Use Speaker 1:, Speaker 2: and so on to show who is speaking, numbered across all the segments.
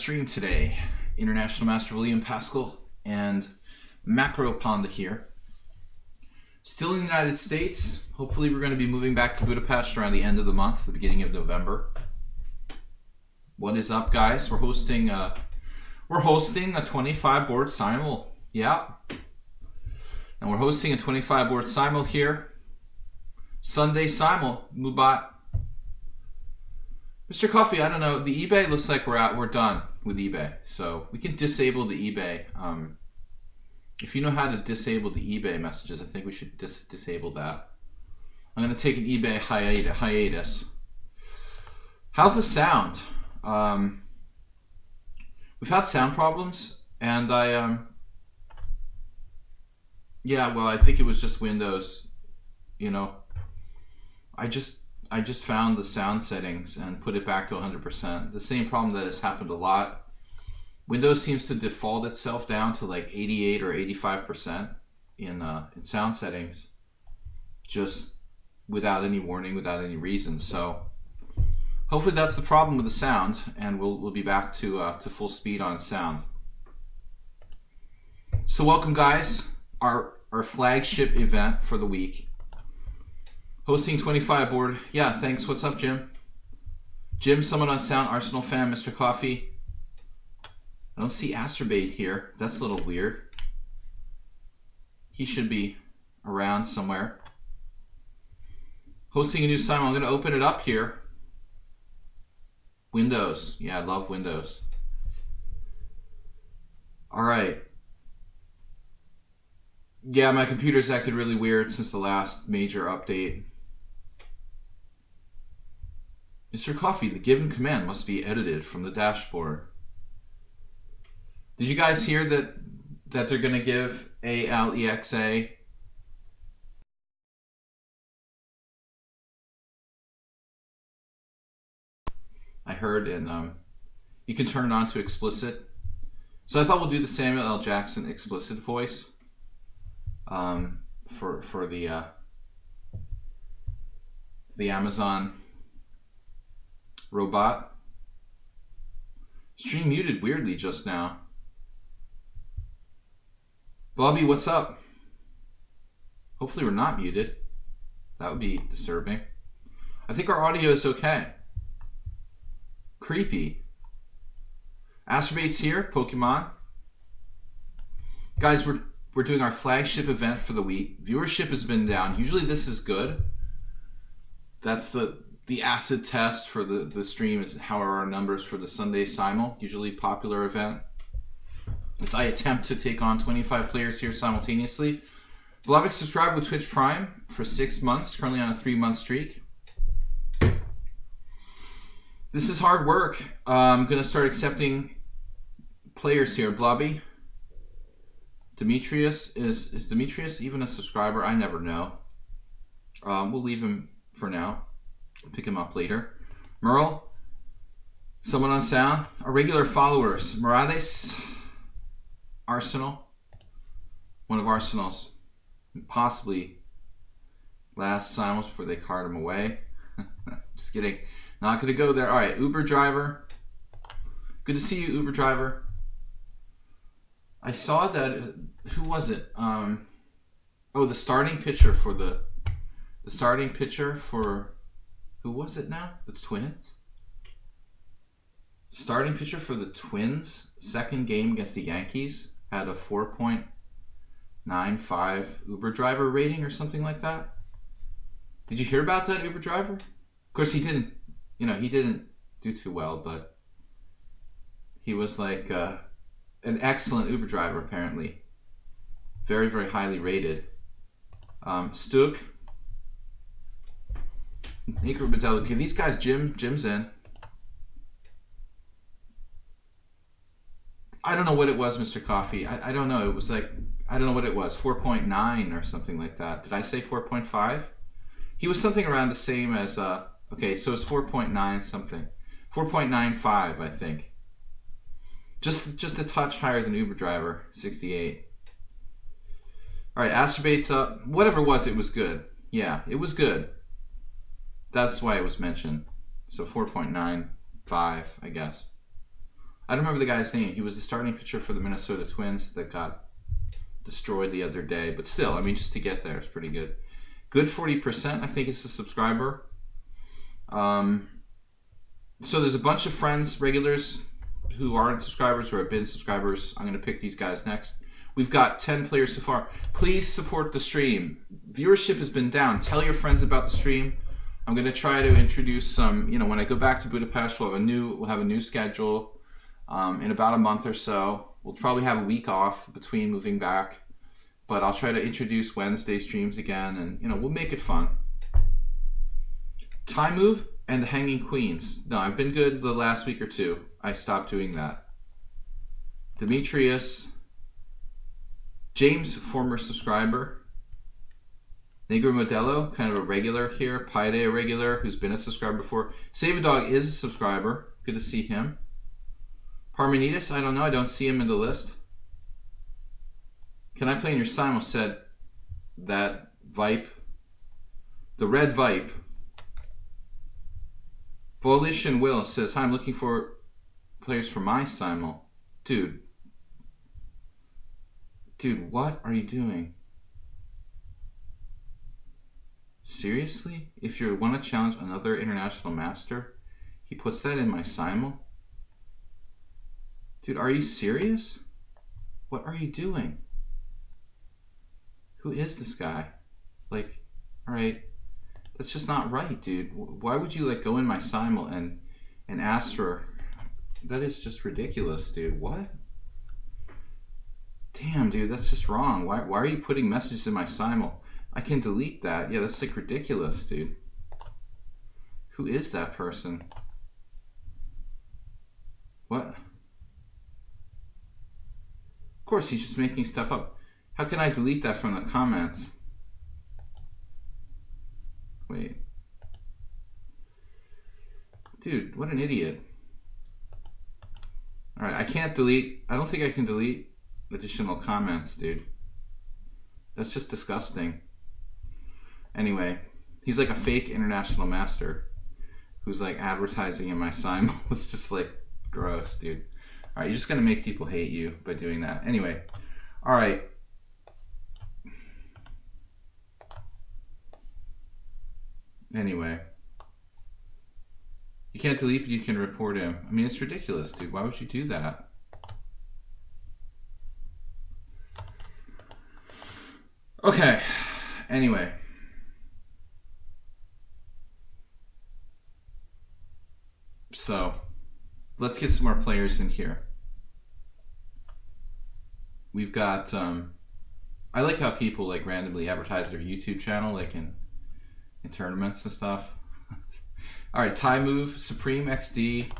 Speaker 1: stream today. International Master William Pascal and Macro Panda here. Still in the United States. Hopefully we're going to be moving back to Budapest around the end of the month, the beginning of November. What is up, guys? We're hosting a 25 board simul. Yeah. And we're hosting a 25 board simul here. Sunday Simul, Mubat. Mr. Coffee, I don't know. The eBay looks like we're done with eBay. So we can disable the eBay. If you know how to disable the eBay messages, I think we should disable that. I'm going to take an eBay hiatus. How's the sound? We've had sound problems, and yeah, well, I think it was just Windows. You know, I just found the sound settings and put it back to 100%. The same problem that has happened a lot. Windows seems to default itself down to like 88 or 85% in sound settings, just without any warning, without any reason. So hopefully that's the problem with the sound, and we'll be back to full speed on sound. So welcome, guys, our flagship event for the week. Hosting 25 board. Yeah, thanks. What's up, Jim? Jim, someone on sound, Arsenal fan, Mr. Coffee. I don't see Astrobate here. That's a little weird. He should be around somewhere. Hosting a new simul. I'm going to open it up here. Windows. Yeah, I love Windows. All right. Yeah, my computer's acted really weird since the last major update. Mr. Coffee, the given command must be edited from the dashboard. Did you guys hear that they're going to give ALEXA I heard, and you can turn it on to explicit. So I thought we'll do the Samuel L. Jackson explicit voice for the Amazon robot. Stream muted weirdly just now. Bobby, what's up? Hopefully we're not muted. That would be disturbing. I think our audio is okay. Creepy. Astrobate's here, Pokemon. Guys, we're doing our flagship event for the week. Viewership has been down. Usually this is good. That's the acid test for the stream, is how are our numbers for the Sunday Simul, usually popular event. As I attempt to take on 25 players here simultaneously. Beloved, subscribe with Twitch Prime for 6 months, currently on a 3-month streak. This is hard work. I'm going to start accepting players here. Blobby. Demetrius. Is Demetrius even a subscriber? I never know. We'll leave him for now. Pick him up later. Merle. Someone on sound. Our regular followers. Morales. Arsenal. One of Arsenal's possibly last simuls before they cart him away. Just kidding. Not going to go there. All right, Uber driver. Good to see you, Uber driver. I saw that. Who was it? Oh, the starting pitcher for the starting pitcher for, who was it now? The Twins. Starting pitcher for the Twins. Second game against the Yankees had a 4.95 Uber driver rating or something like that. Did you hear about that, Uber driver? Of course, he didn't. You know, he didn't do too well, but he was like an excellent Uber driver, apparently. Very, very highly rated. Stuk. Okay, these guys, Jim's in. I don't know what it was, Mr. Coffee. I don't know. It was like, I don't know what it was, 4.9 or something like that. Did I say 4.5? He was something around the same as... Okay, so it's 4.9 something. 4.95, I think. Just a touch higher than Uber driver, 68. All right, Astrobate's up. Whatever it was good. Yeah, it was good. That's why it was mentioned. So 4.95, I guess. I don't remember the guy's name. He was the starting pitcher for the Minnesota Twins that got destroyed the other day. But still, I mean, just to get there is pretty good. Good 40%, I think, is a subscriber. So there's a bunch of friends, regulars, who aren't subscribers or have been subscribers. I'm going to pick these guys next. We've got 10 players so far. Please support the stream. Viewership has been down. Tell your friends about the stream. I'm going to try to introduce some, when I go back to Budapest, we'll have a new schedule in about a month or so. We'll probably have a week off between moving back, but I'll try to introduce Wednesday streams again, and we'll make it fun. Time move and the hanging queens. No, I've been good the last week or two. I stopped doing that. Demetrius, James, former subscriber. Negro Modelo, kind of a regular here. Paide, a regular, who's been a subscriber before. Save a Dog is a subscriber. Good to see him. Parmenides, I don't know. I don't see him in the list. Can I play in your Simul? Said that Vipe. The Red Vipe. Volition Will says, hi, I'm looking for players for my Simul. Dude, what are you doing? Seriously? If you want to challenge another international master, he puts that in my Simul? Dude, are you serious? What are you doing? Who is this guy? Like, alright, that's just not right, dude. Why would you go in my Simul and ask for... That is just ridiculous, dude. What? Damn, dude, that's just wrong. Why are you putting messages in my Simul? I can delete that. Yeah, that's ridiculous, dude. Who is that person? What? Of course, he's just making stuff up. How can I delete that from the comments? Wait. Dude, what an idiot. Alright, I can't delete... I don't think I can delete additional comments, dude. That's just disgusting. Anyway, he's like a fake international master who's advertising in my Simul. It's just gross, dude. Alright, you're just gonna make people hate you by doing that. Anyway, alright. Anyway. You can't delete, but you can report him. I mean, it's ridiculous, dude. Why would you do that? Okay. Anyway. So, let's get some more players in here. We've got, I like how people randomly advertise their YouTube channel, in tournaments and stuff. Alright, Thai Move, Supreme XD.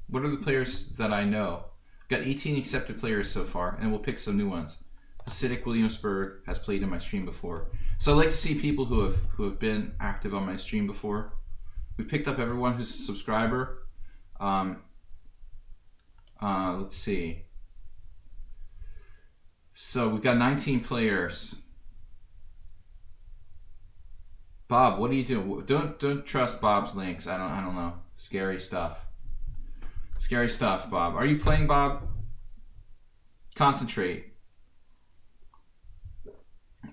Speaker 1: What are the players that I know? Got 18 accepted players so far, and we'll pick some new ones. Hasidic Williamsburg has played in my stream before. So I like to see people who have been active on my stream before. We picked up everyone who's a subscriber. Let's see. So we've got 19 players. Bob, what are you doing? Don't trust Bob's links. I don't know. Scary stuff. Scary stuff, Bob. Are you playing, Bob? Concentrate.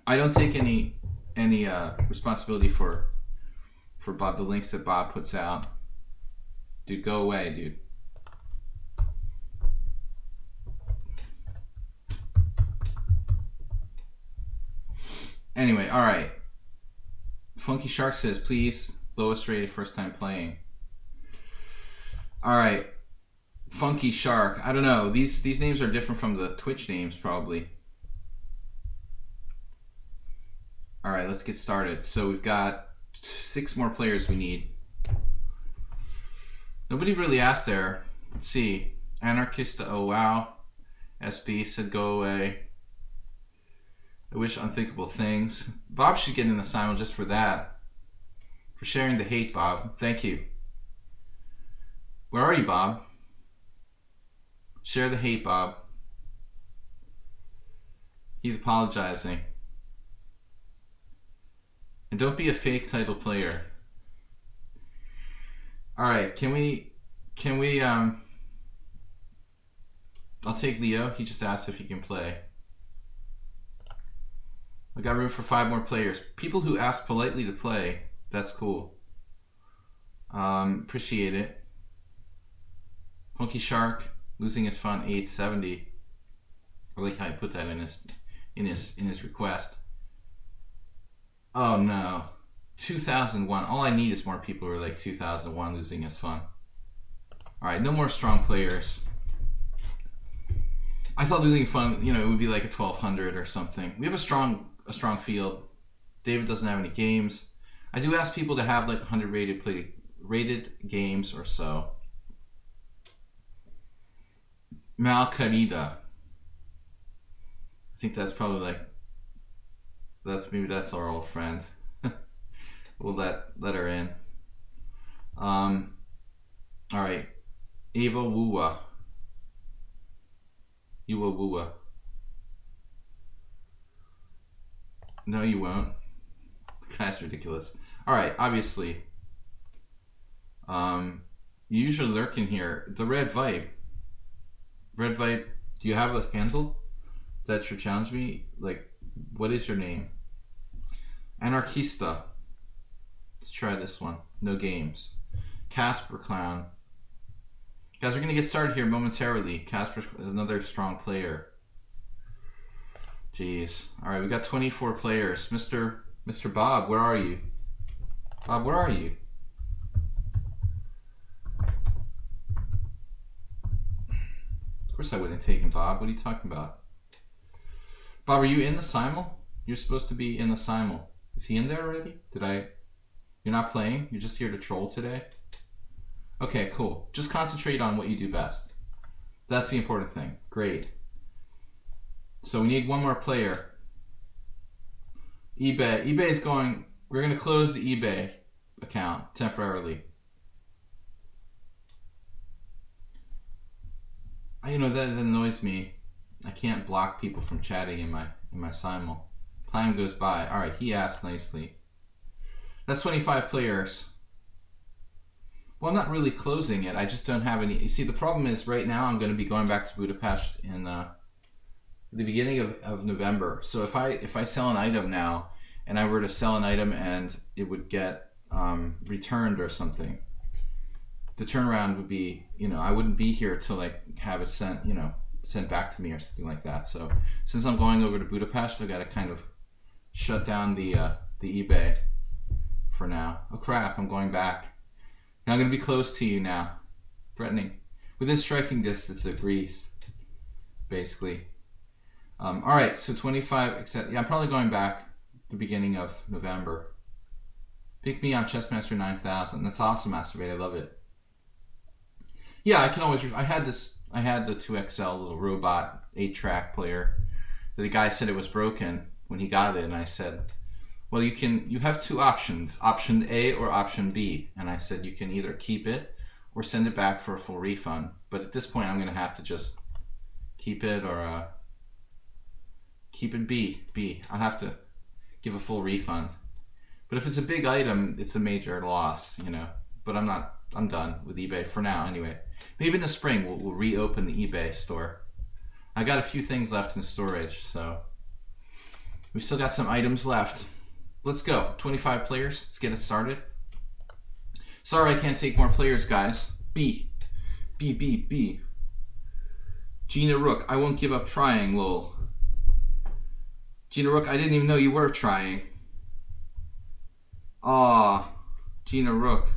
Speaker 1: I don't take any responsibility for Bob, the links that Bob puts out. Dude, go away, dude. Anyway, alright. Funky Shark says, please, lowest rated first time playing. Alright. Funky Shark. I don't know. These names are different from the Twitch names, probably. Alright, let's get started. So we've got 6 more players we need. Nobody really asked there. Let's see. Anarchist, oh wow. SB said go away. I wish unthinkable things. Bob should get in the Simul just for that. For sharing the hate, Bob. Thank you. Where are you, Bob? Share the hate, Bob. He's apologizing. And don't be a fake title player. Alright, can we I'll take Leo. He just asked if he can play. I got room for 5 more players. People who ask politely to play, that's cool. Appreciate it. Funky Shark losing his fun 870. I like how he put that in his request. Oh no, 2001. All I need is more people who are like 2001 losing his fun. All right, no more strong players. I thought losing fun, it would be like a 1200 or something. We have a strong field. David doesn't have any games. I do ask people to have like 100 rated games or so. Mal Carida. I think that's probably like maybe that's our old friend. We'll let her in. All right, Ava Wua. Yua Wua. No, you won't. That's ridiculous. All right, obviously. You usually lurk in here. The Red Vibe. Red Vibe, do you have a handle that should challenge me? Like, what is your name? Anarchista. Let's try this one. No games. Casper Clown. Guys, we're going to get started here momentarily. Casper's another strong player. Jeez. All right, we got 24 players. Mr. Bob, where are you? Bob, where are you? Of course I wouldn't take him, Bob. What are you talking about? Bob, are you in the Simul? You're supposed to be in the Simul. Is he in there already? You're not playing? You're just here to troll today? Okay, cool. Just concentrate on what you do best. That's the important thing. Great. So we need one more player. eBay. eBay is going... We're going to close the eBay account temporarily. That annoys me. I can't block people from chatting in my Simul. Time goes by. All right, he asked nicely. That's 25 players. Well, I'm not really closing it. I just don't have any. You see, the problem is right now I'm going to be going back to Budapest in the beginning of November. So if I sell an item now, and I were to sell an item and it would get returned or something, the turnaround would be, I wouldn't be here to like have it sent back to me or something like that. So since I'm going over to Budapest, I've got to kind of shut down the eBay for now. Oh crap, I'm going back. Now I'm going to be close to you now. Threatening. Within striking distance of Greece, basically. All right, so 25, except, I'm probably going back the beginning of November. Pick me on Chessmaster 9000. That's awesome, Masturbate. I love it. Yeah, I can always, I had the 2XL little robot 8-track player. The guy said it was broken when he got it, and I said, well, you have 2 options, option A or option B. And I said, you can either keep it or send it back for a full refund. But at this point, I'm going to have to just keep it or keep it B. I'll have to give a full refund. But if it's a big item, it's a major loss, But I'm done with eBay for now anyway. Maybe in the spring we'll reopen the eBay store. I got a few things left in storage, so we've still got some items left. Let's go. 25 players. Let's get it started. Sorry I can't take more players, guys. B. Gina Rook. I won't give up trying, lol. Gina Rook, I didn't even know you were trying. Aw. Gina Rook.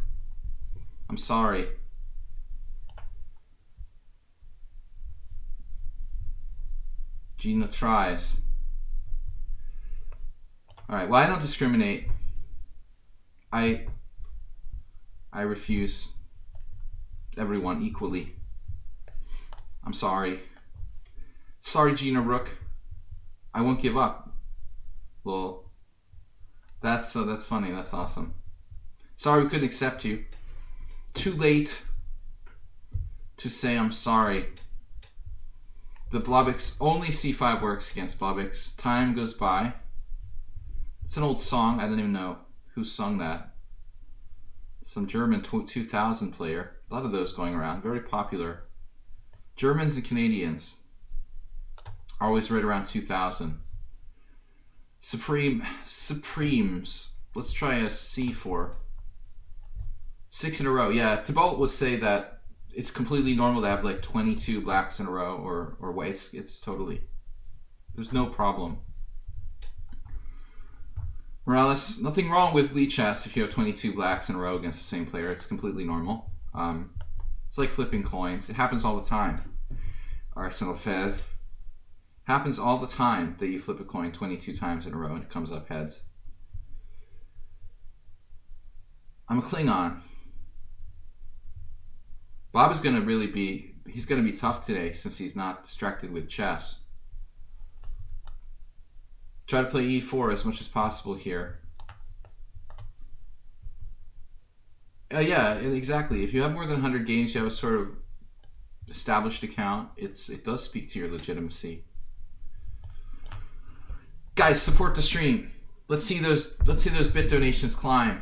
Speaker 1: I'm sorry. Gina tries. Alright, well, I don't discriminate. I refuse everyone equally. I'm sorry. Sorry, Gina Rook. I won't give up. Well, that's funny. That's awesome. Sorry we couldn't accept you. Too late to say I'm sorry. The Blobix, only C5 works against Blobix. Time goes by. It's an old song. I don't even know who sung that. Some German 2000 player. A lot of those going around. Very popular Germans and Canadians are always right around 2,000. Supremes. Let's try a C4. 6 in a row. Yeah, Thibault would say that it's completely normal to have like 22 blacks in a row or whites. It's totally, there's no problem. Morales, nothing wrong with lichess if you have 22 blacks in a row against the same player. It's completely normal. It's like flipping coins. It happens all the time. Arsenal Fed. Happens all the time that you flip a coin 22 times in a row and it comes up heads. I'm a Klingon. Bob is going to really be, he's going to be tough today since he's not distracted with chess. Try to play e4 as much as possible here. Yeah, exactly. If you have more than 100 games, you have a sort of established account. It does speak to your legitimacy. Guys, support the stream. Let's see those bit donations climb.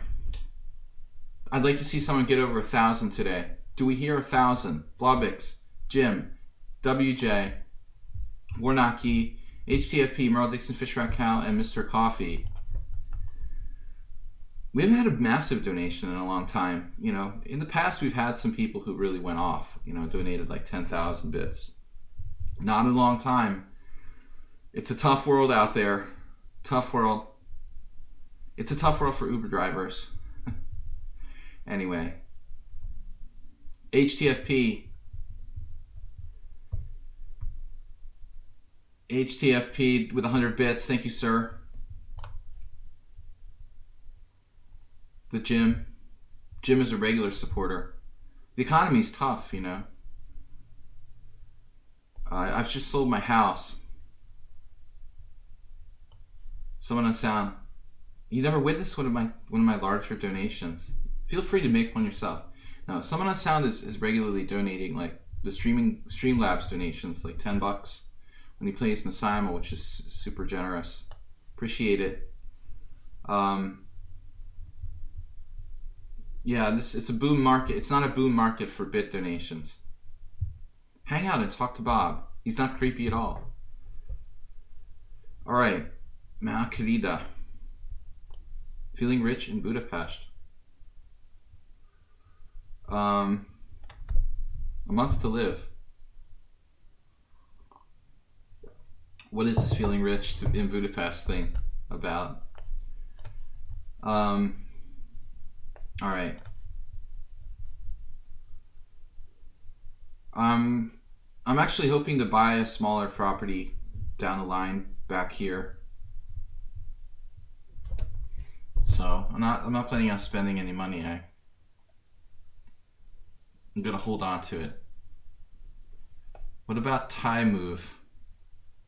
Speaker 1: I'd like to see someone get over 1,000 today. Do we hear 1,000? Blobix, Jim, WJ, Warnocky, HTFP, Merle Dixon, Fish Rat Cow, and Mr. Coffee. We haven't had a massive donation in a long time. You know, in the past we've had some people who really went off, you know, donated like 10,000 bits. Not in a long time. It's a tough world out there. Tough world. It's a tough world for Uber drivers. Anyway. HTFP. HTFP with 100 bits. Thank you, sir. The Jim. Jim is a regular supporter. The economy's tough, you know. I've just sold my house. Someone on sound. You never witnessed one of my larger donations. Feel free to make one yourself. No, someone on sound is regularly donating like the Streamlabs donations, like $10 when he plays in the Simul, which is super generous. Appreciate it. Yeah, it's a boom market. It's not a boom market for bit donations. Hang out and talk to Bob. He's not creepy at all. All right. Ma querida. Feeling rich in Budapest. A month to live. What is this feeling rich in Budapest thing about? All right. I'm actually hoping to buy a smaller property down the line back here. So I'm not planning on spending any money. I'm gonna hold on to it. What about Thai move?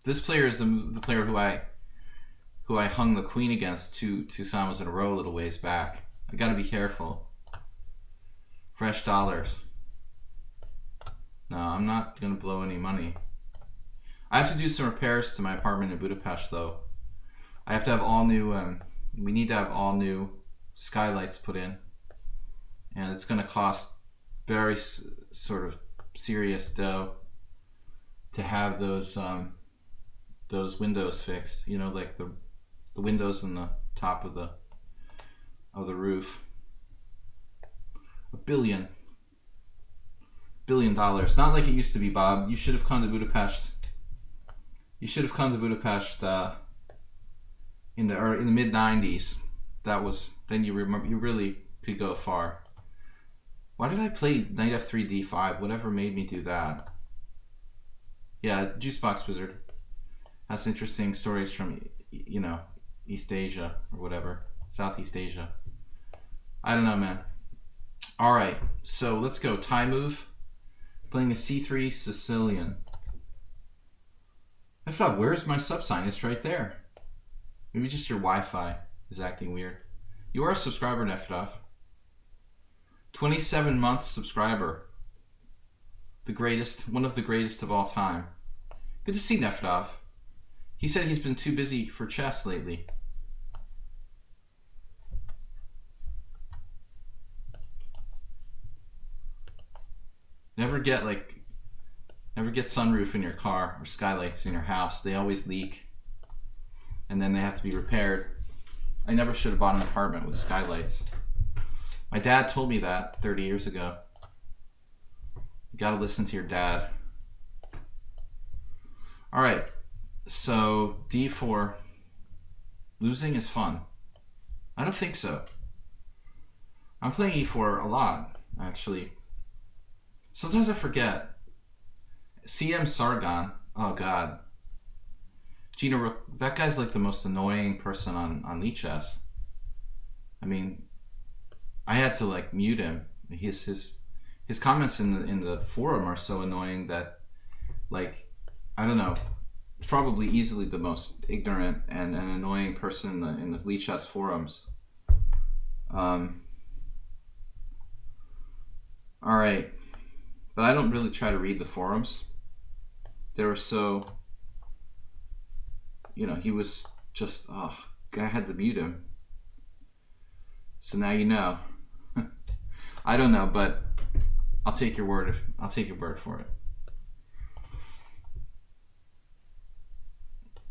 Speaker 1: This player is the player who I hung the queen against two Samas in a row a little ways back. I gotta be careful. Fresh dollars. No, I'm not gonna blow any money. I have to do some repairs to my apartment in Budapest though. I have to have all new, we need to have all new skylights put in. And it's gonna cost very sort of serious dough to have those windows fixed. You know, like the windows in the top of the roof. $1 billion. $1 billion. Not like it used to be, Bob. You should have come to Budapest. You should have come to Budapest in the mid '90s. That was then you really could go far. Why did I play knight f3 d5? Whatever made me do that? Yeah, Juicebox Wizard has interesting stories from, you know, East Asia or whatever, Southeast Asia. I don't know, man. All right, so let's go. Thai move. Playing a c3 Sicilian. I thought, where's my sub sign? It's right there. Maybe just your Wi-Fi is acting weird. You are a subscriber, Nefedov. 27-month subscriber. The greatest, one of the greatest of all time. Good to see Nefedov. He said he's been too busy for chess lately. Never get like Never get sunroof in your car or skylights in your house. They always leak, and then they have to be repaired. I never should have bought an apartment with skylights. My dad told me that 30 years ago. You gotta listen to your dad. All right, so d4. Losing is fun. I don't think so. I'm playing e4 a lot, actually. Sometimes I forget. CM Sargon. Oh, God. Gina, that guy's like the most annoying person on lichess. I mean, I had to like mute him. His comments in the forum are so annoying that, like, I don't know. Probably easily the most ignorant and annoying person in the lichess forums. All right, but I don't really try to read the forums. They were so, he was just, I had to mute him. So now you know. I don't know, but I'll take your word. I'll take your word for it.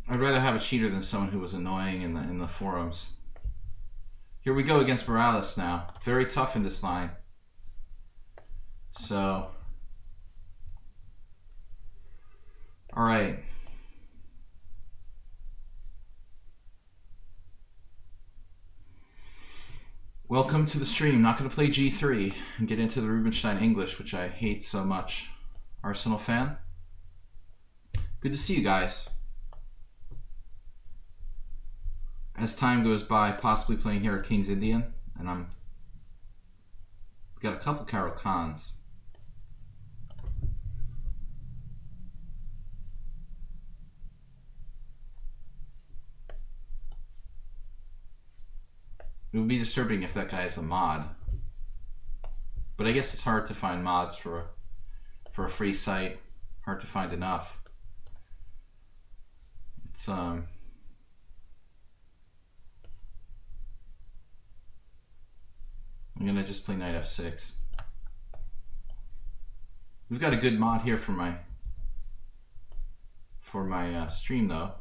Speaker 1: I'd rather have a cheater than someone who was annoying in the forums. Here we go against Morales now. Very tough in this line. So, all right. Welcome to the stream. Not going to play G3 and get into the Rubinstein English, which I hate so much. Arsenal fan? Good to see you guys. As time goes by, possibly playing here at King's Indian, and I've got a couple Carol Khans. It would be disturbing if that guy is a mod, but I guess it's hard to find mods for a free site. Hard to find enough. It's I'm gonna just play knight f6. We've got a good mod here for my stream though.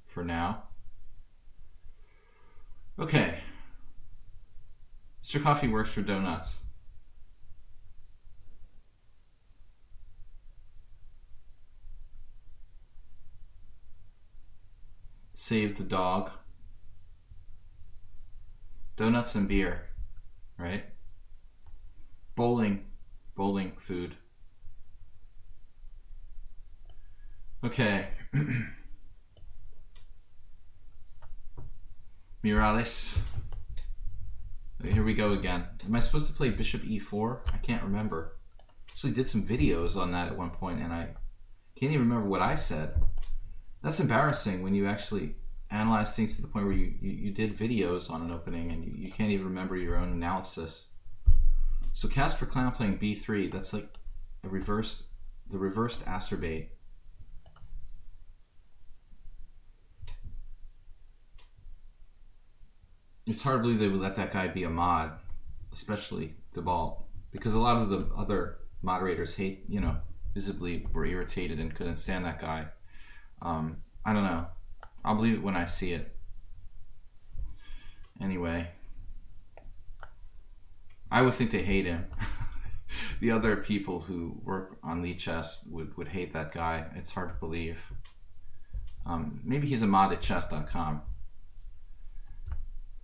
Speaker 1: For now. Okay. Mr. Coffee works for donuts. Save the dog. Donuts and beer. Right? Bowling food. Okay. Morales. Here we go again. Am I supposed to play bishop e4? I can't remember. Actually did some videos on that at one point and I can't even remember what I said. That's embarrassing when you actually analyze things to the point where you did videos on an opening and you can't even remember your own analysis. So Casper Clown playing b3, that's like the reversed acerbate. It's hard to believe they would let that guy be a mod, especially Debalt, because a lot of the other moderators visibly were irritated and couldn't stand that guy. I don't know. I'll believe it when I see it. Anyway, I would think they hate him. The other people who work on lichess would hate that guy. It's hard to believe. Maybe he's a mod at chess.com.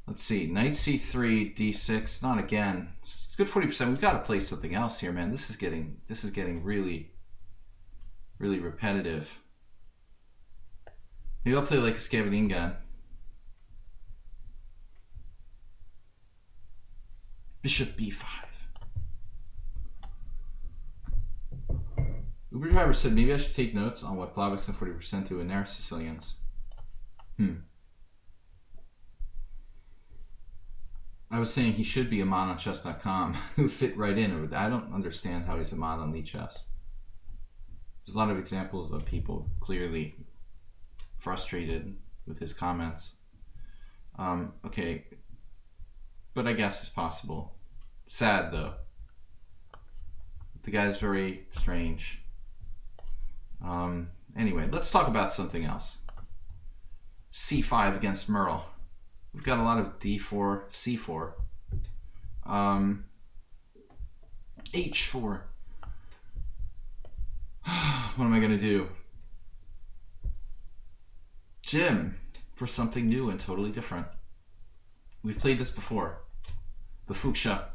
Speaker 1: Let's see. Knight c3, d6. Not again. It's good 40%. We've got to play something else here, man. This is getting really, really repetitive. Maybe I'll play like a Scavalingan. Bishop b5. Uber driver said maybe I should take notes on what Blavix and 40% do in their Sicilians. I was saying he should be a mod on chess.com who fit right in. I don't understand how he's a mod on lichess. There's a lot of examples of people clearly frustrated with his comments. Okay, but I guess it's possible. Sad though. The guy's very strange. Anyway, let's talk about something else. C5 against Merle. We've got a lot of D4, C4. H4. What am I going to do? Jim, for something new and totally different. We've played this before. The Fuchsia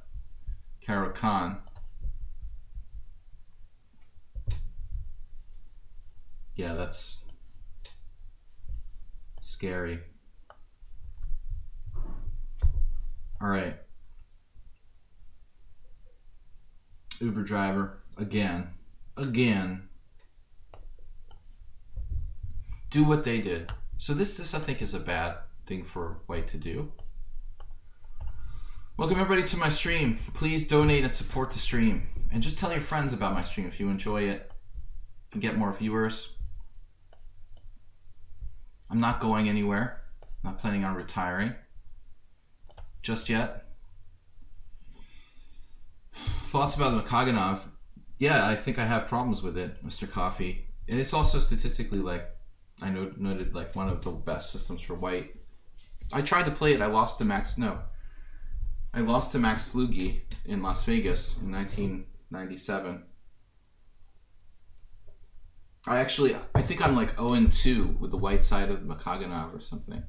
Speaker 1: Caro Khan. Yeah, that's scary. All right. Uber driver, again. Do what they did. So this I think is a bad thing for white to do. Welcome everybody to my stream. Please donate and support the stream. And just tell your friends about my stream if you enjoy it. You can get more viewers. I'm not going anywhere. Not planning on retiring. Just yet. Thoughts about Makaganov? Yeah, I think I have problems with it, Mr. Coffee. And it's also statistically, like, I noted, like, one of the best systems for white. I tried to play it. I lost to Max Flugie in Las Vegas in 1997. I think I'm like 0-2 with the white side of Makaganov or something.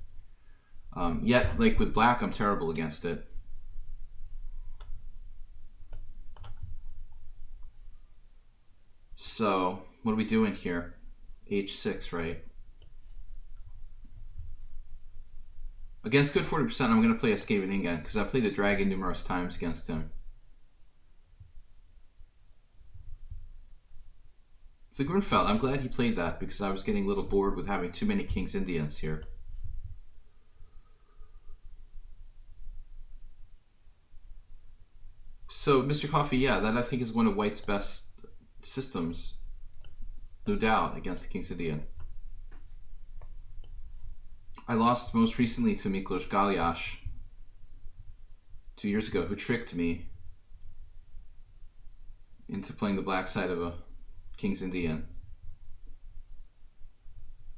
Speaker 1: Yet, like with black, I'm terrible against it. So, what are we doing here? H6, right? Against good 40%, I'm going to play Escape and Ingan because I played the dragon numerous times against him. The Grunfeld, I'm glad he played that because I was getting a little bored with having too many King's Indians here. So, Mr. Coffee, yeah, that I think is one of white's best systems, no doubt, against the King's Indian. I lost most recently to Miklos Galiash 2 years ago, who tricked me into playing the black side of a King's Indian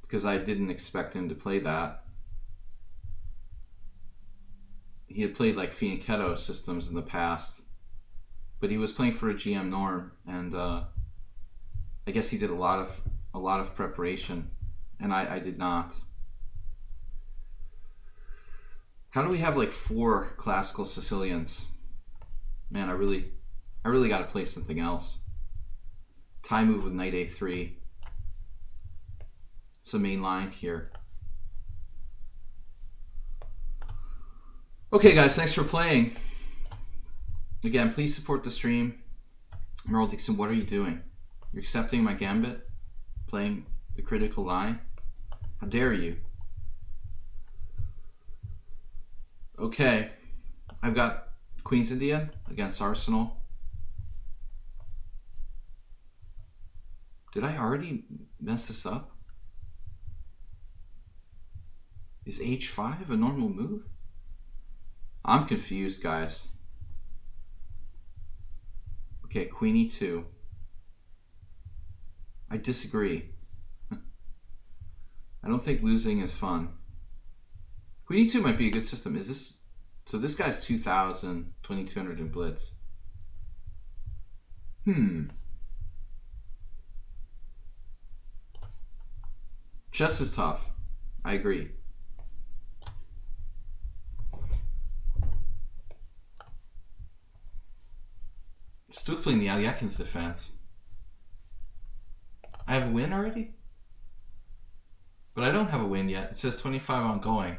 Speaker 1: because I didn't expect him to play that. He had played like Fianchetto systems in the past, but he was playing for a GM norm, and I guess he did a lot of preparation, and I did not. How do we have like 4 classical Sicilians? Man, I really got to play something else. Tie move with knight a3. It's the main line here. Okay, guys, thanks for playing. Again, please support the stream. Merle Dixon, what are you doing? You're accepting my gambit? Playing the critical line? How dare you? Okay, I've got Queen's Indian against Arsenal. Did I already mess this up? Is h5 a normal move? I'm confused, guys. Okay, Queen e2. I disagree. I don't think losing is fun. Queen e2 might be a good system. Is this... So this guy's 2,000, 2,200 in blitz. Chess is tough. I agree. Still playing the Alyakin's defense. I have a win already? But I don't have a win yet. It says 25 ongoing.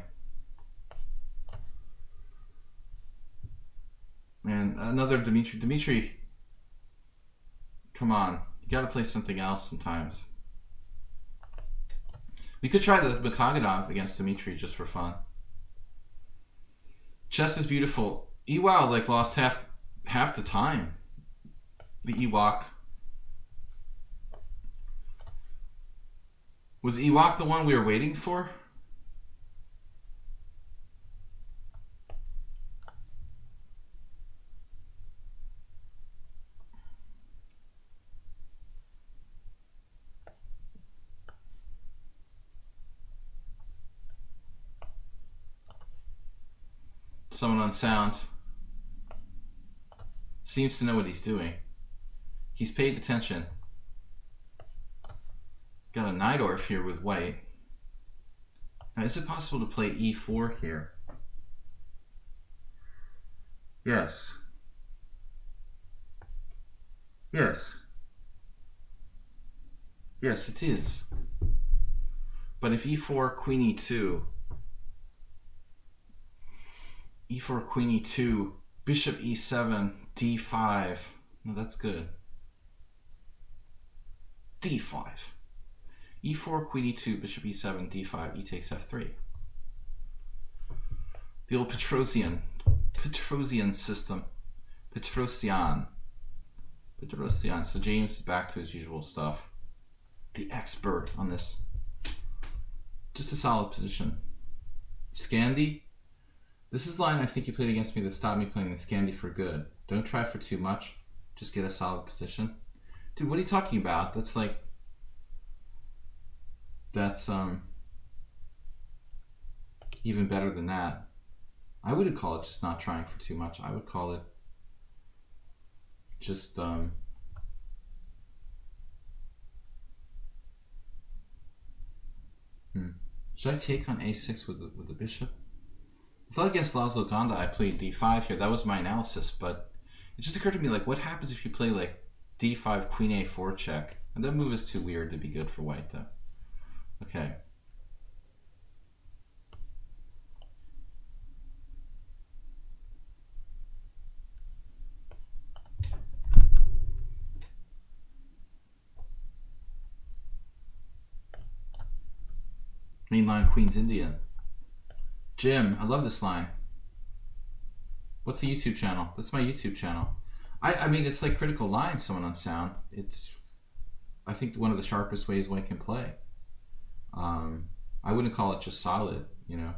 Speaker 1: Man, another Dmitry. Dmitry, come on. You gotta play something else sometimes. We could try the Makaganov against Dmitry just for fun. Chess is beautiful. Ewok like lost half the time. The Ewok. Was Ewok the one we were waiting for? Someone on sound seems to know what he's doing. He's paid attention. Got a Najdorf here with white. Now, is it possible to play e4 here? Yes. Yes. Yes, it is. But if e4, queen e2, e4, queen e2, bishop e7, d5, no, that's good. d5. e4, queen e2, bishop e7, d5, e takes f3. The old Petrosian system. Petrosian. So James is back to his usual stuff. The expert on this. Just a solid position. Scandi. This is the line I think you played against me that stopped me playing the Scandi for good. Don't try for too much. Just get a solid position. Dude, what are you talking about? That's even better than that. I wouldn't call it just not trying for too much. I would call it just Should I take on a6 with the bishop? I thought against Laszlo Ganda I played d5 here. That was my analysis, but it just occurred to me, like, what happens if you play like d5, queen a4 check? And that move is too weird to be good for white, though. Okay. Main line, Queen's Indian. Jim, I love this line. What's the YouTube channel? That's my YouTube channel. I mean, it's like critical line, someone on sound. It's, I think, one of the sharpest ways one can play. I wouldn't call it just solid, you know.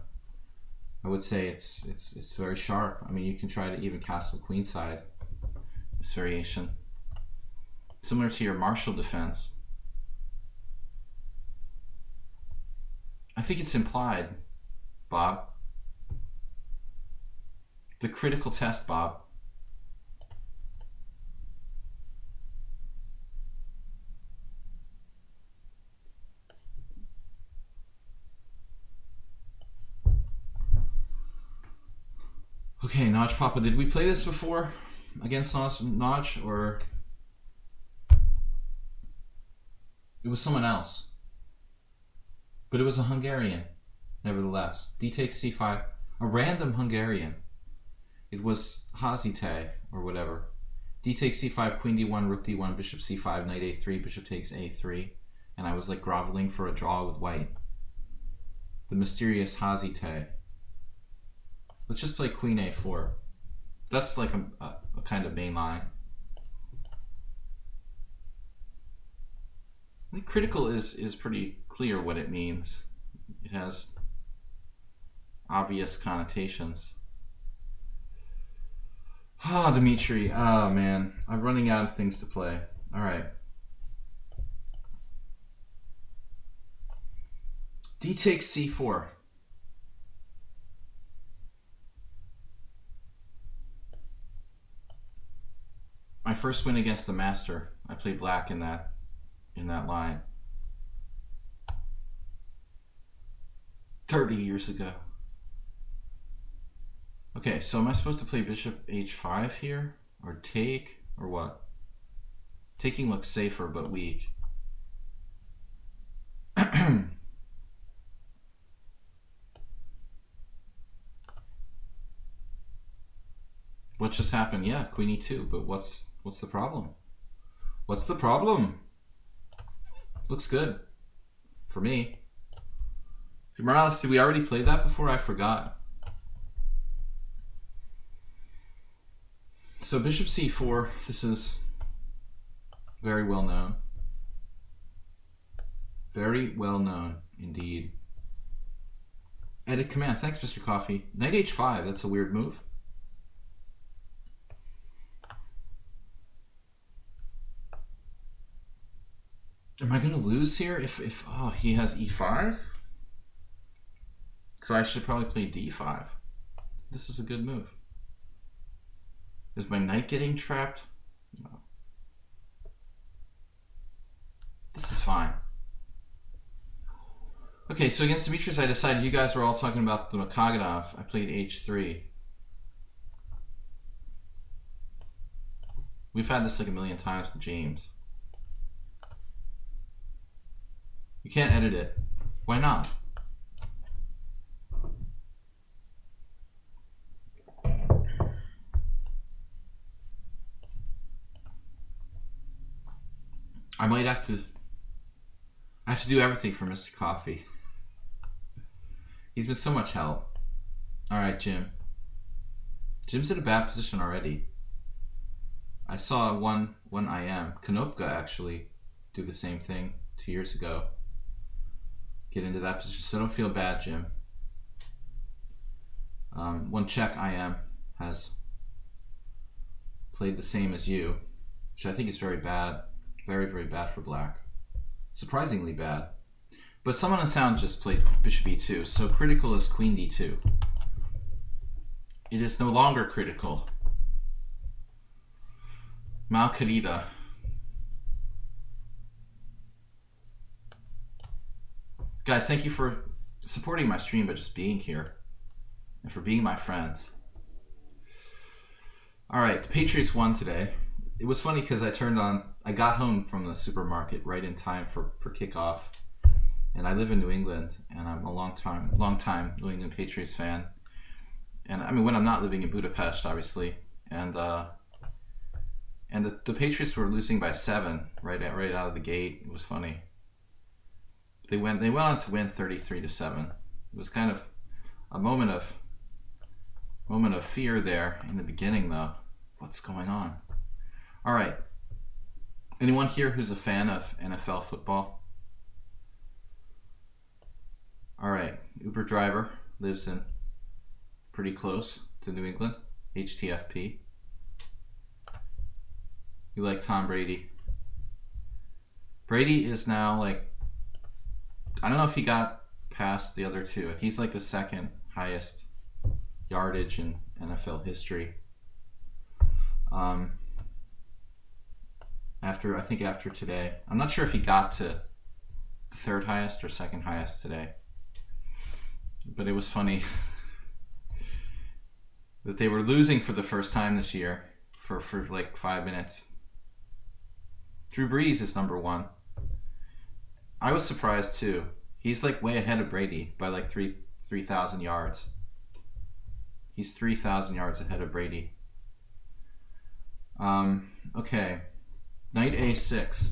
Speaker 1: I would say it's very sharp. I mean, you can try to even castle queenside. This variation. Similar to your Marshall defense. I think it's implied, Bob. The critical test, Bob. Okay, Notch Papa, did we play this before against Notch, or it was someone else? But it was a Hungarian, nevertheless. D takes c5, a random Hungarian. It was Hazite, or whatever. D takes c5, queen d1, rook d1, bishop c5, knight a3, bishop takes a3. And I was like groveling for a draw with white. The mysterious Hazite. Let's just play queen a4. That's like a kind of main line. I think critical is pretty clear what it means. It has obvious connotations. Ah, Dimitri. Oh, man. I'm running out of things to play. All right. D takes c4. My first win against the master. I played black in that line 30 years ago. Okay, so am I supposed to play bishop h5 here, or take, or what? Taking looks safer but weak. What just happened? Yeah, queen e2, but what's the problem? What's the problem? Looks good for me. Morales, did we already play that before? I forgot. So bishop c4, this is very well known. Very well known indeed. Edit command. Thanks, Mr. Coffee. Knight h5, that's a weird move. Am I going to lose here if oh, he has e5? So I should probably play d5. This is a good move. Is my knight getting trapped? No. This is fine. Okay, so against Demetrius, I decided you guys were all talking about the Makaganov. I played h3. We've had this like a million times with James. You can't edit it. Why not? I might have to... I have to do everything for Mr. Coffee. He's been so much help. Alright, Jim. Jim's in a bad position already. I saw one IM, Konopka actually, do the same thing 2 years ago. Get into that position, so don't feel bad, Jim. One Czech IM has played the same as you, which I think is very bad. Very, very bad for black. Surprisingly bad. But someone on sound just played bishop e2, so critical is queen d2. It is no longer critical. Mal querida. Guys, thank you for supporting my stream by just being here and for being my friends. Alright, the Patriots won today. It was funny because I got home from the supermarket right in time for kickoff. And I live in New England, and I'm a long time New England Patriots fan. And I mean, when I'm not living in Budapest, obviously. And the Patriots were losing by 7 right out of the gate. It was funny. They went on to win 33-7. It was kind of a moment of fear there in the beginning, though. What's going on? All right. Anyone here who's a fan of NFL football? All right. Uber driver lives in pretty close to New England. HTFP. You like Tom Brady? Brady is now like, I don't know if he got past the other two. He's like the second highest yardage in NFL history. After today. I'm not sure if he got to third highest or second highest today. But it was funny that they were losing for the first time this year for like 5 minutes. Drew Brees is number 1. I was surprised too. He's like way ahead of Brady by like 3,000 yards. He's 3,000 yards ahead of Brady. Okay. Knight a6.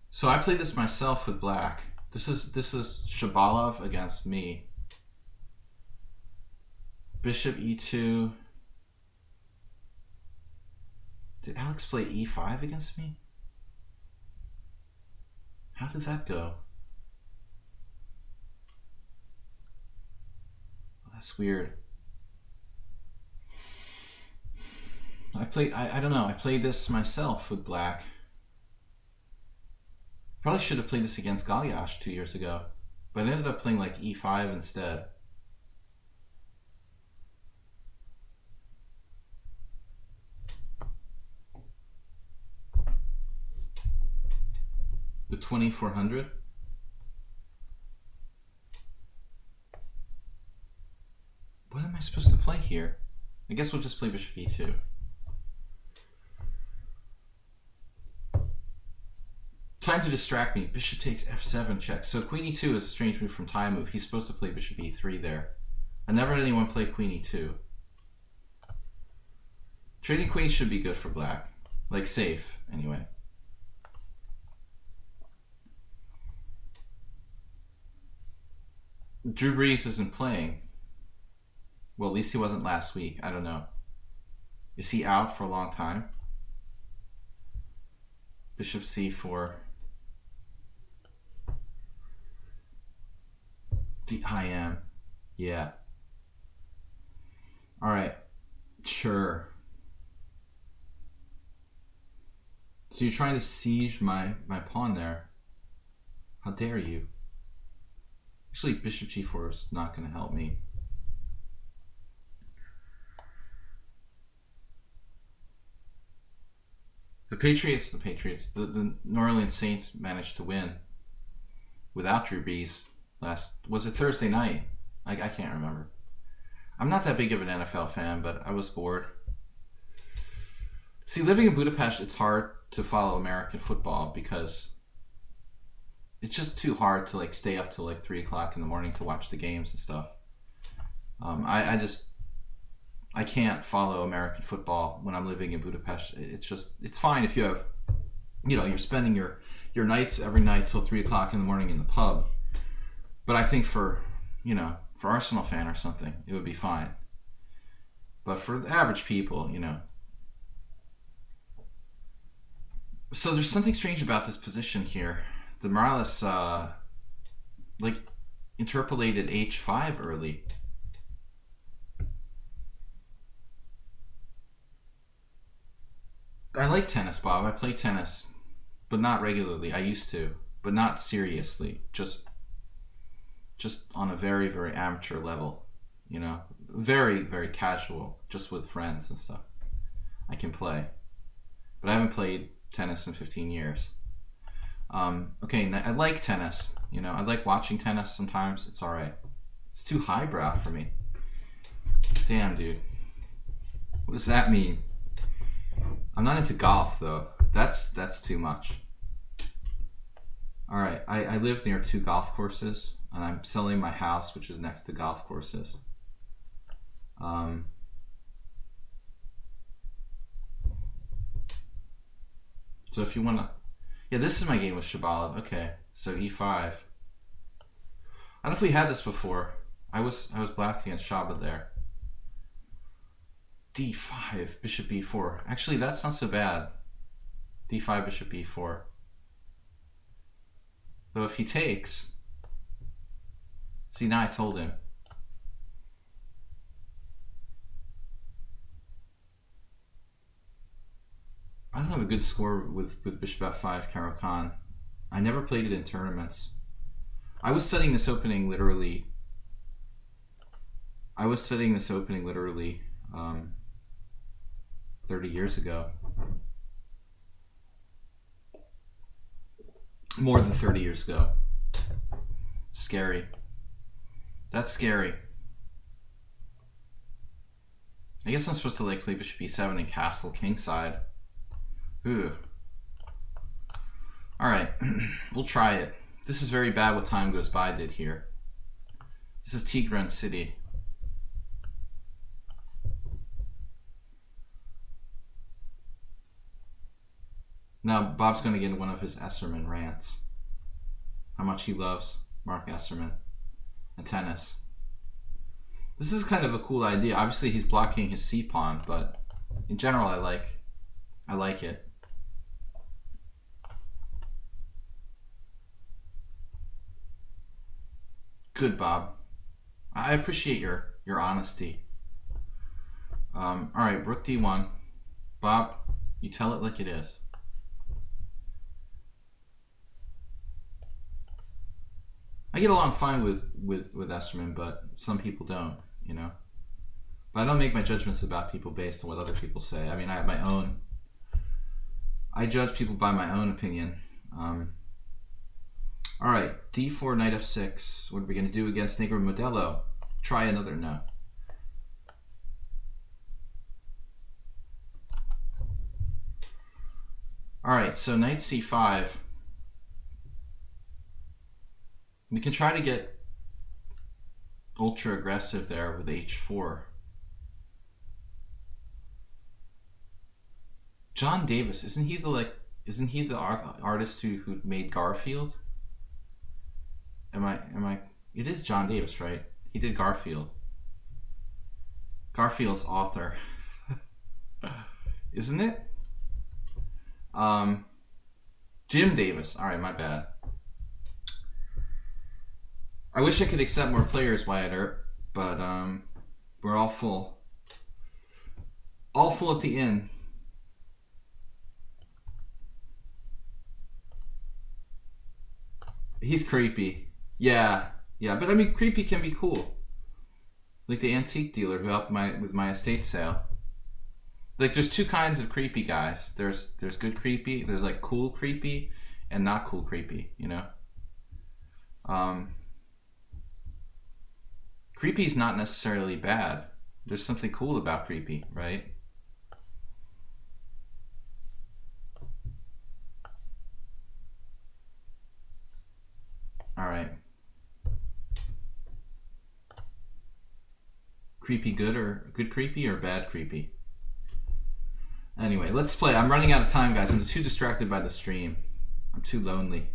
Speaker 1: So I played this myself with black. This is Shabalov against me. Bishop e2. Did Alex play e5 against me? How did that go? Oh, that's weird. I don't know, I played this myself with black. Probably should have played this against Galyash 2 years ago, but I ended up playing like e5 instead. The 2400. What am I supposed to play here? I guess we'll just play bishop e2. Time to distract me. Bishop takes f7 check. So queen e2 is a strange move from Thai move. He's supposed to play bishop e3 there. I never had anyone play queen e2. Trading queens should be good for black. Like safe, anyway. Drew Brees isn't playing. Well, at least he wasn't last week. I don't know. Is he out for a long time? Bishop c4. The IM. Yeah. Alright. Sure. So you're trying to siege my pawn there. How dare you? Actually, bishop g4 is not going to help me. The Patriots, the New Orleans Saints managed to win without Drew Brees was it Thursday night? I can't remember. I'm not that big of an NFL fan, but I was bored. See, living in Budapest, it's hard to follow American football because it's just too hard to like stay up till like 3 o'clock in the morning to watch the games and stuff. I can't follow American football when I'm living in Budapest. It's fine if you have, you're spending your nights every night till 3 o'clock in the morning in the pub. But I think for Arsenal fan or something, it would be fine. But for the average people, So there's something strange about this position here. The Morales, interpolated h5 early. I like tennis, Bob. I play tennis, but not regularly. I used to, but not seriously. Just on a very, very amateur level, very, very casual, just with friends and stuff. I can play, but I haven't played tennis in 15 years. Okay, I like tennis. I like watching tennis sometimes. It's all right. It's too highbrow for me. Damn, dude. What does that mean? I'm not into golf though. That's too much. All right, I live near 2 golf courses, and I'm selling my house, which is next to golf courses. So if you want to, yeah, this is my game with Shabalov. Okay, so e5. I don't know if we had this before. I was black against Shaba there. d5, bishop b4. Actually, that's not so bad. d5, bishop b4. Though if he takes, see, now I told him. I don't have a good score with bishop f5, Caro-Kann. I never played it in tournaments. I was studying this opening literally. 30 years ago. More than 30 years ago. Scary. That's scary. I guess I'm supposed to play bishop e7 and castle kingside. Ooh. Alright, we'll try it. This is very bad what time goes by did here. This is Tigran City. Now, Bob's going to get into one of his Esserman rants. How much he loves Mark Esserman and tennis. This is kind of a cool idea. Obviously, he's blocking his c-pawn, but in general, I like it. Good, Bob. I appreciate your honesty. All right, rook d1. Bob, you tell it like it is. I get along fine with Esserman, but some people don't, But I don't make my judgments about people based on what other people say. I mean, I have my own. I judge people by my own opinion. All right, d4, knight f6. What are we going to do against Negro Modelo? Try another no. All right, so knight c5. We can try to get ultra aggressive there with h4. John Davis, isn't he the artist who made Garfield? It is John Davis, right? He did Garfield. Garfield's author. Isn't it? Jim Davis. All right, my bad. I wish I could accept more players, Wyatt Earp, but we're all full. All full at the inn. He's creepy. Yeah, Yeah, but I mean, creepy can be cool. Like the antique dealer who helped with my estate sale. Like, there's two kinds of creepy guys. There's good creepy. There's like cool creepy, and not cool creepy. You know. Creepy is not necessarily bad. There's something cool about creepy, right? All right. Creepy good, or good creepy, or bad creepy? Anyway, let's play. I'm running out of time, guys. I'm too distracted by the stream. I'm too lonely.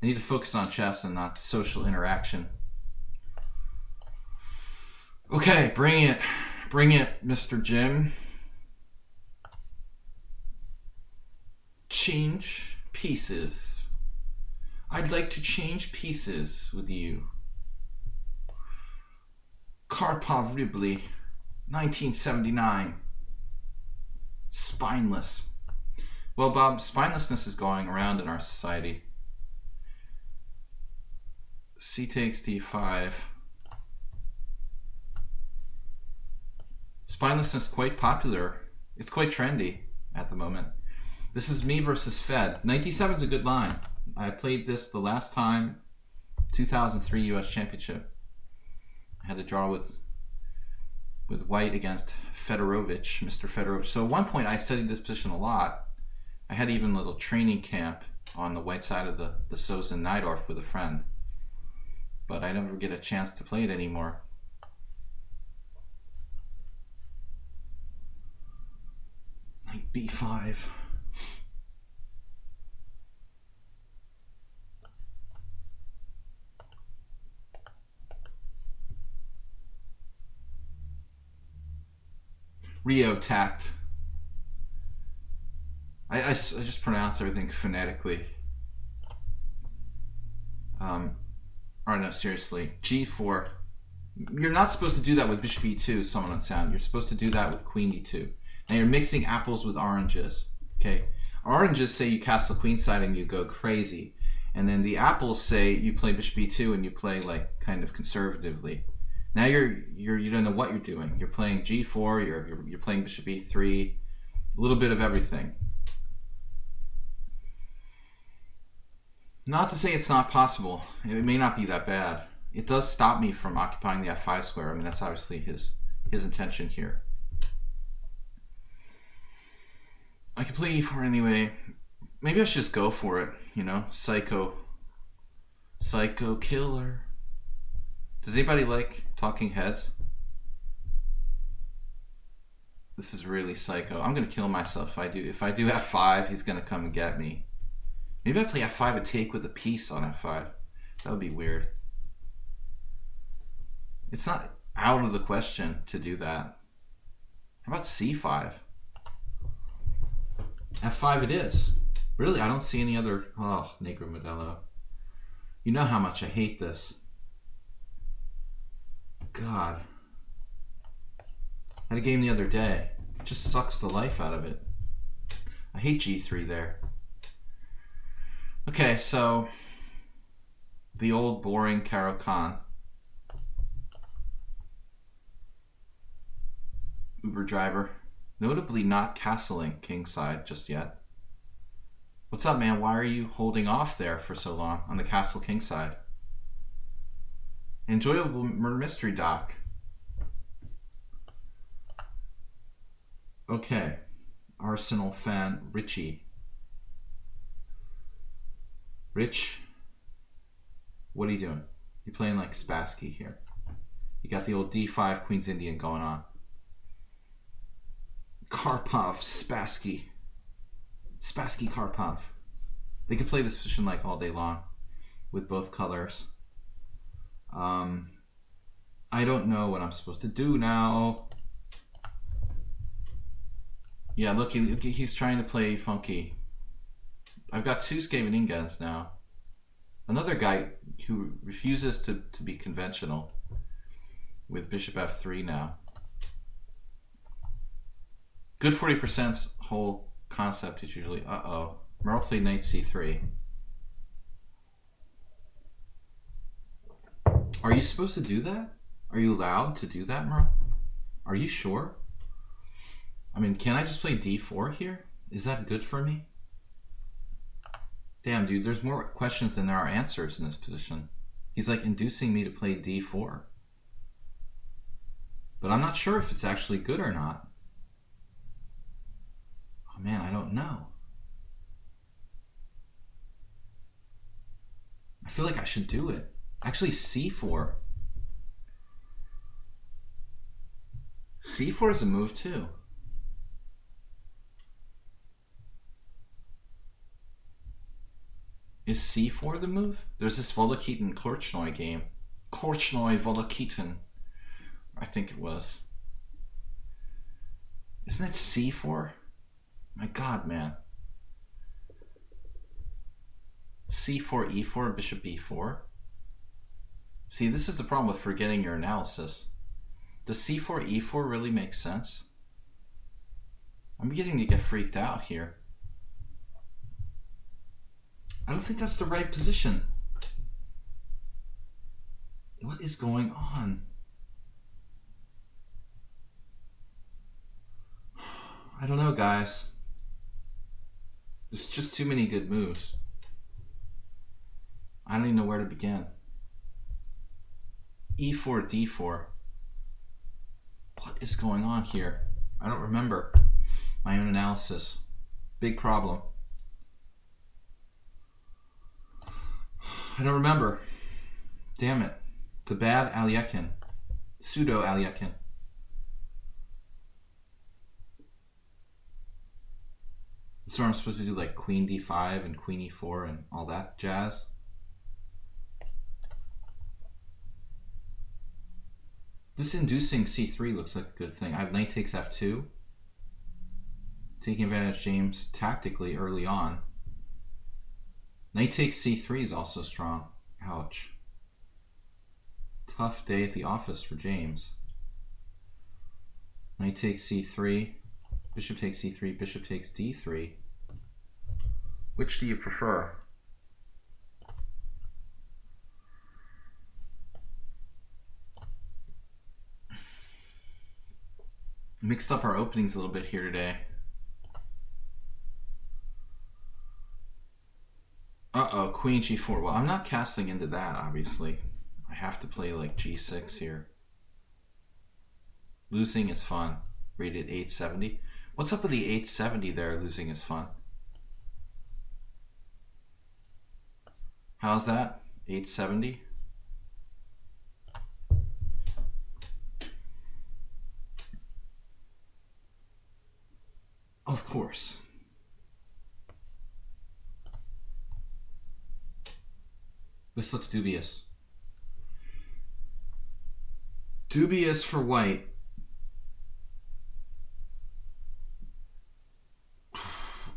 Speaker 1: I need to focus on chess and not social interaction. Okay, bring it. Bring it, Mr. Jim. Change pieces. I'd like to change pieces with you. Karpov Ribley, 1979. Spineless. Well, Bob, spinelessness is going around in our society. C takes d5. Spinelessness quite popular. It's quite trendy at the moment. This is me versus Fed. 97 is a good line. I played this the last time, 2003 U.S. Championship. I had to draw with White against Fedorovich, Mr. Fedorovich. So at one point I studied this position a lot. I had even a little training camp on the white side of the Sosa Najdorf with a friend. But I never get a chance to play it anymore. Knight b5. Rio tact. I just pronounce everything phonetically. Or no, seriously. G4. You're not supposed to do that with bishop e2, someone on sound. You're supposed to do that with queen e2. Now you're mixing apples with oranges. Okay? Oranges say you castle queenside and you go crazy. And then the apples say you play bishop e2 and you play like kind of conservatively. Now you don't know what you're doing. You're playing g4, you're playing bishop e3, a little bit of everything. Not to say it's not possible. It may not be that bad. It does stop me from occupying the f5 square. I mean, that's obviously his intention here. I can play e4 anyway. Maybe I should just go for it, you know? Psycho killer. Does anybody like Talking Heads? This is really psycho. I'm gonna kill myself if I do. If I do f5, he's gonna come and get me. Maybe I play f5 and take with a piece on f5. That would be weird. It's not out of the question to do that. How about c5? f5 it is. Really, I don't see any other... Oh, Negro Modelo. You know how much I hate this. God. I had a game the other day. It just sucks the life out of it. I hate g3 there. Okay, so the old boring Caro-Kann. Uber driver. Notably not castling kingside just yet. What's up, man? Why are you holding off there for so long on the castle kingside? Enjoyable murder mystery doc. Okay. Arsenal fan Richie. Rich, what are you doing? You're playing like Spassky here. You got the old d5 Queen's Indian going on. Karpov, Spassky. Spassky, Karpov. They could play this position like all day long with both colors. I don't know what I'm supposed to do now. Yeah, look, he's trying to play funky. I've got two Scheveningens now. Another guy who refuses to be conventional with bishop f3 now. Good 40%'s whole concept is usually, Merle played knight c3. Are you supposed to do that? Are you allowed to do that, Merle? Are you sure? I mean, can I just play d4 here? Is that good for me? Damn, dude, there's more questions than there are answers in this position. He's like inducing me to play d4. But I'm not sure if it's actually good or not. Oh man, I don't know. I feel like I should do it. Actually, c4. c4 is a move too. Is c4 the move? There's this Volokiten Korchnoi game. Korchnoi Volokiten. I think it was. Isn't it c4? My god, man. c4, e4, bishop e4. See, this is the problem with forgetting your analysis. Does c4, e4 really make sense? I'm beginning to get freaked out here. I don't think that's the right position. What is going on? I don't know, guys. There's just too many good moves. I don't even know where to begin. e4, d4. What is going on here? I don't remember my own analysis. Big problem. I don't remember. Damn it. The bad Alekhine. Pseudo Alekhine. So I'm supposed to do like queen d5 and queen e4 and all that jazz. This inducing c3 looks like a good thing. I have knight takes f2. Taking advantage of James tactically early on. Knight takes c3 is also strong. Ouch. Tough day at the office for James. Knight takes c3. Bishop takes c3. Bishop takes d3. Which do you prefer? Mixed up our openings a little bit here today. Uh-oh, queen g4. Well, I'm not casting into that, obviously. I have to play like g6 here. Losing is fun. Rated 870. What's up with the 870 there? Losing is fun. How's that? 870? Of course. This looks dubious. Dubious for white.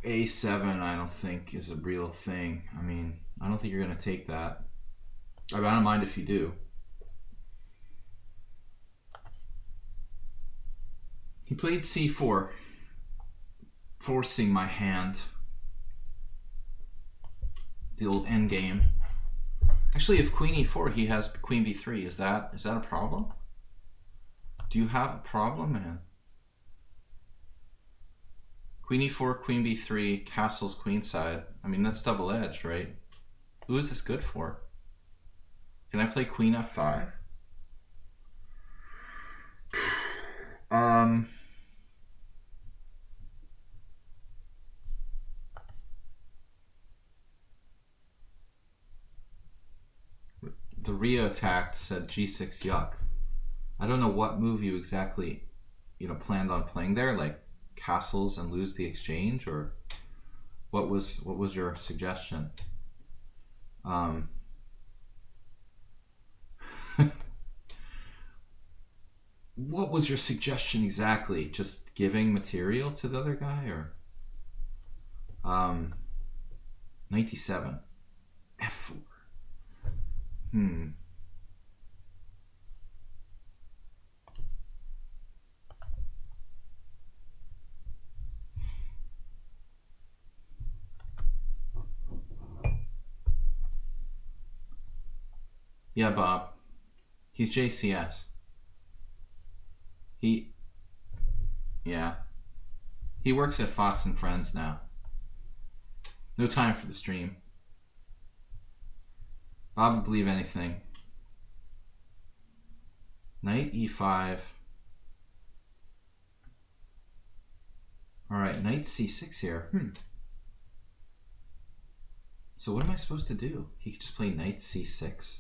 Speaker 1: A7 I don't think is a real thing. I mean, I don't think you're going to take that. I don't mind if you do. He played c4, forcing my hand. The old endgame. Actually, if queen e4, he has queen b3. Is that a problem? Do you have a problem, man? Queen e4, queen b3, castles queenside. I mean, that's double-edged, right? Who is this good for? Can I play queen f5? The Rio attacked said g6 yuck. I don't know what move you exactly, planned on playing there, like castles and lose the exchange, or what was your suggestion? What was your suggestion exactly? Just giving material to the other guy, or 97 f4. Yeah, Bob. He's JCS. Yeah. He works at Fox and Friends now. No time for the stream. Bob would believe anything. Knight e5. Alright, knight c6 here. So what am I supposed to do? He could just play knight c6.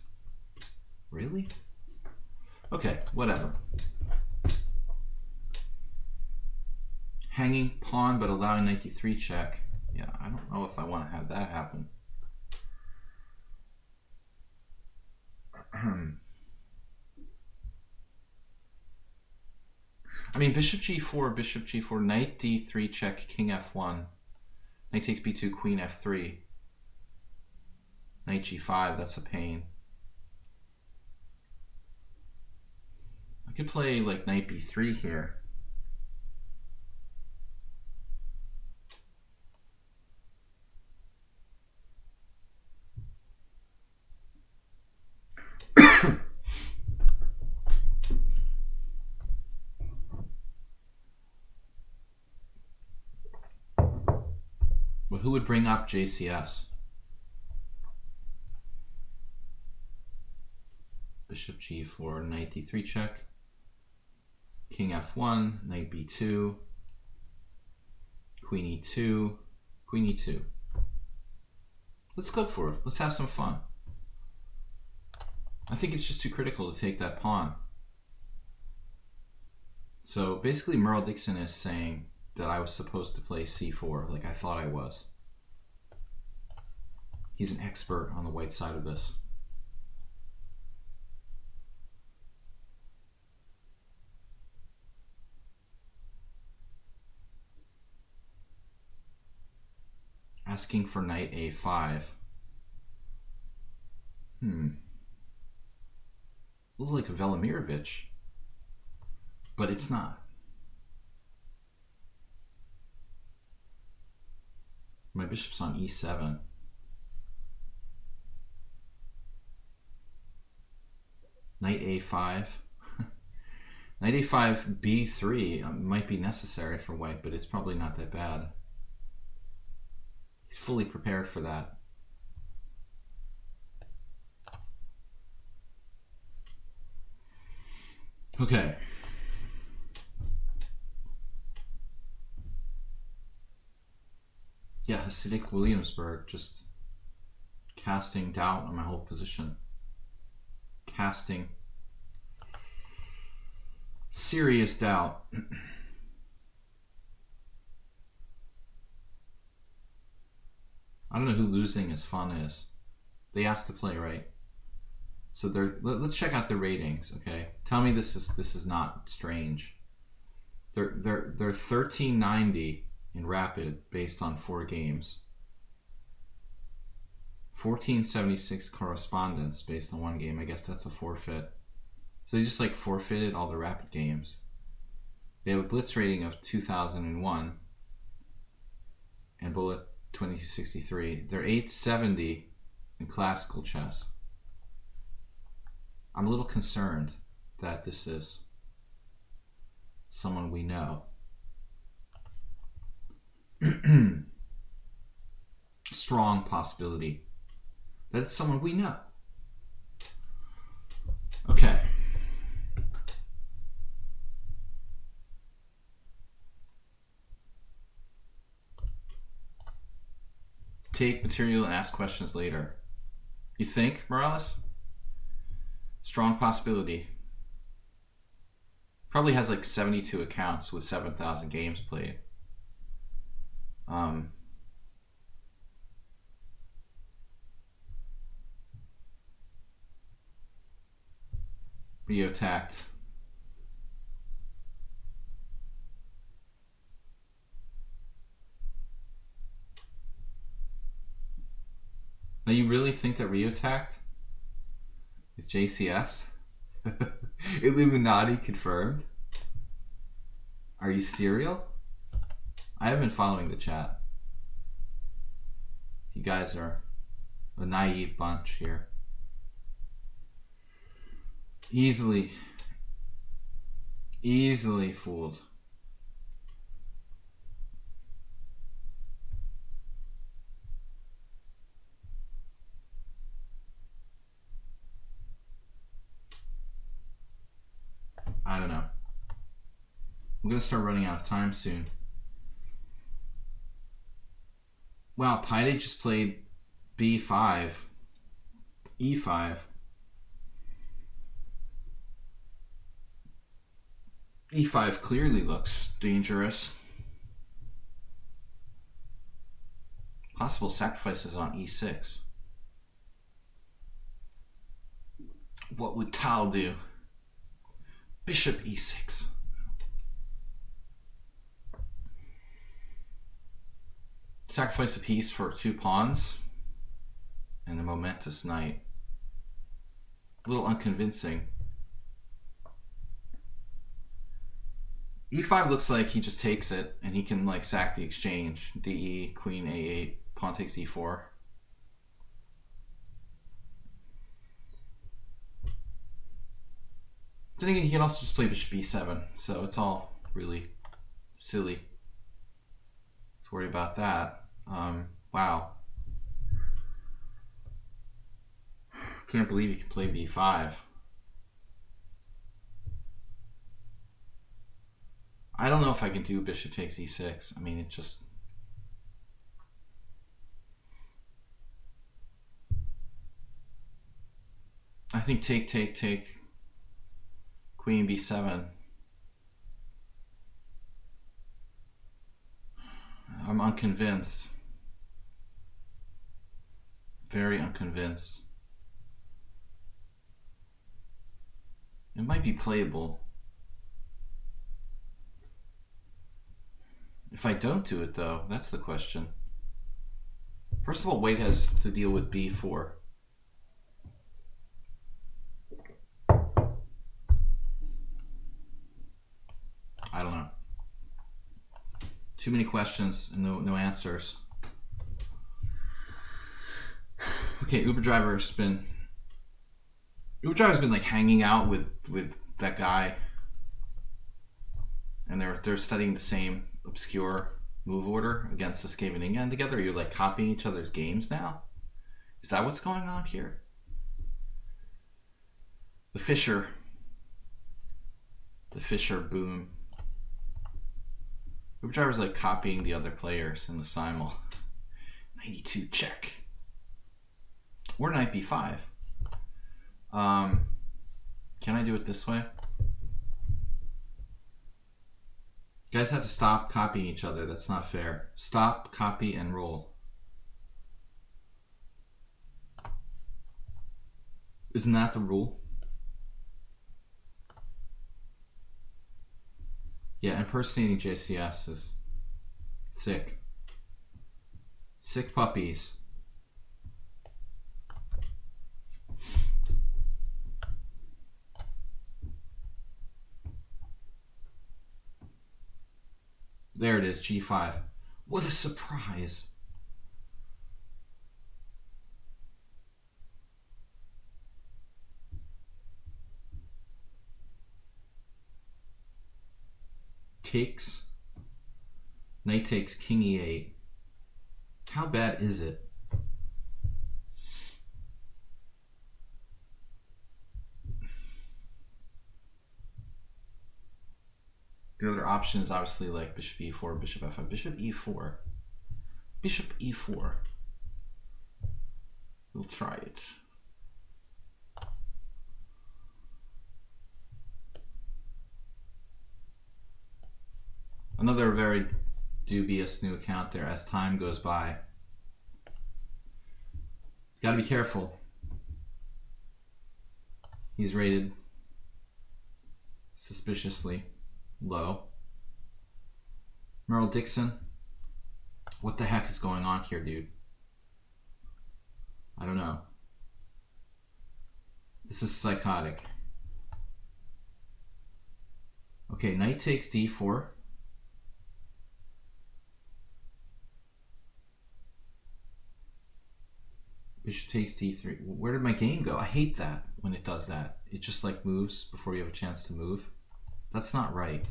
Speaker 1: Really? Okay, whatever. Hanging pawn, but allowing knight d3 check. Yeah, I don't know if I want to have that happen. I mean, bishop g4, knight d3 check, king f1. Knight takes b2, queen f3. Knight g5, that's a pain. I could play like knight b3 here. Well, who would bring up JCS? Bishop g4, knight d3 check. King f1, knight b2. Queen e2. Queen e2. Let's go for it. Let's have some fun. I think it's just too critical to take that pawn. So basically Merle Dixon is saying that I was supposed to play c4 like I thought I was. He's an expert on the white side of this. Asking for knight a5. Looks like a Velimirovich, but it's not. My bishop's on e7. Knight a5. Knight a5, b3 might be necessary for white, but it's probably not that bad. He's fully prepared for that. Okay. Yeah, Hasidic Williamsburg, just casting doubt on my whole position. Casting serious doubt. I don't know who losing is fun is. They asked to play, right? So let's check out their ratings, okay? Tell me this is not strange. They're 1390 in rapid based on 4 games. 1476 correspondence based on 1 game. I guess that's a forfeit. So they just like forfeited all the rapid games. They have a blitz rating of 2001 and bullet 2263. They're 870 in classical chess. I'm a little concerned that this is someone we know. Strong possibility that it's someone we know. Okay. Take material and ask questions later. You think, Morales? Strong possibility. Probably has like 72 accounts with 7,000 games played. Rio Tact. Now you really think that Rio Tact is JCS? Illuminati confirmed? Are you serial? I have been following the chat. You guys are a naive bunch here. Easily fooled. I don't know. I'm gonna start running out of time soon. Wow, Paide just played b5, e5. e5 clearly looks dangerous. Possible sacrifices on e6. What would Tal do? Bishop e6. Sacrifice a piece for 2 pawns and a momentous knight. A little unconvincing. e5 looks like he just takes it and he can like sack the exchange. de, queen a8, pawn takes e4. Then again, he can also just play bishop b7, so it's all really silly to worry about that. Wow. Can't believe he can play b5. I don't know if I can do bishop takes e6. I mean, it just... I think take. Queen b7. I'm unconvinced. Very unconvinced. It might be playable. If I don't do it though, that's the question. First of all, White has to deal with b4. I don't know. Too many questions and no answers. Okay, Uber driver's been like hanging out with that guy, and they're studying the same obscure move order against the Skaveningen together. You're like copying each other's games now. Is that what's going on here? The Fischer boom. Uber driver's like copying the other players in the simul. 92 check. Or knight b5. Can I do it this way? You guys have to stop copying each other. That's not fair. Stop, copy, and roll. Isn't that the rule? Yeah, impersonating JCS is sick. Sick puppies. There it is, g5. What a surprise. Takes. Knight takes king e8. How bad is it? The other option is obviously like bishop e4, bishop f5, bishop e4. Bishop e4. We'll try it. Another very dubious new account there as time goes by. Got to be careful. He's rated suspiciously low. Merle Dixon, what the heck is going on here, dude? I don't know. This is psychotic. Okay, knight takes d4. Bishop takes d3. Where did my game go? I hate that when it does that. It just like moves before you have a chance to move. That's not right.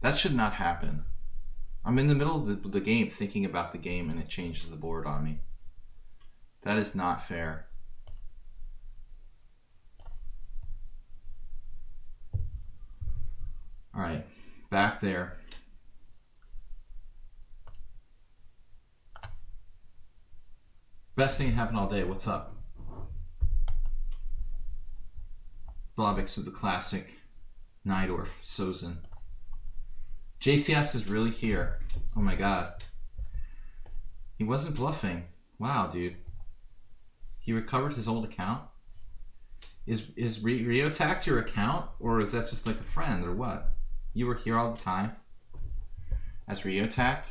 Speaker 1: That should not happen. I'm in the middle of the game thinking about the game and it changes the board on me. That is not fair. All right, back there. Best thing that happened all day. What's up? Blobix with the classic. Nydorf, Sozin. JCS is really here. Oh my god. He wasn't bluffing. Wow, dude. He recovered his old account? Is Rio tagged your account? Or is that just like a friend or what? You were here all the time? As Rio tagged?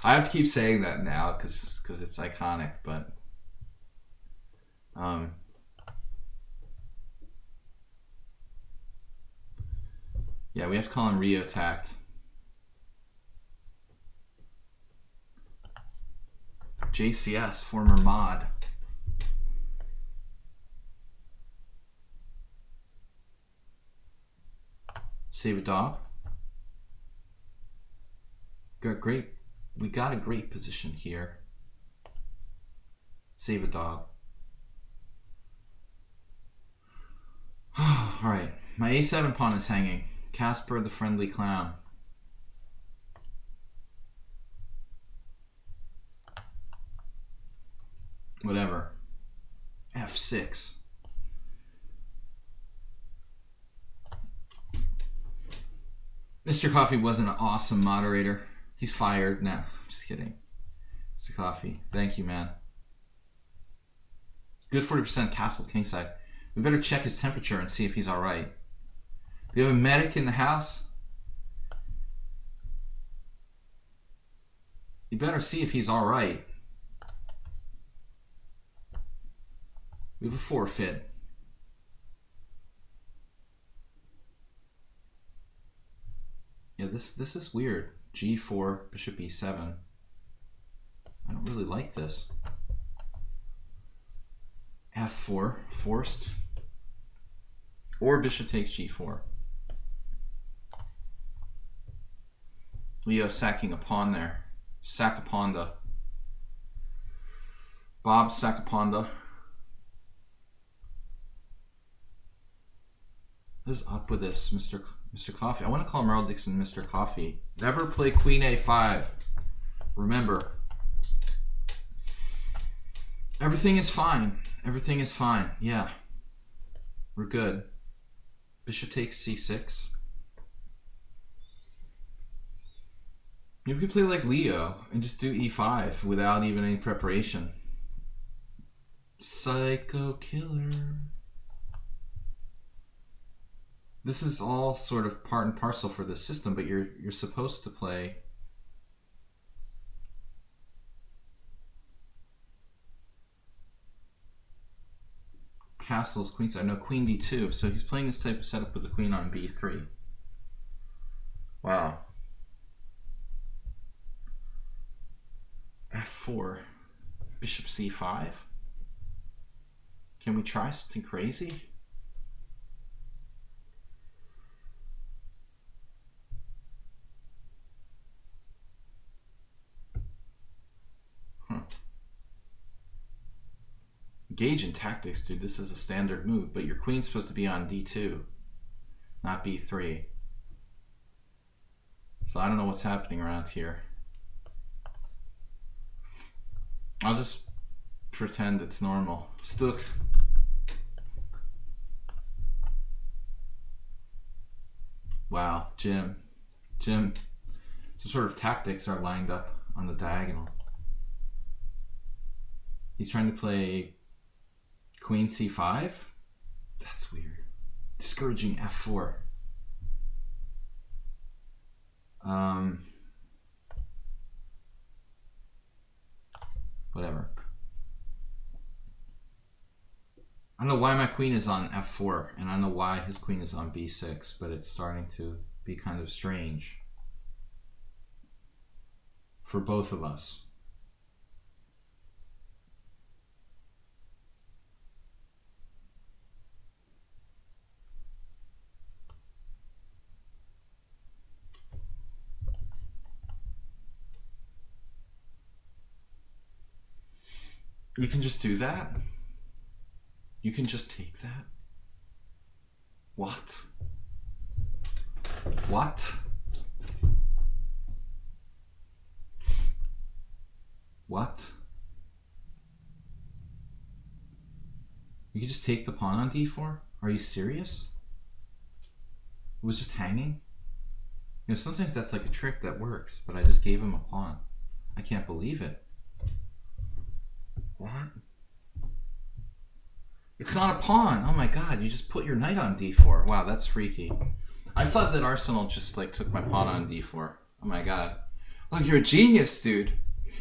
Speaker 1: I have to keep saying that now because it's iconic, but yeah, we have to call him Rio tagged. JCS, former mod. Save a dog. We got a great position here. Save a dog. Alright, my a7 pawn is hanging. Casper the friendly clown. Whatever. f6. Mr. Coffee wasn't an awesome moderator. He's fired. No, I'm just kidding. Mr. Coffee, thank you, man. Good 40% castle kingside. We better check his temperature and see if he's alright. Do you have a medic in the house? You better see if he's alright. We have a forfeit. Yeah, this is weird. G4, bishop e7. I don't really like this. F4, forced. Or bishop takes g4. Leo sacking a pawn there. Sakaponda. Bob Sakaponda. What is up with this, Mr. Coffee? I want to call Merle Dixon Mr. Coffee. Never play Queen A5. Remember. Everything is fine. Everything is fine. Yeah. We're good. Bishop takes c6. Maybe we could play like Leo and just do e5 without even any preparation. Psycho killer. This is all sort of part and parcel for this system, but you're supposed to play castles, queenside. No, queen d2. So he's playing this type of setup with the queen on b3. Wow. f4. Bishop c5. Can we try something crazy? Engage in tactics, dude. This is a standard move, but your queen's supposed to be on d2, not b3. So I don't know what's happening around here. I'll just pretend it's normal. Stook. Wow, Jim. Some sort of tactics are lined up on the diagonal. He's trying to play Queen c5? That's weird. Discouraging f4. Whatever. I don't know why my queen is on f4, and I don't know why his queen is on b6, but it's starting to be kind of strange for both of us. You can just do that? You can just take that? What? What? What? You can just take the pawn on d4? Are you serious? It was just hanging? You know, sometimes that's like a trick that works, but I just gave him a pawn. I can't believe it. What? It's not a pawn. Oh my god, you just put your knight on d4. Wow, that's freaky. I thought that Arsenal just like took my pawn on d4. Oh my god. Oh, you're a genius, dude.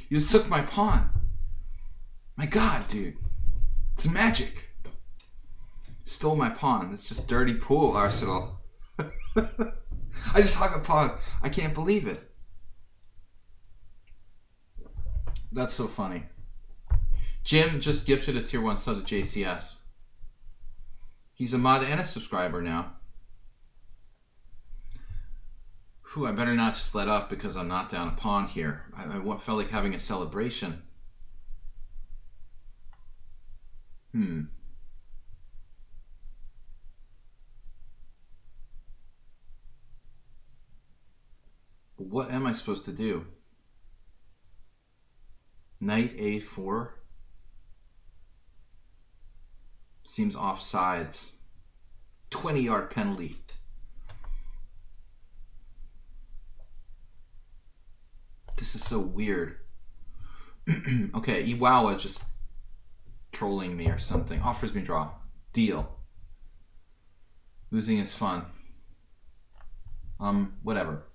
Speaker 1: You just took my pawn. My god, dude. It's magic. Stole my pawn. That's just dirty pool, Arsenal. I just hung a pawn. I can't believe it. That's so funny. Jim just gifted a tier 1 sub to JCS. He's a mod and a subscriber now. Whew, I better not just let up because I'm not down a pawn here. I felt like having a celebration. What am I supposed to do? Knight a4 seems offsides. 20-yard penalty. This is so weird. Okay, Iwawa just trolling me or something. Offers me draw. Deal. Losing is fun. Whatever.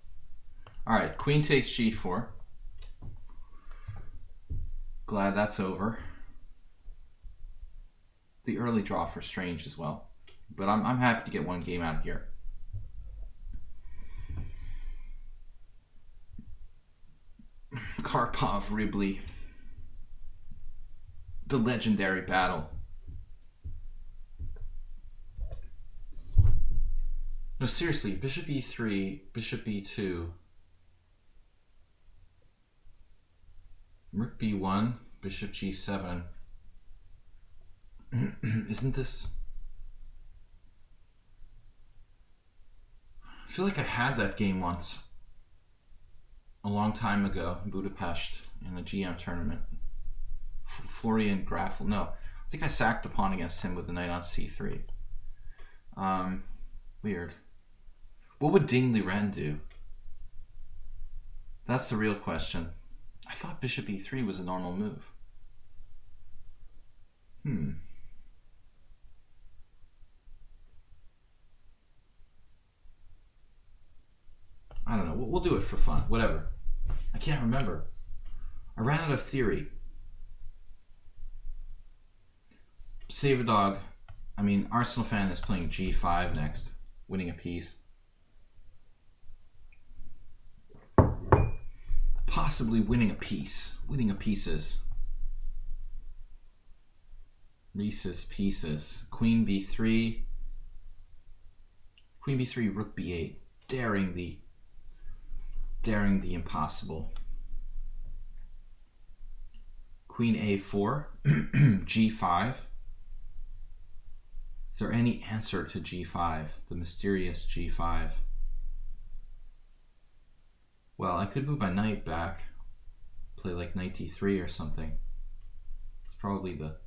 Speaker 1: Alright, queen takes g4. Glad that's over. The early draw for strange as well. But I'm happy to get one game out of here. Karpov, Ribley. The legendary battle. No, seriously, bishop e3, bishop e2. Rook b1, bishop g7. Isn't this... I feel like I had that game once. A long time ago in Budapest in a GM tournament. Florian Graffel. No, I think I sacked the pawn against him with the knight on c3. Weird. What would Ding Liren do? That's the real question. I thought bishop e3 was a normal move. I don't know. We'll do it for fun. Whatever. I can't remember. I ran out of theory. Save a dog. I mean, Arsenal fan is playing g5 next. Winning a piece. Possibly winning a piece. Winning a pieces. Reese's pieces. Queen b3. Queen b3, rook b8. Daring the impossible. Queen a4. g5. Is there any answer to g5? The mysterious g5. Well, I could move my knight back. Play like knight d3 or something. It's probably the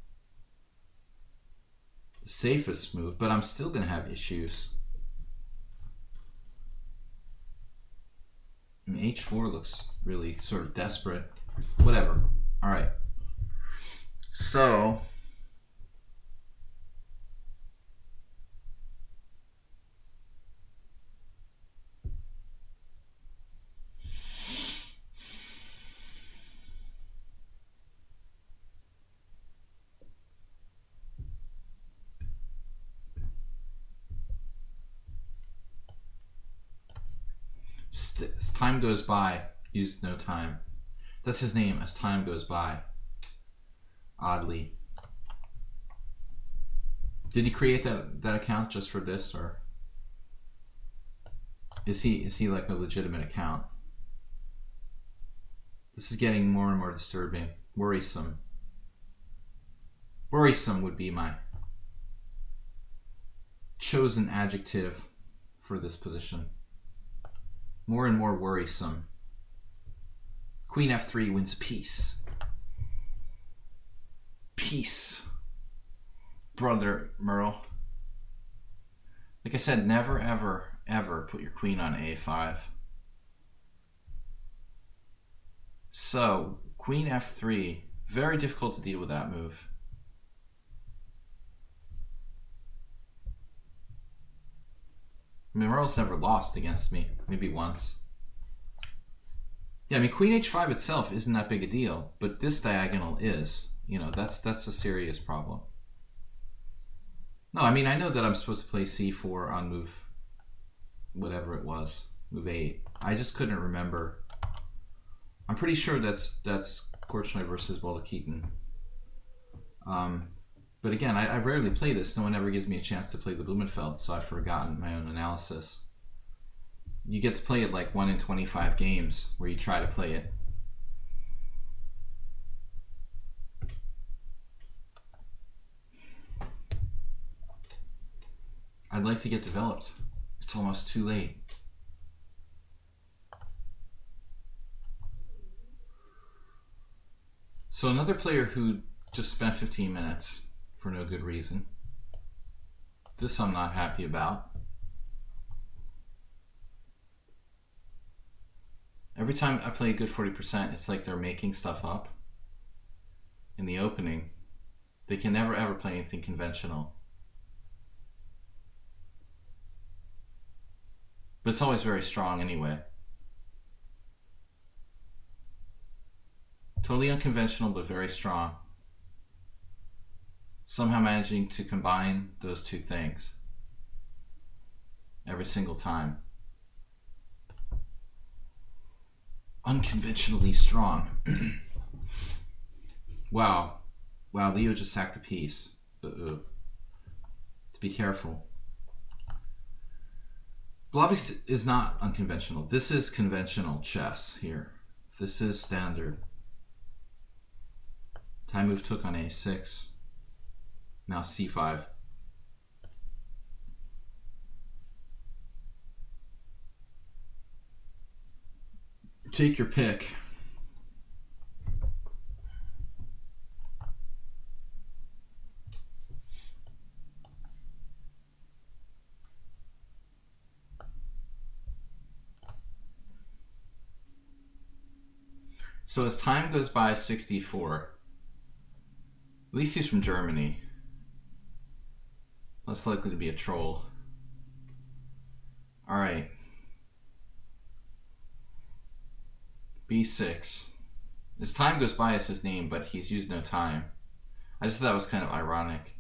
Speaker 1: safest move, but I'm still going to have issues. I mean, h4 looks really sort of desperate. Whatever. All right. So... as time goes by, used no time. That's his name, as time goes by. Oddly. Did he create that account just for this, or is he like a legitimate account? This is getting more and more disturbing, worrisome. Worrisome would be my chosen adjective for this position. More and more worrisome. Queen f3 wins peace. Peace, brother Merle. Like I said, never, ever, ever put your queen on a5. So, queen f3, very difficult to deal with that move. I mean, Merle's never lost against me, maybe once. Yeah, I mean, queen h5 itself isn't that big a deal, but this diagonal is. You know, that's a serious problem. No, I mean, I know that I'm supposed to play c4 on move whatever it was, move 8. I just couldn't remember. I'm pretty sure that's Korchnoi versus Wolokitin. But again, I rarely play this. No one ever gives me a chance to play the Blumenfeld, so I've forgotten my own analysis. You get to play it like 1 in 25 games where you try to play it. I'd like to get developed. It's almost too late. So another player who just spent 15 minutes for no good reason. This I'm not happy about. Every time I play a good 40%, it's like they're making stuff up. In the opening, they can never ever play anything conventional. But it's always very strong anyway. Totally unconventional, but very strong. Somehow managing to combine those two things every single time. Unconventionally strong. Wow. Wow, Leo just sacked a piece. To be careful. Blobby is not unconventional. This is conventional chess here. This is standard. Time move took on a6. Now c5. Take your pick. So as time goes by, 64. At least he's from Germany. Less likely to be a troll. Alright. B6. As time goes by is his name, but he's used no time. I just thought that was kind of ironic.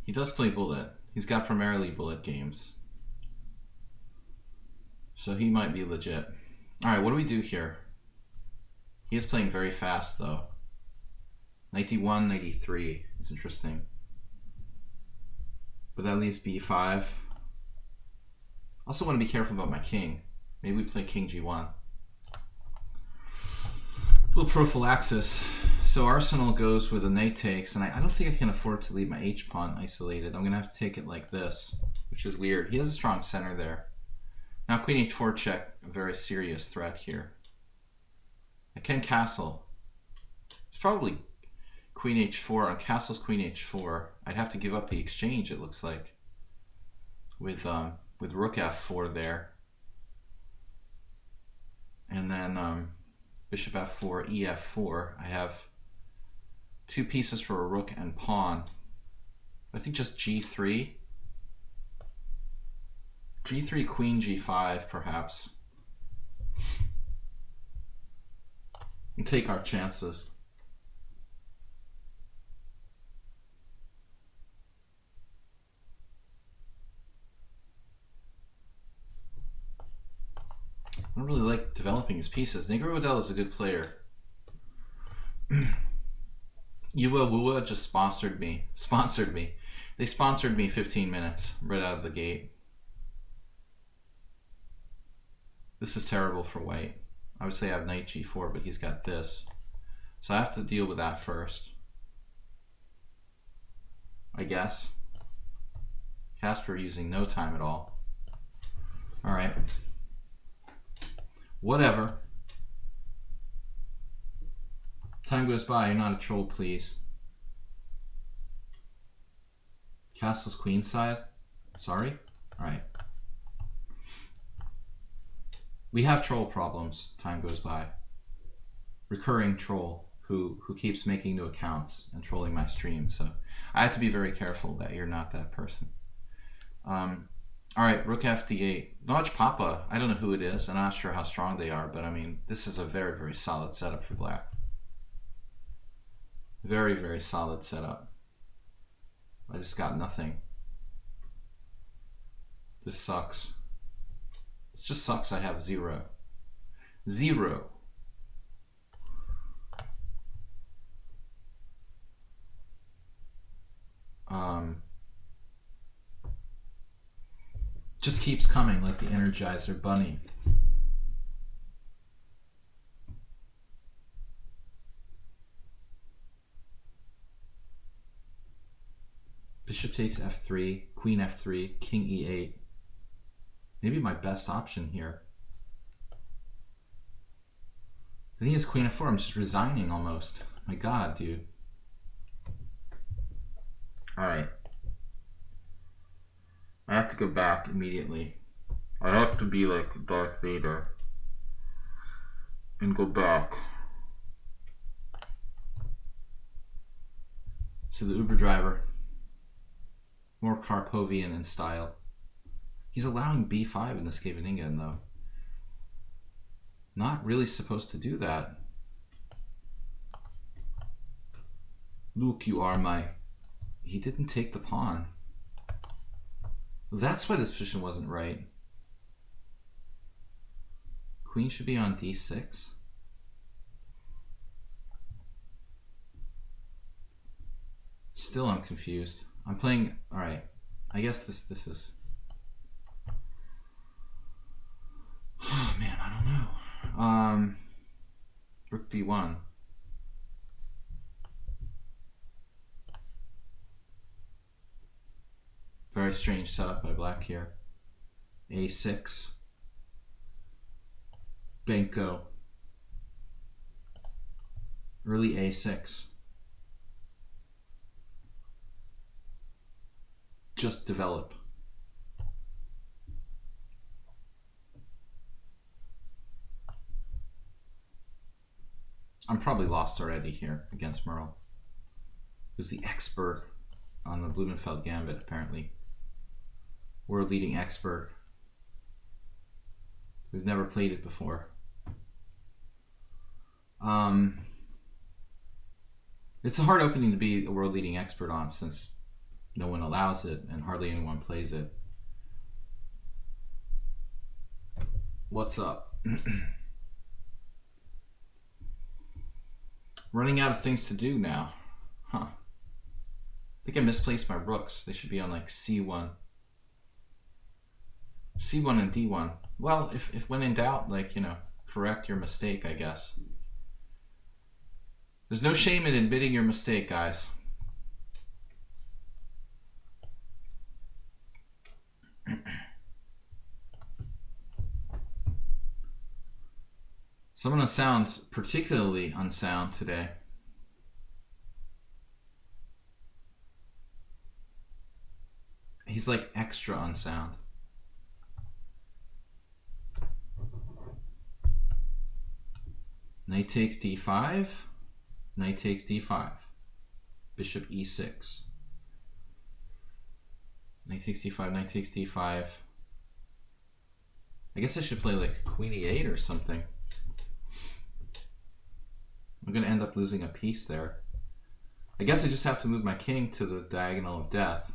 Speaker 1: He does play bullet. He's got primarily bullet games. So he might be legit. Alright, what do we do here? He is playing very fast though. Knight d1, knight e3 is interesting. But that leaves b5. Also want to be careful about my king. Maybe we play king g1. A little prophylaxis. So Arsenal goes with a knight takes, and I don't think I can afford to leave my h-pawn isolated. I'm going to have to take it like this, which is weird. He has a strong center there. Now queen h4 check, a very serious threat here. I can castle. It's probably queen h4. On castle's queen h4, I'd have to give up the exchange, it looks like. With rook f4 there. And then bishop f4, ef4. I have two pieces for a rook and pawn. I think just g3. g3, queen g5, perhaps. And take our chances. I don't really like developing his pieces. Negro Odell is a good player. Yua Wua just sponsored me. They sponsored me 15 minutes right out of the gate. This is terrible for white. I would say I have knight g4, but he's got this. So I have to deal with that first. I guess. Casper using no time at all. Alright. Whatever. Time goes by, you're not a troll, please. Castle's queenside? Sorry? Alright. We have troll problems. Time goes by. Recurring troll who keeps making new accounts and trolling my stream. So I have to be very careful that you're not that person. Alright, rook fd8. Dodge Papa. I don't know who it is. I'm not sure how strong they are, but I mean, this is a very, very solid setup for black. Very, very solid setup. I just got nothing. This sucks. It just sucks I have 0. 0. Just keeps coming like the Energizer Bunny. Bishop takes f3, queen f3, king e8. Maybe my best option here. The thing is, queen f4, I'm just resigning almost. My god, dude. Alright. I have to go back immediately. I have to be like Darth Vader and go back. So the Uber driver, more Karpovian in style. He's allowing b5 in the Scheveningen though. Not really supposed to do that. Luke, you are my... He didn't take the pawn. That's why this position wasn't right. Queen should be on d6. Still I'm confused. I'm playing... Alright. I guess this is... Oh man, I don't know. Rook d1. Very strange setup by black here. a6. Benko. Early a6. Just develop. I'm probably lost already here against Merle, who's the expert on the Blumenfeld Gambit, apparently. World leading expert. We've never played it before. It's a hard opening to be a world leading expert on since no one allows it and hardly anyone plays it. What's up? Running out of things to do now. Huh. I think I misplaced my rooks. They should be on like c1. c1 and d1. Well, if when in doubt, like, you know, correct your mistake, I guess. There's no shame in admitting your mistake, guys. Someone sounds particularly unsound today. He's like extra unsound. Knight takes d5. Knight takes d5. Bishop e6. Knight takes d5. Knight takes d5. I guess I should play like queen e8 or something. I'm going to end up losing a piece there. I guess I just have to move my king to the diagonal of death.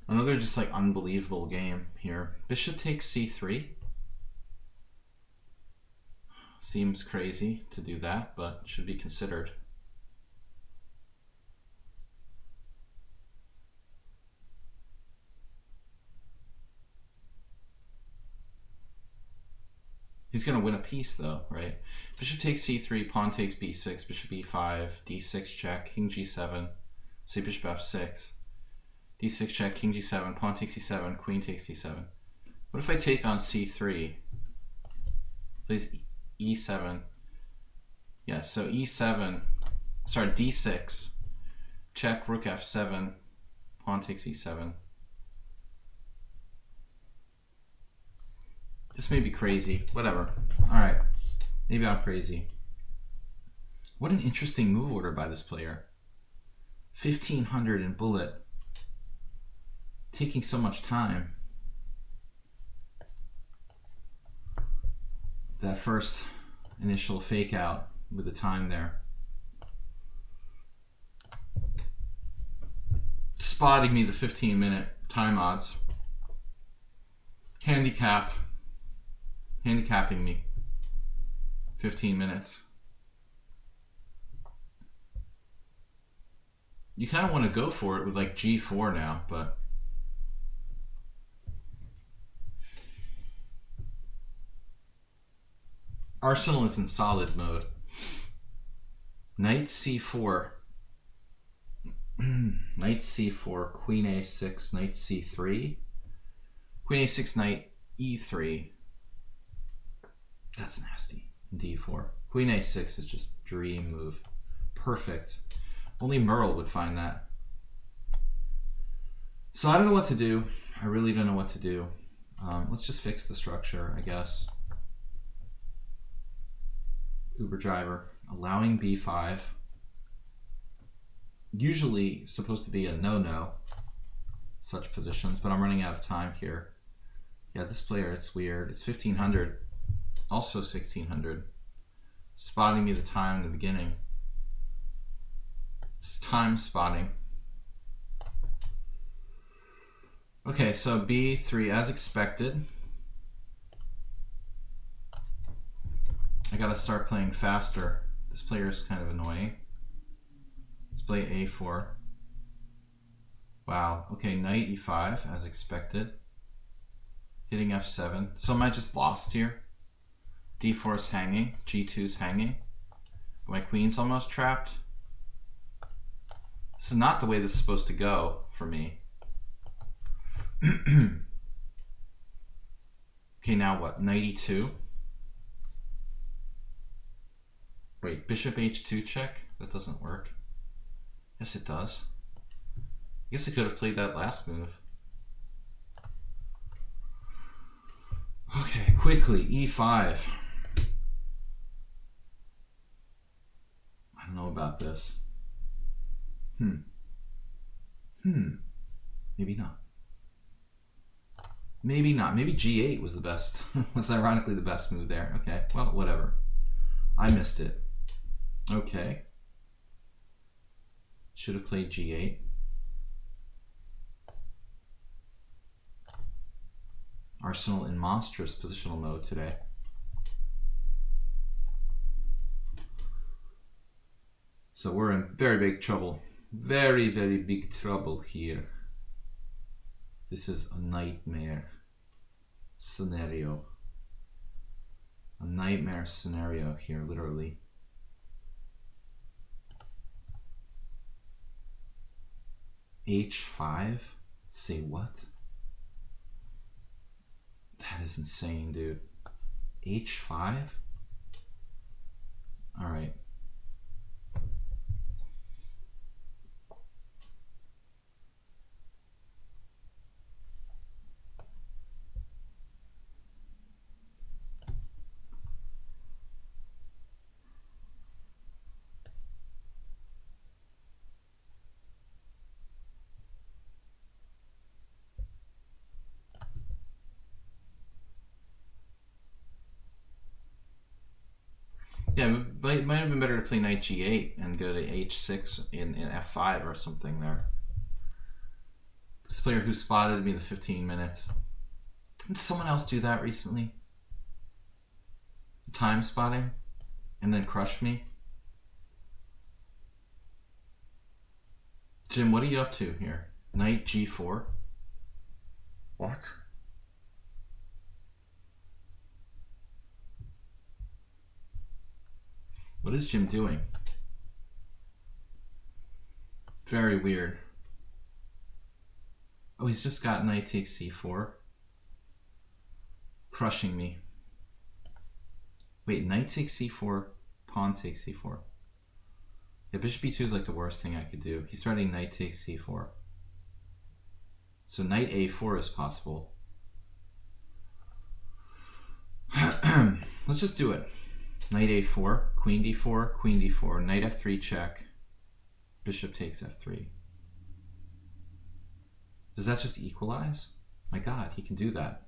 Speaker 1: Another just like unbelievable game here. Bishop takes c3. Seems crazy to do that, but should be considered. He's going to win a piece, though, right? Bishop takes c3, pawn takes b6, bishop e5, d6 check, king g7, say bishop f6, d6 check, king g7, pawn takes e7, queen takes e7. What if I take on c3? Plays e7. Yeah, so e7, sorry, d6, check, rook f7, pawn takes e7. This may be crazy. Whatever. Alright. Maybe I'm crazy. What an interesting move order by this player. 1500 in bullet. Taking so much time. That first initial fake out with the time there. Spotting me the 15-minute time odds. Handicapping me. 15 minutes. You kind of want to go for it with like g4 now, but Arsenal is in solid mode. Knight c4. Knight c4, queen a6, knight c3. Queen a6, knight e3. That's nasty. d4. Queen a6 is just dream move. Perfect. Only Merle would find that. So I don't know what to do. I really don't know what to do. Let's just fix the structure, I guess. Uber driver. Allowing b5. Usually supposed to be a no-no. Such positions, but I'm running out of time here. Yeah, this player, it's weird. It's 1500. Also 1600. Spotting me the time in the beginning. It's time spotting. Okay, so b3 as expected. I gotta start playing faster. This player is kind of annoying. Let's play a4. Wow. Okay, knight e5 as expected. Hitting f7. So am I just lost here? d4 is hanging. g2 is hanging. My queen's almost trapped. This is not the way this is supposed to go for me. Okay, now what? Knight e2. Wait, bishop h2 check? That doesn't work. Yes, it does. I guess I could have played that last move. Okay, quickly, e5. I don't know about this. Maybe not. Maybe not. Maybe g8 was the best. Was ironically the best move there. Okay, well, whatever. I missed it. Okay. Should have played g8. Arsenal in monstrous positional mode today. So we're in very big trouble. Very, very big trouble here. This is a nightmare scenario. A nightmare scenario here, literally. h5? Say what? That is insane, dude. h5? All right. Yeah, it might have been better to play knight g8 and go to h6 in f5 or something there. This player who spotted me the 15 minutes. Didn't someone else do that recently? Time spotting? And then crushed me? Jim, what are you up to here? Knight g4? What? What is Jim doing? Very weird. Oh, he's just got knight takes c4. Crushing me. Wait, knight takes c4, pawn takes c4. Yeah, bishop b2 is like the worst thing I could do. He's threatening knight takes c4. So knight a4 is possible. Let's just do it. Knight a4, queen d4, knight f3 check, bishop takes f3. Does that just equalize? My god, he can do that.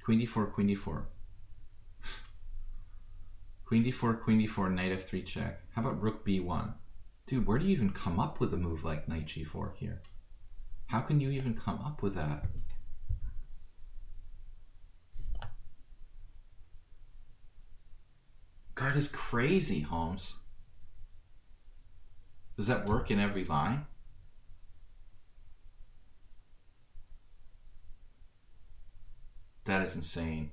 Speaker 1: Queen d4, queen d4. Queen d4, knight f3 check. How about rook b1? Dude, where do you even come up with a move like knight g4 here? How can you even come up with that? That is crazy, Holmes. Does that work in every line? That is insane.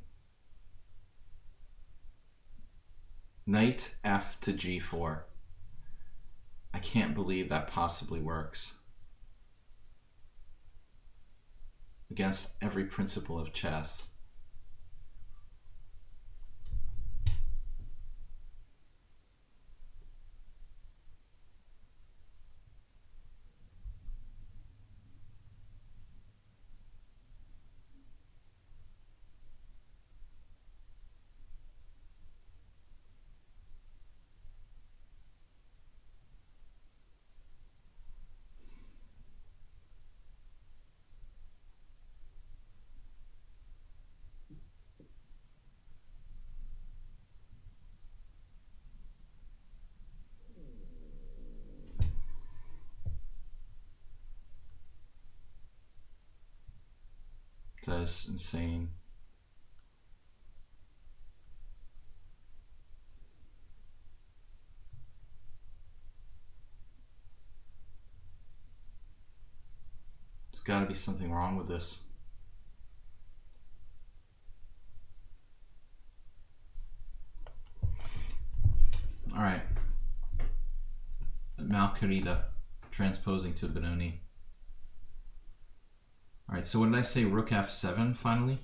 Speaker 1: Knight f to g4. I can't believe that possibly works. Against every principle of chess. That is insane. There's got to be something wrong with this. All right. Malcarita transposing to Benoni. All right, so what did I say? Rook f7 finally?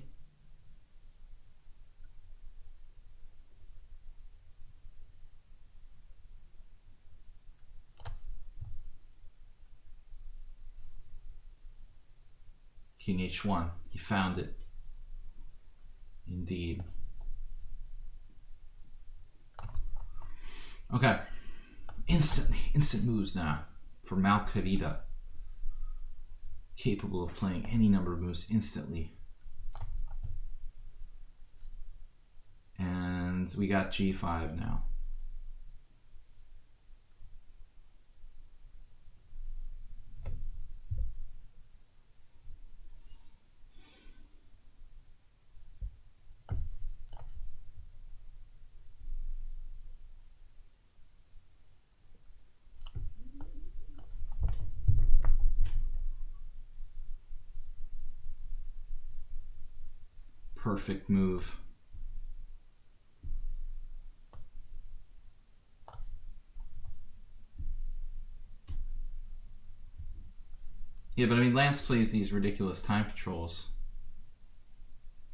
Speaker 1: King h1. He found it. Indeed. Okay. Instant moves now for Malcarita. Capable of playing any number of moves instantly. And we got g5 now. Perfect move. Yeah, but I mean, Lance plays these ridiculous time controls.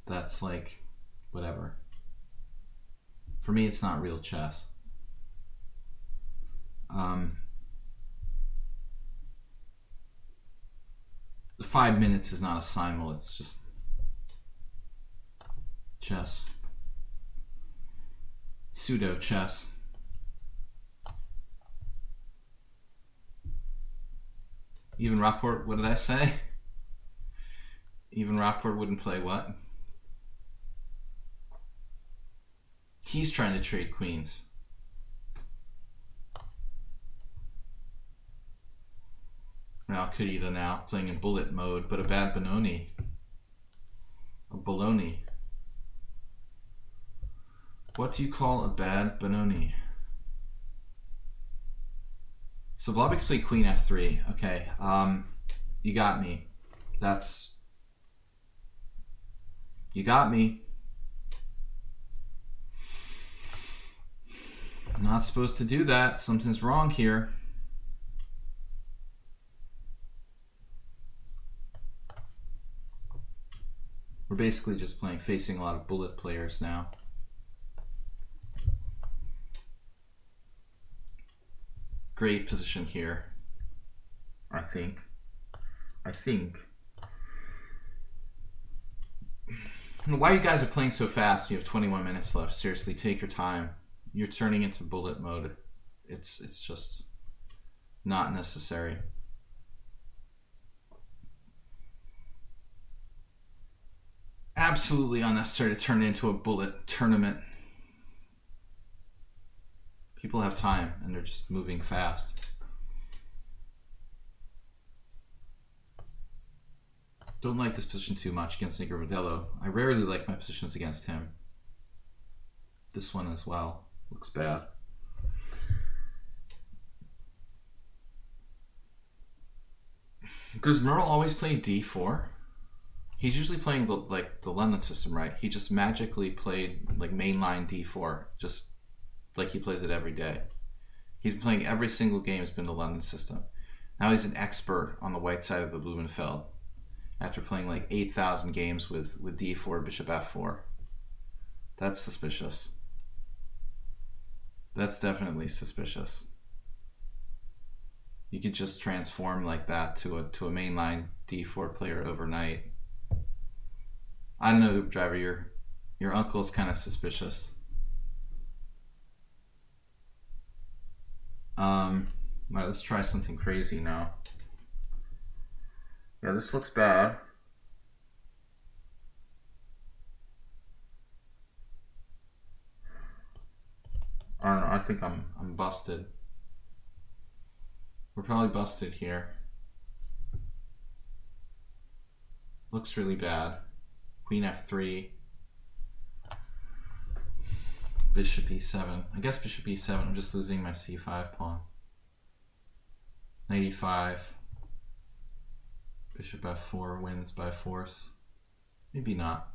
Speaker 1: That's like, whatever. For me, it's not real chess. The 5 minutes is not a simul, it's just chess. Pseudo chess. Even Rapport, what did I say? Even Rapport wouldn't play what? He's trying to trade queens. Malcarita now playing in bullet mode, but a bad Benoni. A baloney. What do you call a bad Benoni? So Blobix played queen f3. Okay, you got me. You got me. Not supposed to do that. Something's wrong here. We're basically just facing a lot of bullet players now. Great position here, I think. Why you guys are playing so fast? You have 21 minutes left. Seriously, take your time. You're turning into bullet mode. It's just not necessary. Absolutely unnecessary to turn it into a bullet tournament. People have time and they're just moving fast. Don't like this position too much against Negro Modelo. I rarely like my positions against him. This one as well looks bad. Does Merle always play d4? He's usually playing the London system, right? He just magically played like mainline d4, just like he plays it every day. He's playing every single game has been the London system. Now he's an expert on the white side of the Blumenfeld after playing like 8,000 games with d4, bishop f4. That's suspicious. That's definitely suspicious. You could just transform like that to a mainline d4 player overnight. I don't know, Driver, your uncle's kind of suspicious. Alright, let's try something crazy now. Yeah, this looks bad. I don't know, I think I'm busted. We're probably busted here. Looks really bad. Queen f3. Bishop e7. I guess bishop e7. I'm just losing my c5 pawn. Knight e5. Bishop f4 wins by force. Maybe not.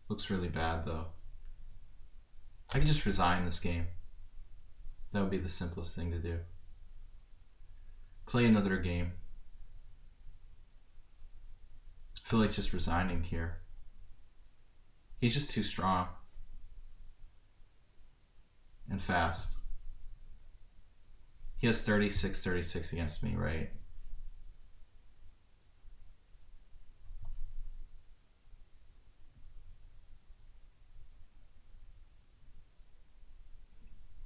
Speaker 1: Looks really bad though. I could just resign this game. That would be the simplest thing to do. Play another game. I feel like just resigning here. He's just too strong. And fast. He has 36 against me, right?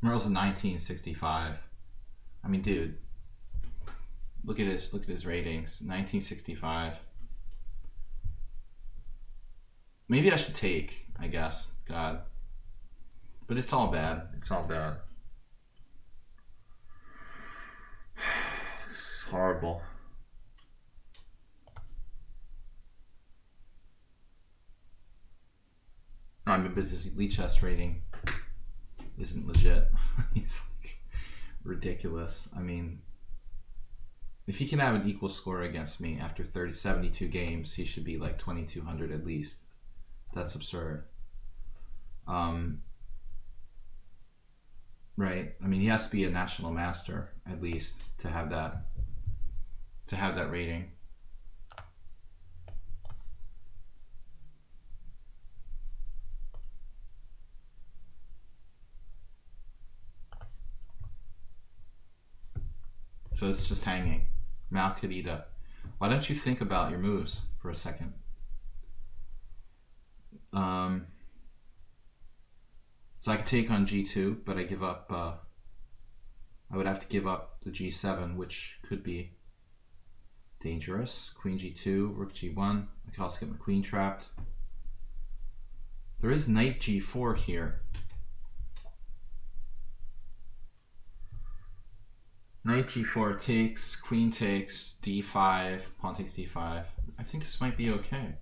Speaker 1: Merle's in 1965. I mean, dude, look at his ratings. 1965. Maybe I should take, I guess. God. But it's all bad. It's all bad. It's horrible. No, I mean, but his lichess rating isn't legit. He's like ridiculous. I mean, if he can have an equal score against me after 72 games, he should be like 2,200 at least. That's absurd. Right? I mean, he has to be a national master at least to have that rating. So it's just hanging. Malquerida. Why don't you think about your moves for a second? So I could take on g2, but I give up. I would have to give up the g7, which could be dangerous. Queen g2, rook g1. I could also get my queen trapped. There is knight g4 here. Knight g4 takes, queen takes, d5, pawn takes d5. I think this might be okay.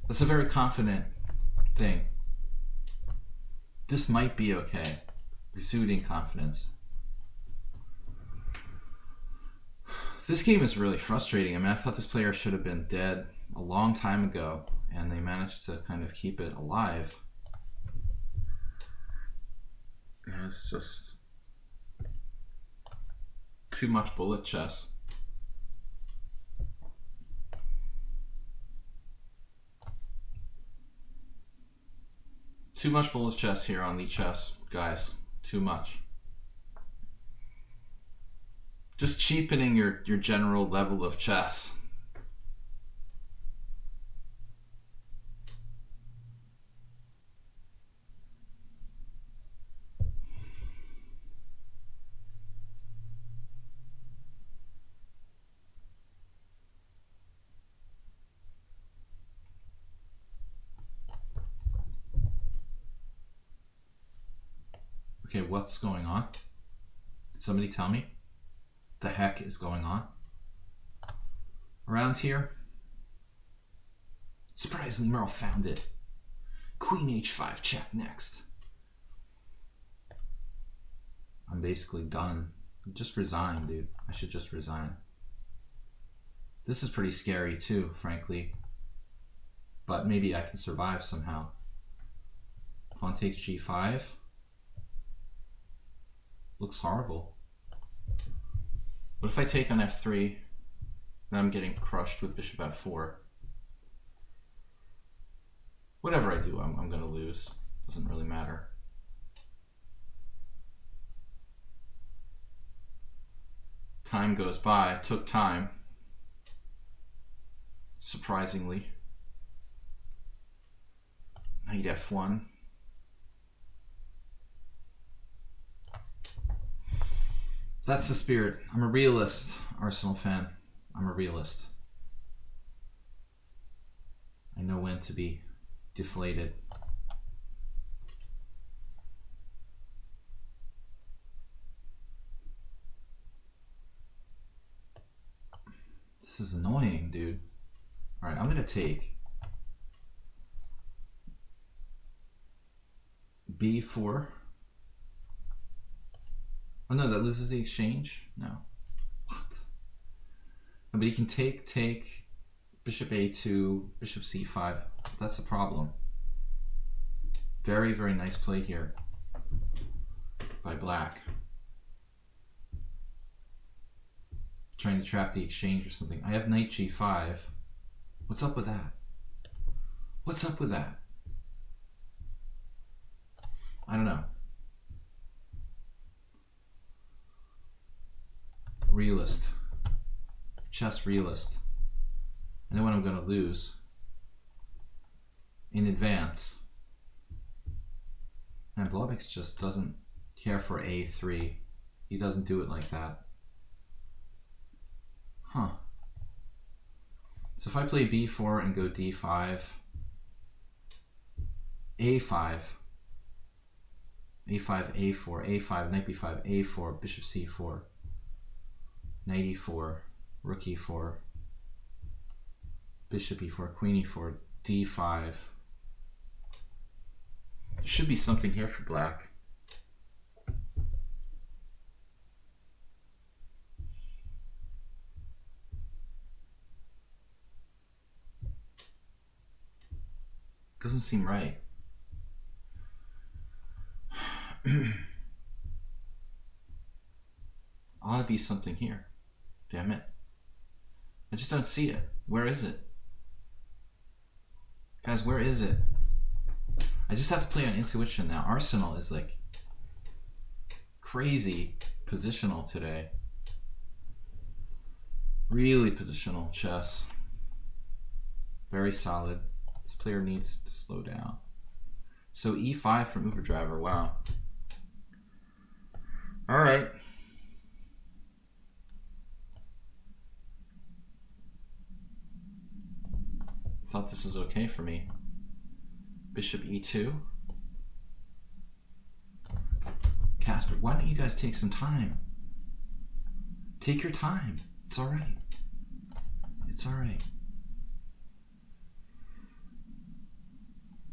Speaker 1: That's a very confident thing. This might be okay. Exuding confidence. This game is really frustrating. I mean, I thought this player should have been dead a long time ago, and they managed to kind of keep it alive. And it's just too much bullet chess. Too much bullet chess here on lichess, guys. Too much. Just cheapening your general level of chess. Okay, what's going on? Did somebody tell me? The heck is going on around here? Surprisingly, Merle found it. Queen h5 check next. I'm basically done. Just resign, dude. I should just resign. This is pretty scary too, frankly. But maybe I can survive somehow. Pawn takes g5. Looks horrible. What if I take on f3? Then I'm getting crushed with bishop f4. Whatever I do, I'm going to lose. Doesn't really matter. Time goes by. It took time. Surprisingly. Knight f1. That's the spirit. I'm a realist, Arsenal fan. I'm a realist. I know when to be deflated. This is annoying, dude. All right, I'm gonna take b4. Oh no, that loses the exchange? No. What? No, but he can take bishop a2, bishop c5. That's the problem. Very, very nice play here by black. Trying to trap the exchange or something. I have knight g5. What's up with that? What's up with that? I don't know. Realist. Chess realist. I know when I'm going to lose. In advance. And Blobix just doesn't care for a3. He doesn't do it like that. Huh. So if I play b4 and go d5, a5, a5, a4, a5, knight b5, a4, bishop c4, knight e4, rook e4, bishop e4, queen e4, d5. There should be something here for black. Doesn't seem right. Ought to be something here. Damn it. I just don't see it. Where is it? Guys, where is it? I just have to play on intuition now. Arsenal is like crazy positional today. Really positional chess. Very solid. This player needs to slow down. So e5 from Uberdriver. Wow. All right. Thought this is okay for me. Bishop e2. Casper, why don't you guys take some time? Take your time. It's all right. It's all right.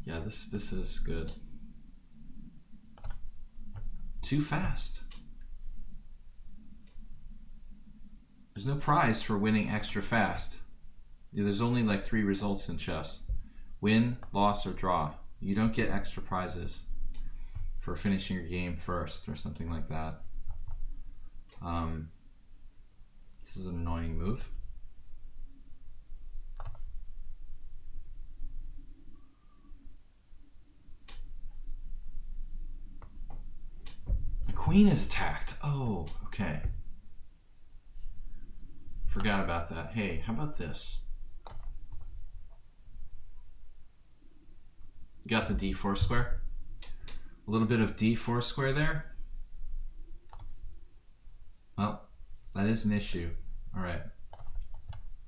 Speaker 1: Yeah, this is good. Too fast. There's no prize for winning extra fast. There's only like 3 results in chess: win, loss, or draw. You don't get extra prizes for finishing your game first or something like that. This is an annoying move. The queen is attacked. Oh, okay. Forgot about that. Hey, how about this? You got the d4 square. A little bit of d4 square there. Well, that is an issue. All right.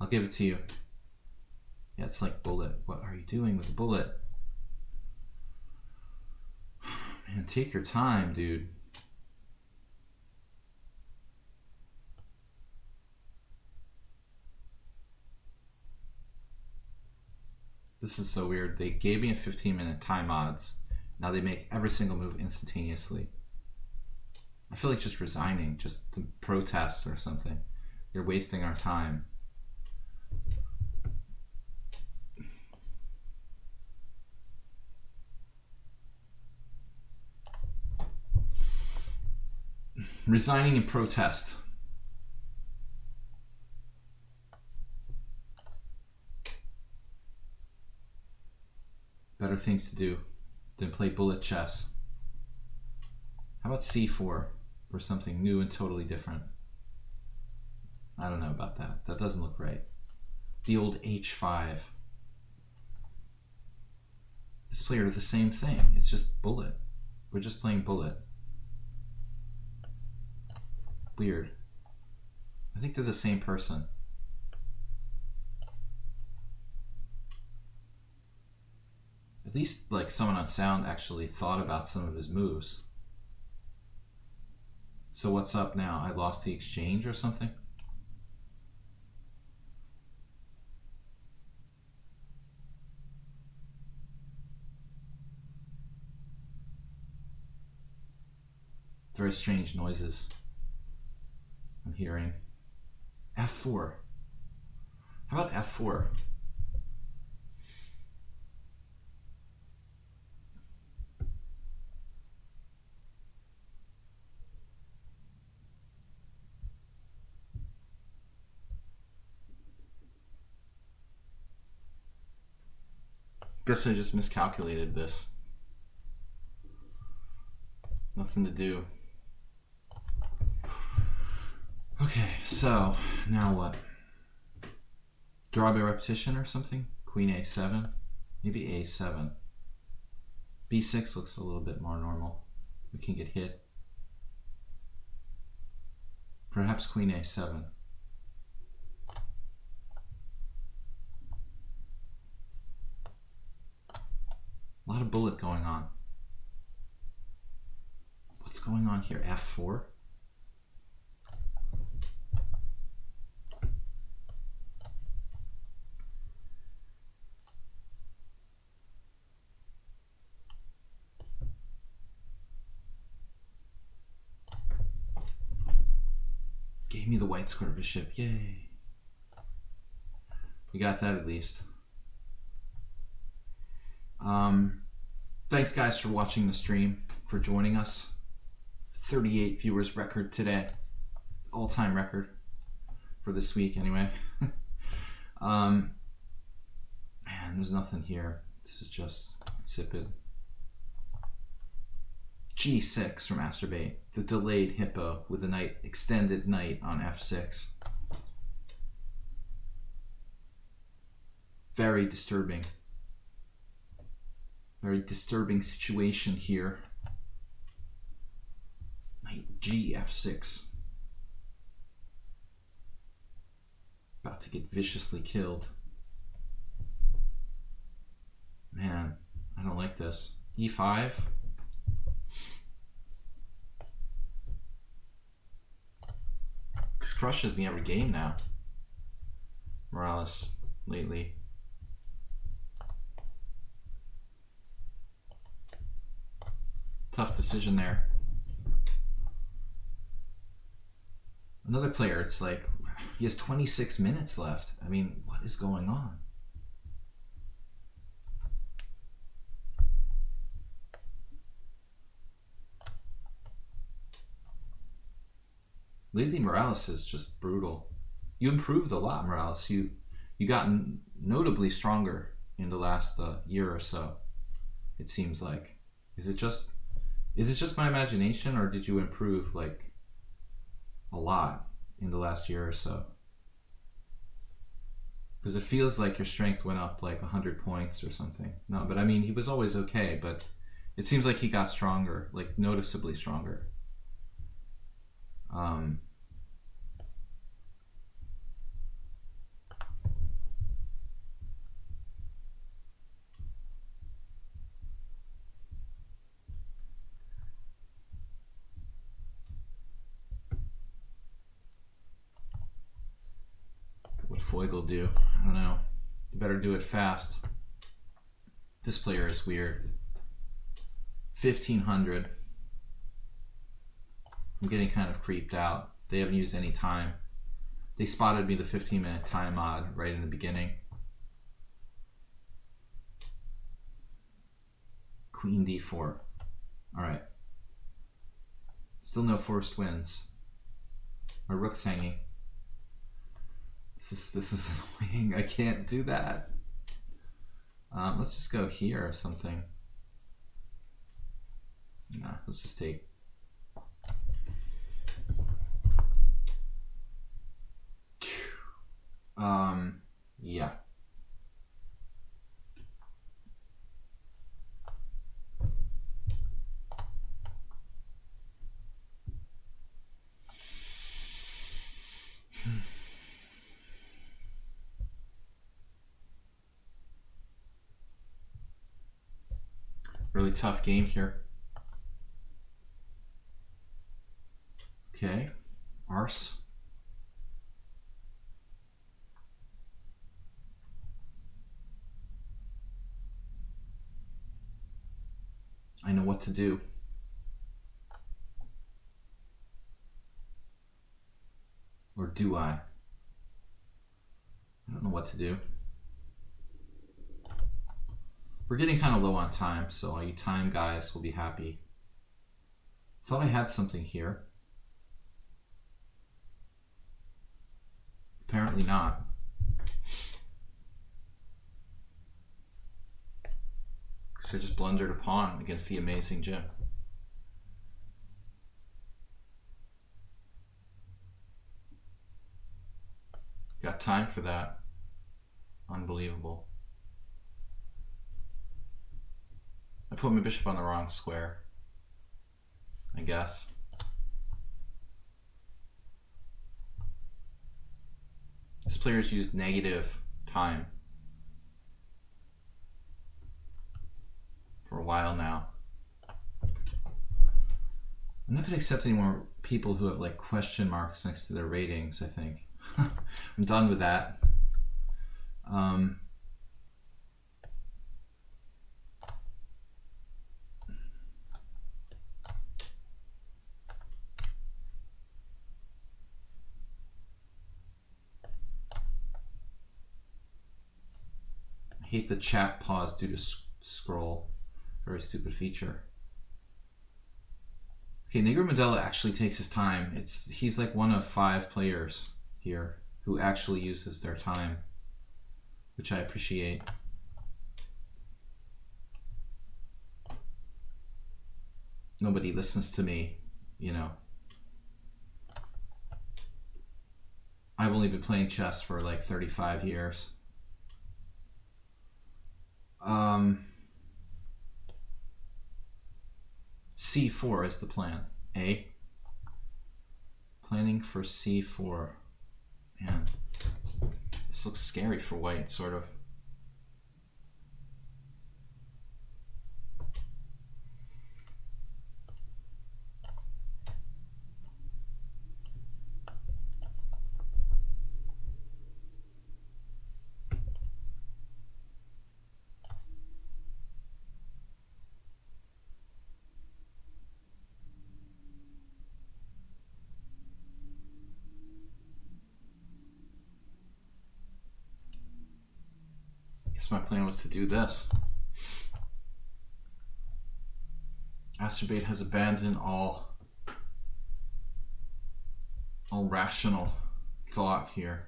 Speaker 1: I'll give it to you. Yeah, it's like bullet. What are you doing with the bullet? Man, take your time, dude. This is so weird. They gave me a 15-minute time odds. Now they make every single move instantaneously. I feel like just resigning, just to protest or something. You're wasting our time. Resigning in protest. Better things to do than play bullet chess. How about c4 for something new and totally different? I don't know about that. That doesn't look right. The old h5. This player did the same thing. It's just bullet. We're just playing bullet. Weird. I think they're the same person. At least like someone on sound actually thought about some of his moves. So what's up now? I lost the exchange or something? Very strange noises I'm hearing. f4. How about f4? Guess I just miscalculated this. Nothing to do. Okay, so now what? Draw by repetition or something? Queen a7? Maybe a7. b6 looks a little bit more normal. We can get hit. Perhaps queen a7. A lot of bullet going on. What's going on here? f4? Gave me the white square bishop. Yay. We got that at least. Thanks guys for watching the stream, for joining us. 38 viewers record today. All-time record for this week anyway. Man, there's nothing here. This is just insipid. G6 from Masturbate. The delayed hippo with a knight, extended knight on f6. Very disturbing. Very disturbing situation here. Knight G f6. About to get viciously killed. Man, I don't like this. e5. Just crushes me every game now. Morales lately. Tough decision there. Another player, it's like, He has 26 minutes left. I mean, what is going on? Lately, Morales is just brutal. You improved a lot, Morales. You got notably stronger in the last year or so. It seems like. Is it just my imagination, or did you improve like a lot in the last year or so? Because it feels like your strength went up like 100 points or something. No, but I mean, he was always okay, but it seems like he got stronger, like noticeably stronger. What Foigle do? I don't know. You better do it fast. This player is weird. 1500. I'm getting kind of creeped out. They haven't used any time. They spotted me the 15-minute time mod right in the beginning. Queen d4. Alright. Still no forced wins. My rook's hanging. This is annoying. I can't do that. Let's just go here or something. No, let's just take. Yeah. Really tough game here. Okay, arse. I know what to do. Or do I? I don't know what to do. We're getting kind of low on time, so all you time guys will be happy. Thought I had something here. Apparently not. So I just blundered a pawn against the amazing Jim. Got time for that. Unbelievable. I put my bishop on the wrong square, I guess. This player's used negative time for a while now. I'm not going to accept any more people who have like question marks next to their ratings, I think. I'm done with that. I hate the chat pause due to scroll. Very stupid feature. Okay, Negro Medella actually takes his time. He's like one of 5 players here who actually uses their time, which I appreciate. Nobody listens to me, you know. I've only been playing chess for like 35 years. C4 is the plan. A. Planning for C4. Man, this looks scary for white, sort of. guess my plan was to do this. Masturbate has abandoned all rational thought here.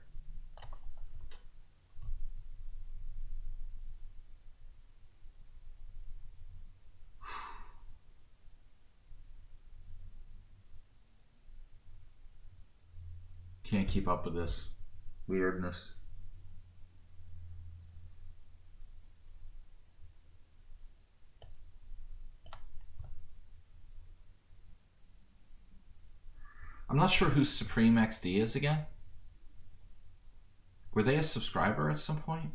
Speaker 1: Can't keep up with this weirdness. I'm not sure who Supreme XD is again. Were they a subscriber at some point?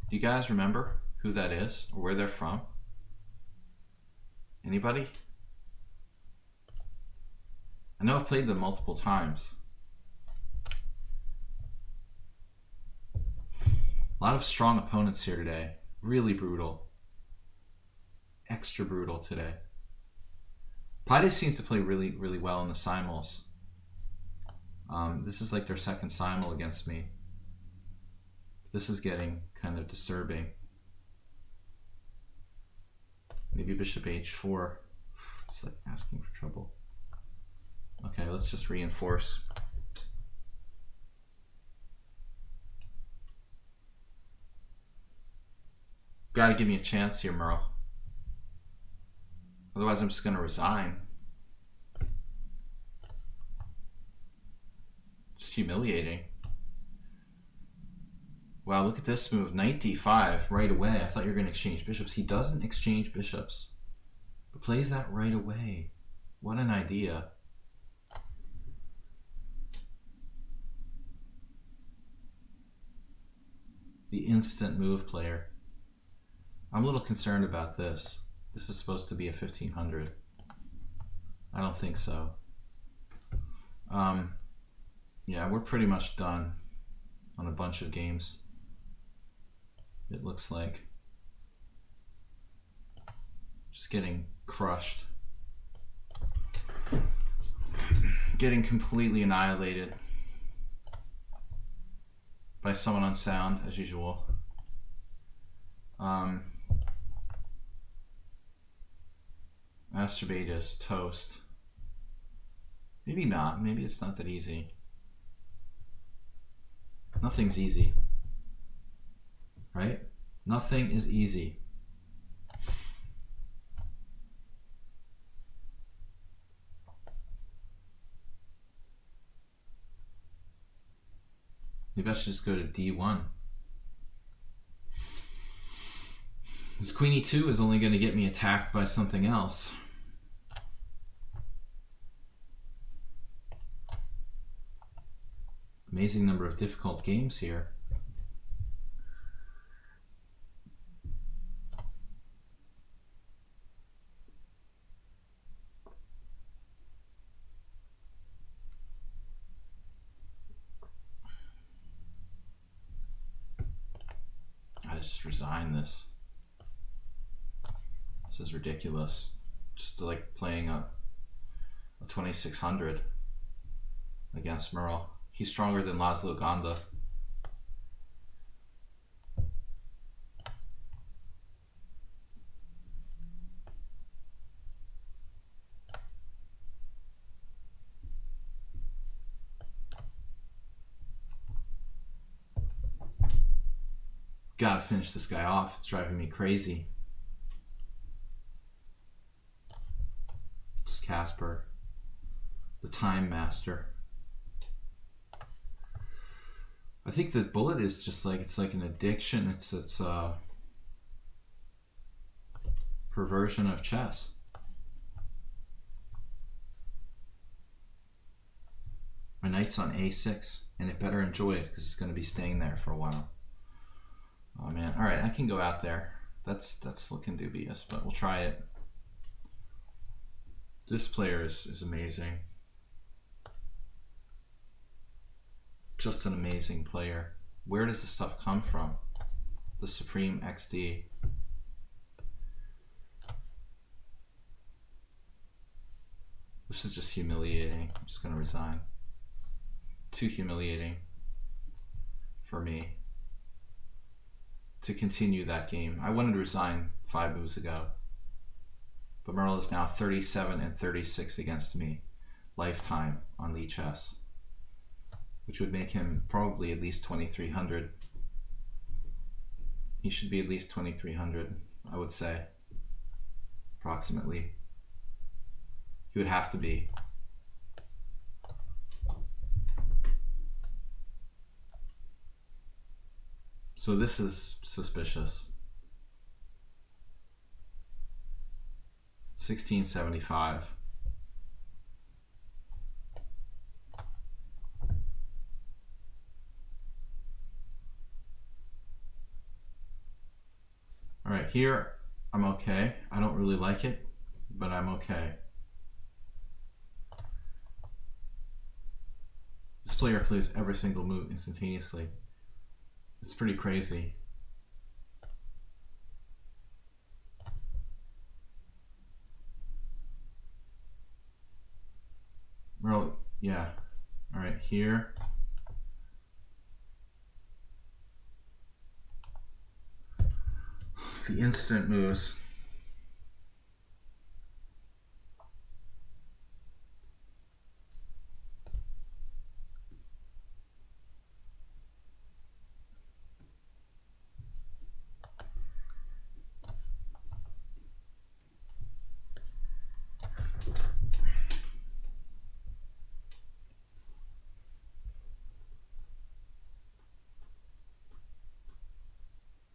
Speaker 1: Do you guys remember who that is or where they're from? Anybody? I know I've played them multiple times. A lot of strong opponents here today. Really brutal. Extra brutal today. Pide seems to play really, really well in the simuls. This is like their second simul against me. This is getting kind of disturbing. Maybe bishop h4. It's like asking for trouble. Okay, let's just reinforce. Gotta give me a chance here, Merle. Otherwise, I'm just gonna resign. It's humiliating. Wow, look at this move. Knight d5 right away. I thought you were gonna exchange bishops. He doesn't exchange bishops, but plays that right away. What an idea. The instant move player. I'm a little concerned about this. This is supposed to be a 1500. I don't think so. Yeah, we're pretty much done on a bunch of games. It looks like. Just getting crushed. Getting completely annihilated by someone unsound, as usual. Masturbate is toast. Maybe not. Maybe it's not that easy. Nothing's easy. Right? Nothing is easy. Maybe I should just go to d1. This queen e2 is only going to get me attacked by something else. Amazing number of difficult games here. I just resign this. This is ridiculous. Just like playing a 2600 against Merle. He's stronger than Laszlo Ganda. Gotta finish this guy off. It's driving me crazy. It's Casper, the Time Master. I think the bullet is just like, it's like an addiction. It's a perversion of chess. My knight's on a6, and it better enjoy it because it's going to be staying there for a while. Oh man, all right, I can go out there. That's looking dubious, but we'll try it. This player is amazing. Just an amazing player. Where does this stuff come from? The Supreme XD. This is just humiliating. I'm just gonna resign. Too humiliating for for me to continue that game. I wanted to resign 5 moves ago. But Merle is now 37 and 36 against me, lifetime on lichess, which would make him probably at least 2,300. He should be at least 2,300, I would say, approximately. He would have to be. So this is suspicious. 1675. All right, here I'm okay. I don't really like it, but I'm okay. This player plays every single move instantaneously. It's pretty crazy. Well, yeah. All right, here. The instant moves.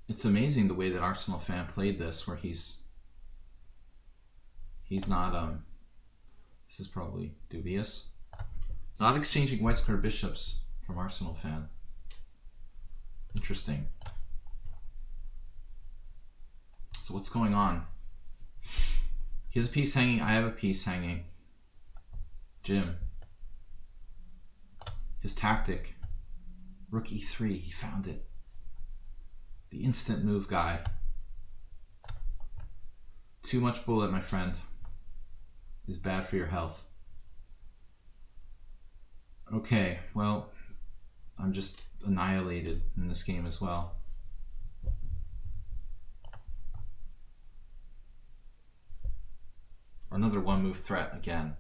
Speaker 1: It's amazing the way that Arsenal fan played this, where he's not this is probably dubious. Not exchanging white square bishops from Arsenal fan. Interesting. So what's going on? He has a piece hanging, I have a piece hanging. Jim. His tactic. Rook e3, he found it. The instant move guy. Too much bullet, my friend, is bad for your health. Okay, well, I'm just annihilated in this game as well. Another one move threat again.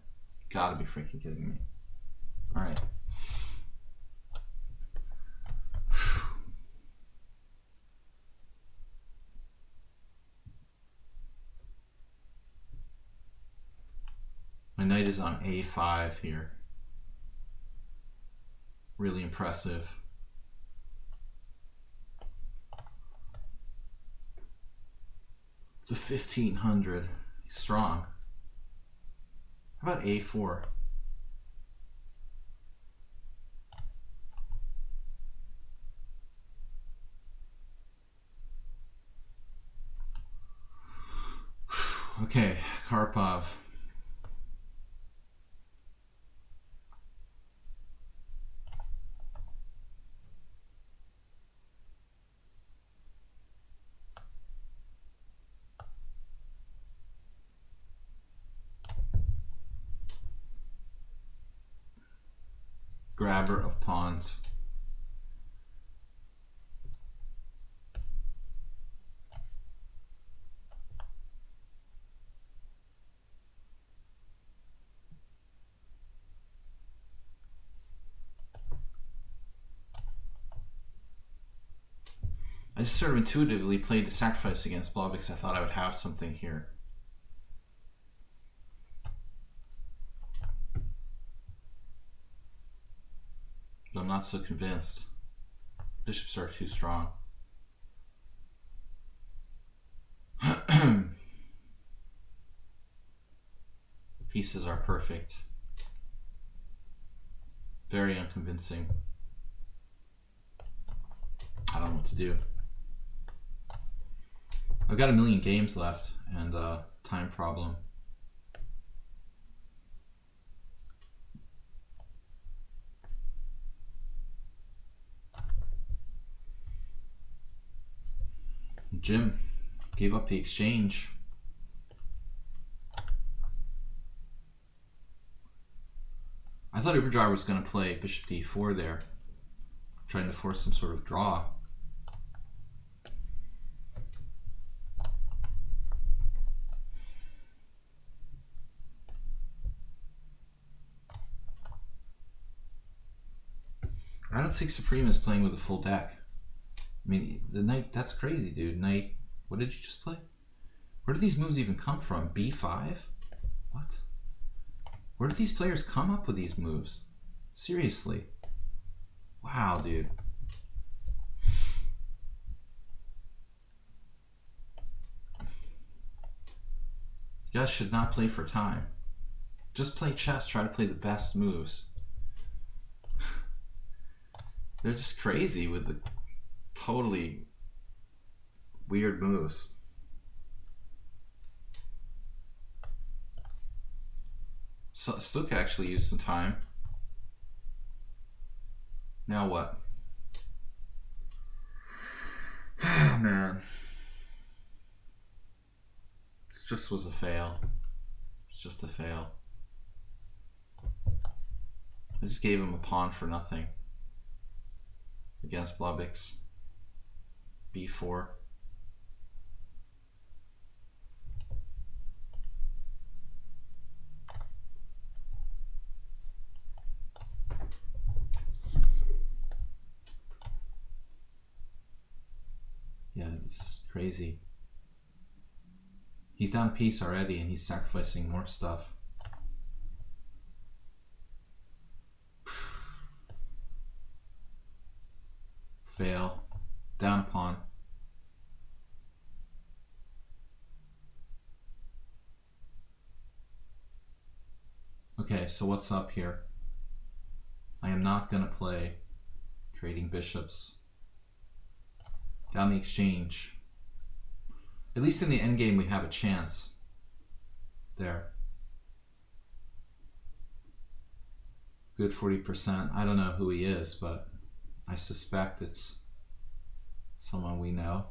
Speaker 1: Gotta be freaking kidding me. All right. My knight is on a5 here. Really impressive. The 1500. He's strong. How about a4? Okay, Karpov. Grabber of pawns. I just sort of intuitively played the sacrifice against Blob because I thought I would have something here. But I'm not so convinced. Bishops are too strong. The pieces are perfect. Very unconvincing. I don't know what to do. I've got a million games left and time problem. Jim gave up the exchange. I thought Uberdriver was going to play bishop d4 there. trying to force some sort of draw. I don't think Supreme is playing with a full deck. I mean, the knight, that's crazy, dude. Knight, what did you just play? Where do these moves even come from? B5? What? Where do these players come up with these moves? Seriously. Wow, dude. You guys should not play for time. Just play chess, try to play the best moves. They're just crazy with the totally weird moves. So Stuka actually used some time. Now what? Oh man. This just was a fail. It's just a fail. I just gave him a pawn for nothing. Against Blobix. B4. Yeah, it's crazy. He's down a piece already and he's sacrificing more stuff. Fail. Down a pawn. Okay, so what's up here? I am not going to play trading bishops. Down the exchange. At least in the endgame we have a chance. There. Good 40%. I don't know who he is, but I suspect it's someone we know.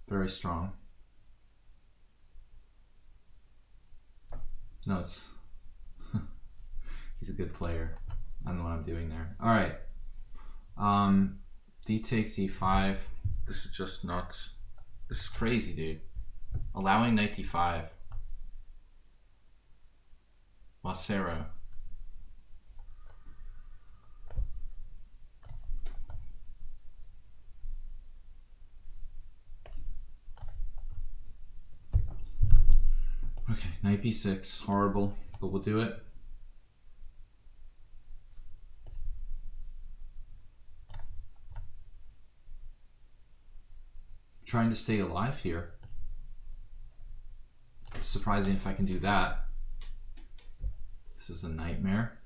Speaker 1: Very strong. No, it's... he's a good player. I don't know what I'm doing there. Alright. D takes E5. This is just nuts. This is crazy, dude. Allowing knight D5. Wasero. Okay, knight B6. Horrible, but we'll do it. Trying to stay alive here. Surprising if I can do that. This is a nightmare,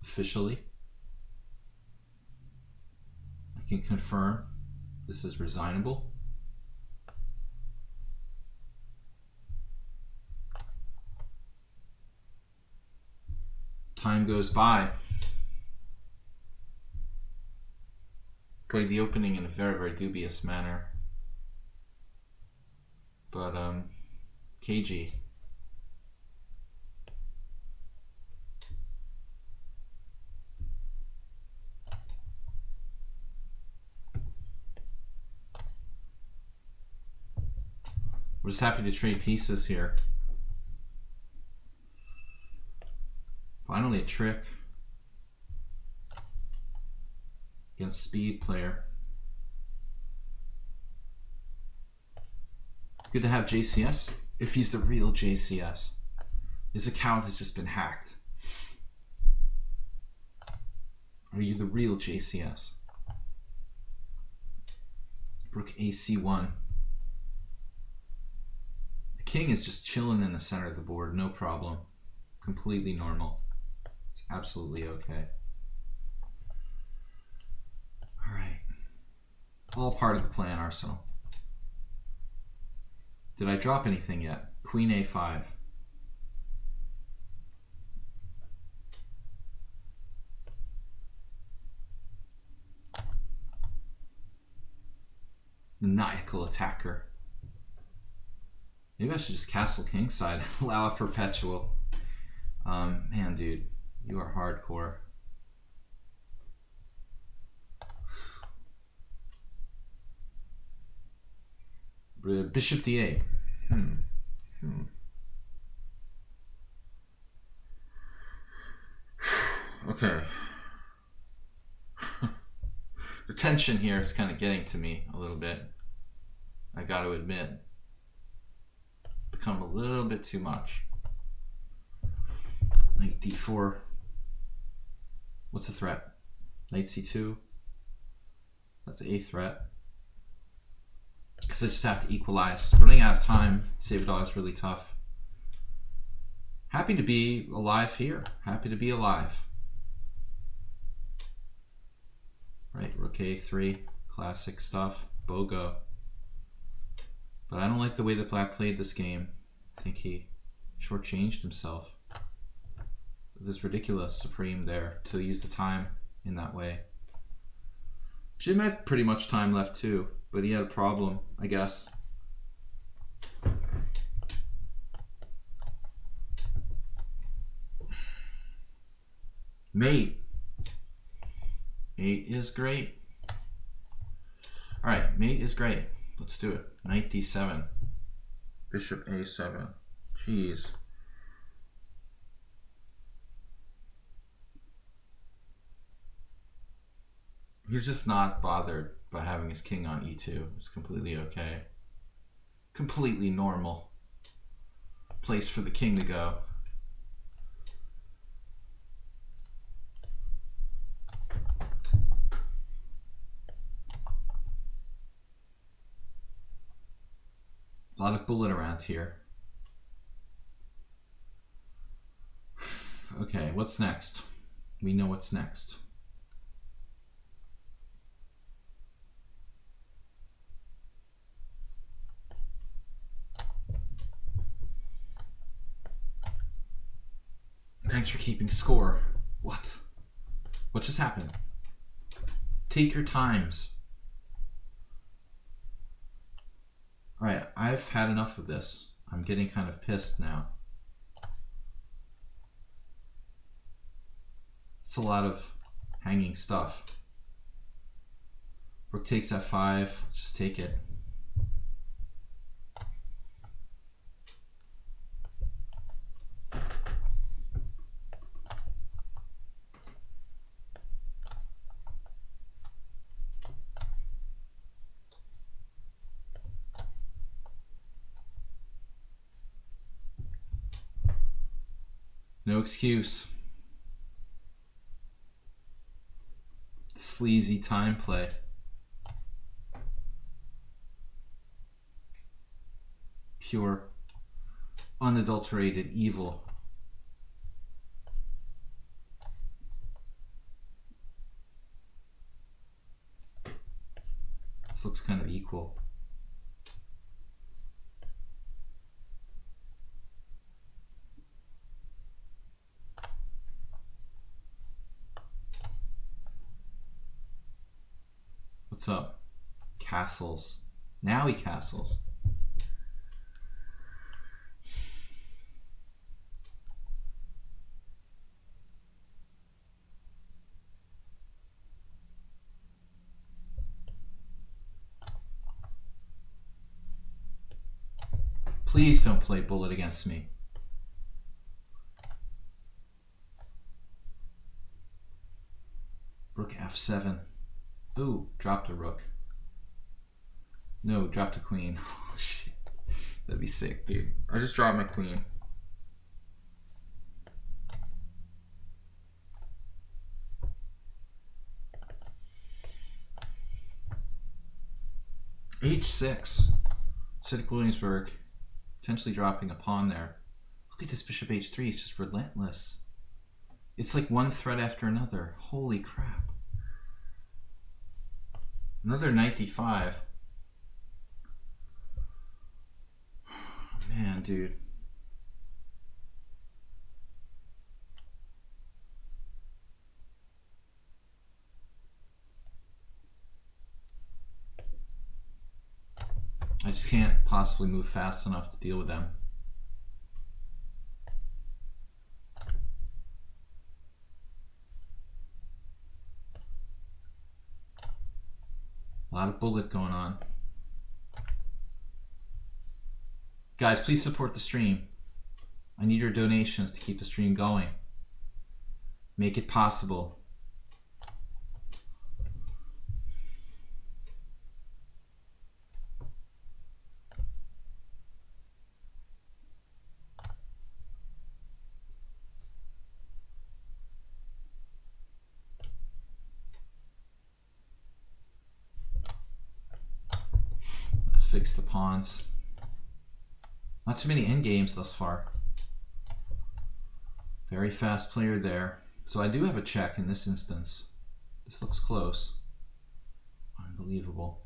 Speaker 1: officially. I can confirm this is resignable. Time goes by. Played the opening in a very, very dubious manner. But, KG. We're just happy to trade pieces here. Finally a trick against speed player. Good to have JCS, if he's the real JCS. His account has just been hacked. Are you the real JCS? Rook AC1. The king is just chilling in the center of the board, no problem. Completely normal. It's absolutely okay. Alright. All part of the plan, Arsenal. Did I drop anything yet? Queen A5. Maniacal attacker. Maybe I should just castle kingside, allow a perpetual. Man, dude, you are hardcore. Bishop d8. Okay. The tension here is kind of getting to me a little bit. I got to admit. Become a little bit too much. Knight d4. What's the threat? Knight c2. That's a threat. Because I just have to equalize. Running out of time. Save it all is really tough. Happy to be alive here. Happy to be alive. Right, rook a3. Classic stuff. BOGO. But I don't like the way that Black played this game. I think he shortchanged himself. It was ridiculous Supreme there to use the time in that way. Jim had pretty much time left too, but he had a problem, I guess. Mate. Mate is great. Alright, mate is great. Let's do it. Knight d7. Bishop a7. Jeez. He's just not bothered by having his king on e2. It's completely okay. Completely normal place for the king to go. A lot of bullet around here. Okay, what's next? We know what's next. Thanks for keeping score. What? What just happened? Take your times. Alright, I've had enough of this. I'm getting kind of pissed now. It's a lot of hanging stuff. Rook takes f5. Just take it. No excuse. Sleazy time play. Pure, unadulterated evil. This looks kind of equal. What's up? Castles. Now he castles. Please don't play bullet against me. Rook f7. Ooh, dropped a rook. No, dropped a queen. Oh shit. That'd be sick, dude. I just dropped my queen. h6. Cedric Williamsburg potentially dropping a pawn there. Look at this bishop h3. It's just relentless. It's like one threat after another. Holy crap. Another knight d5. Man, dude. I just can't possibly move fast enough to deal with them. A lot of bullet going on. Guys, please support the stream. I need your donations to keep the stream going. Make it possible. Let's fix the pawns. Not too many endgames thus far. Very fast player there. So I do have a check in this instance. This looks close. Unbelievable.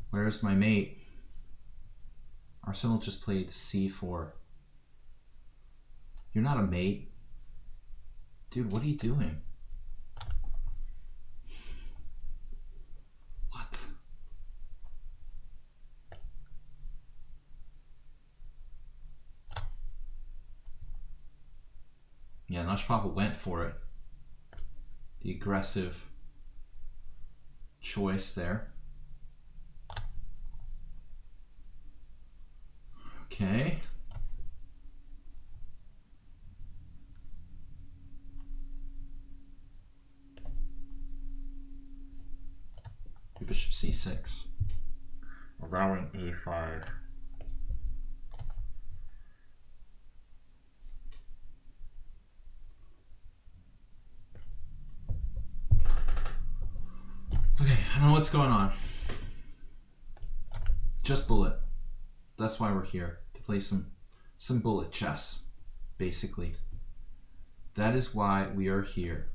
Speaker 1: Where's my mate? Arsenal just played c4. You're not a mate. Dude, what are you doing? What? Yeah, Nash Papa went for it. The aggressive choice there. Okay. Bishop c6. Allowing a5. Okay, I don't know what's going on. Just bullet. That's why we're here, to play some bullet chess, basically. That is why we are here.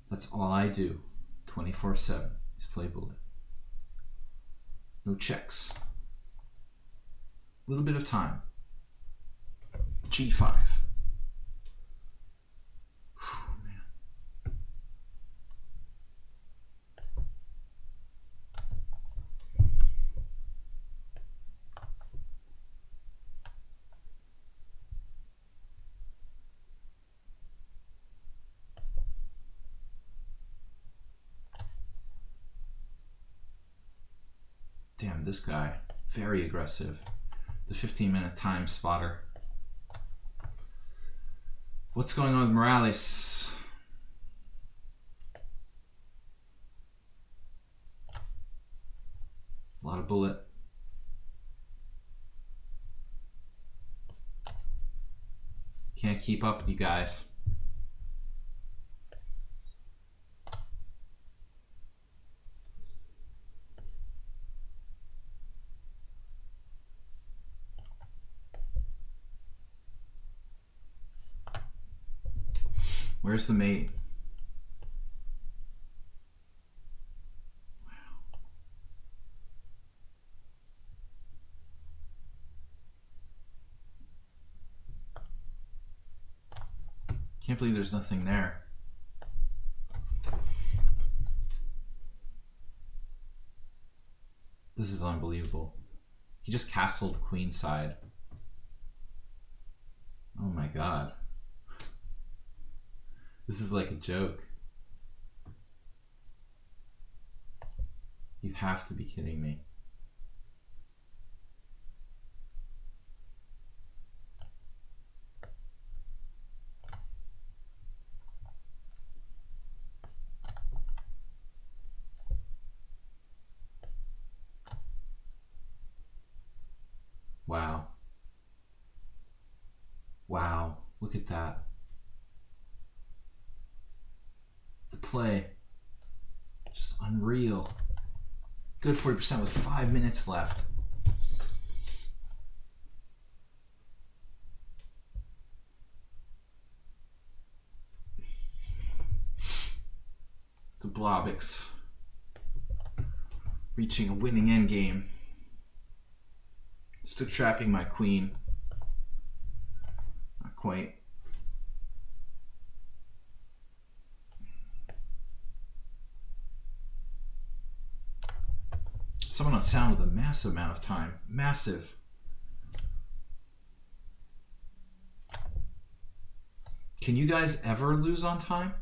Speaker 1: That's all I do, 24/7, is play bullet. No checks. A little bit of time. G5. Damn, this guy, very aggressive. The 15-minute time spotter. What's going on with Morales? A lot of bullet. Can't keep up with you guys. Where's the mate? Wow. Can't believe there's nothing there. This is unbelievable. He just castled queenside. Oh my god. This is like a joke. You have to be kidding me. Wow. Wow, look at that. The play, just unreal. Good 40% with 5 minutes left. The Blobics reaching a winning endgame. Still trapping my queen. Not quite. Someone on sound with a massive amount of time. Massive. Can you guys ever lose on time?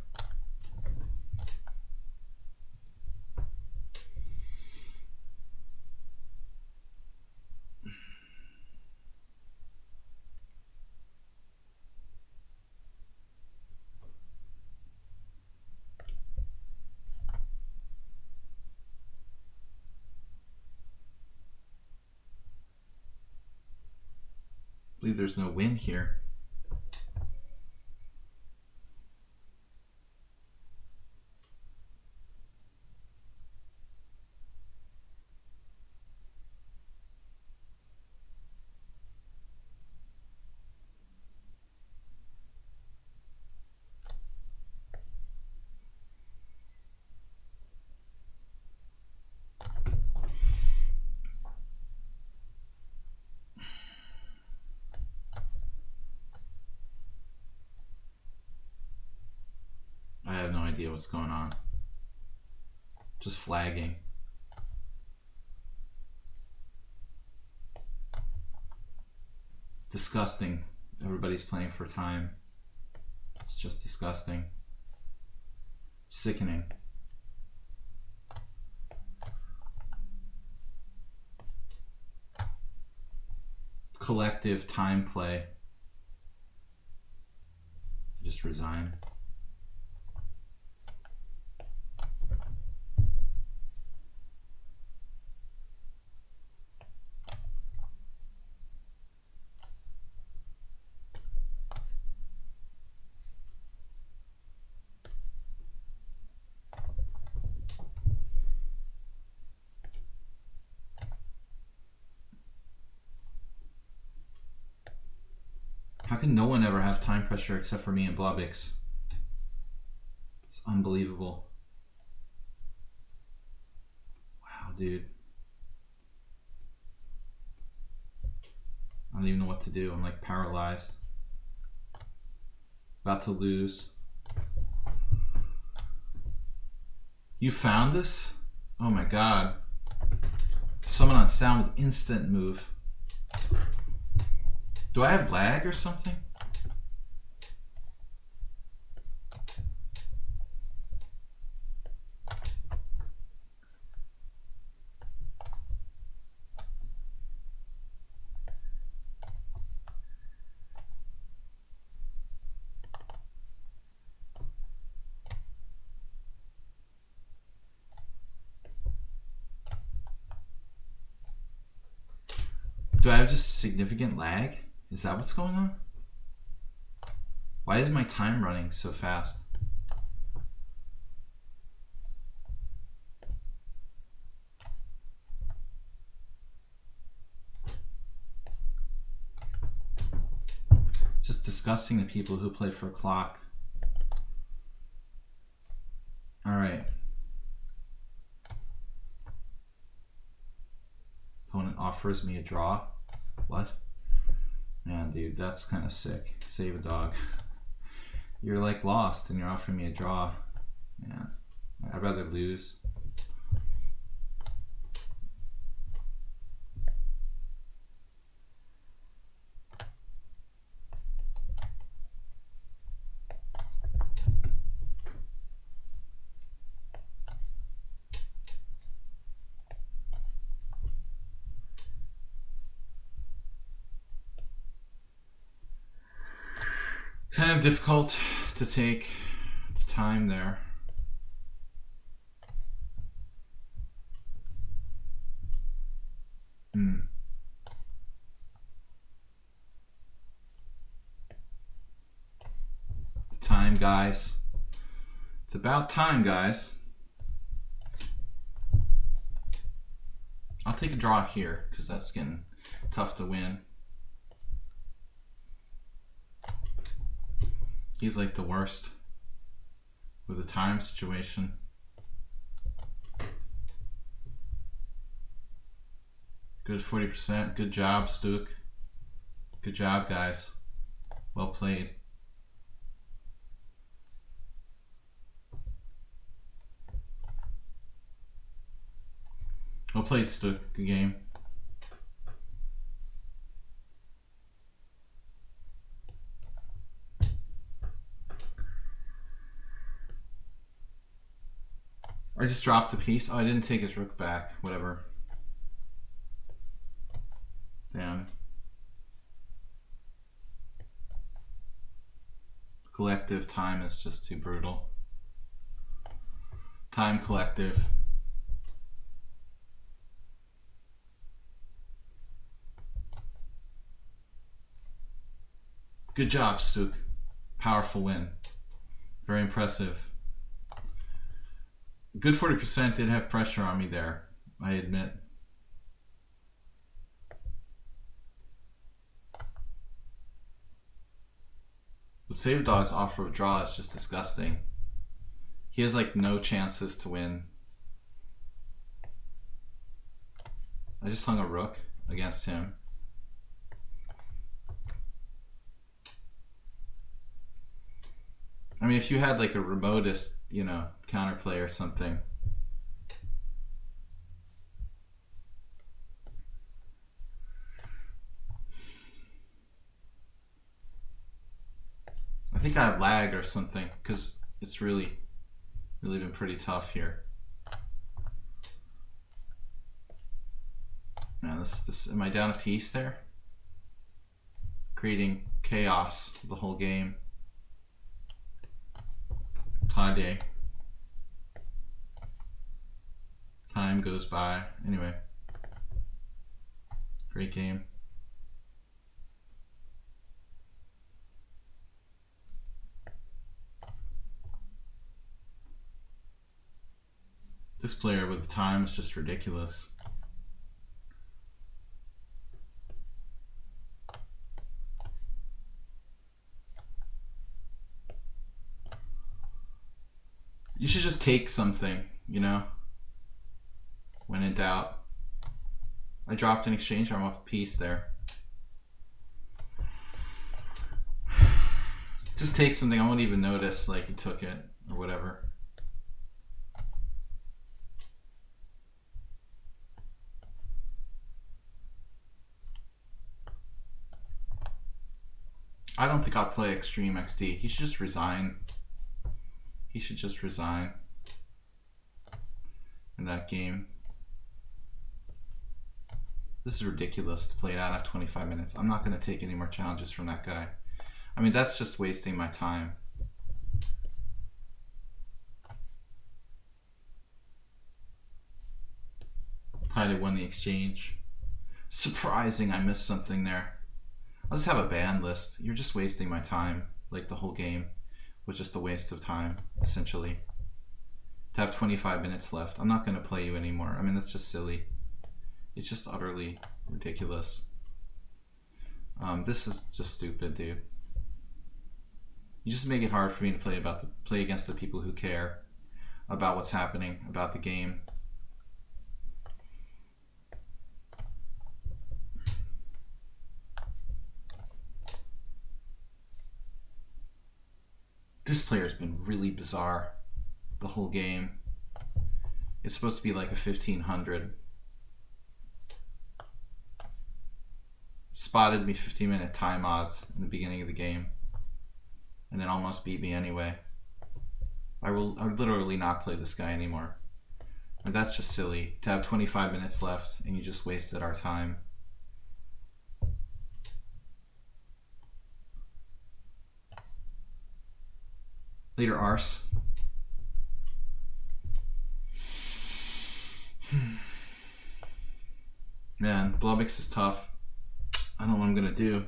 Speaker 1: believe there's no win here. I have no idea what's going on. Just flagging. Disgusting. Everybody's playing for time. It's just disgusting. Sickening. Collective time play. Just resign. How can no one ever have time pressure except for me and Blobix? It's unbelievable. Wow, dude. I don't even know what to do. I'm like paralyzed. About to lose. You found this? Oh my god. Someone on sound with instant move. Do I have lag or something? Do I have just significant lag? Is that what's going on? Why is my time running so fast? It's just disgusting to people who play for a clock. All right. Opponent offers me a draw. What? Man, dude, that's kind of sick. Save a dog. You're like lost and you're offering me a draw. Man, I'd rather lose. Kind of difficult to take time there. Time, guys. It's about time, guys. I'll take a draw here because that's getting tough to win. He's like the worst with the time situation. Good 40%. Good job, Stuk. Good job, guys. Well played. Well played, Stuk. Good game. I just dropped a piece. Oh, I didn't take his rook back. Whatever. Damn. Collective time is just too brutal. Time collective. Good job, Stuk. Powerful win. Very impressive. Good 40% did have pressure on me there, I admit. The Save Dog's offer of draw is just disgusting. He has like no chances to win. I just hung a rook against him. I mean, if you had like a remotest, you know, counterplay or something. I think I have lag or something because it's really been pretty tough here. Now this am I down a piece there? Creating chaos the whole game. Tie. Time goes by. Anyway. Great game. This player with the time is just ridiculous. You should just take something, you know, when in doubt. I dropped an exchange arm off a piece there. Just take something, I won't even notice like you took it or whatever. I don't think I'll play Extreme XD. He should just resign. He should just resign in that game. This is ridiculous to play it out at 25 minutes. I'm not going to take any more challenges from that guy. I mean, that's just wasting my time. Pilot won the exchange. Surprising, I missed something there. I'll just have a ban list. You're just wasting my time. Like the whole game was just a waste of time, essentially. To have 25 minutes left. I'm not going to play you anymore. I mean, that's just silly. It's just utterly ridiculous. This is just stupid, dude. You just make it hard for me to play against the people who care about what's happening, about the game. This player's been really bizarre the whole game. It's supposed to be like a 1500. Spotted me 15-minute time odds in the beginning of the game and then almost beat me anyway. I would literally not play this guy anymore. And that's just silly to have 25 minutes left and you just wasted our time. Later, arse. Man, Blubix is tough. I don't know what I'm gonna do.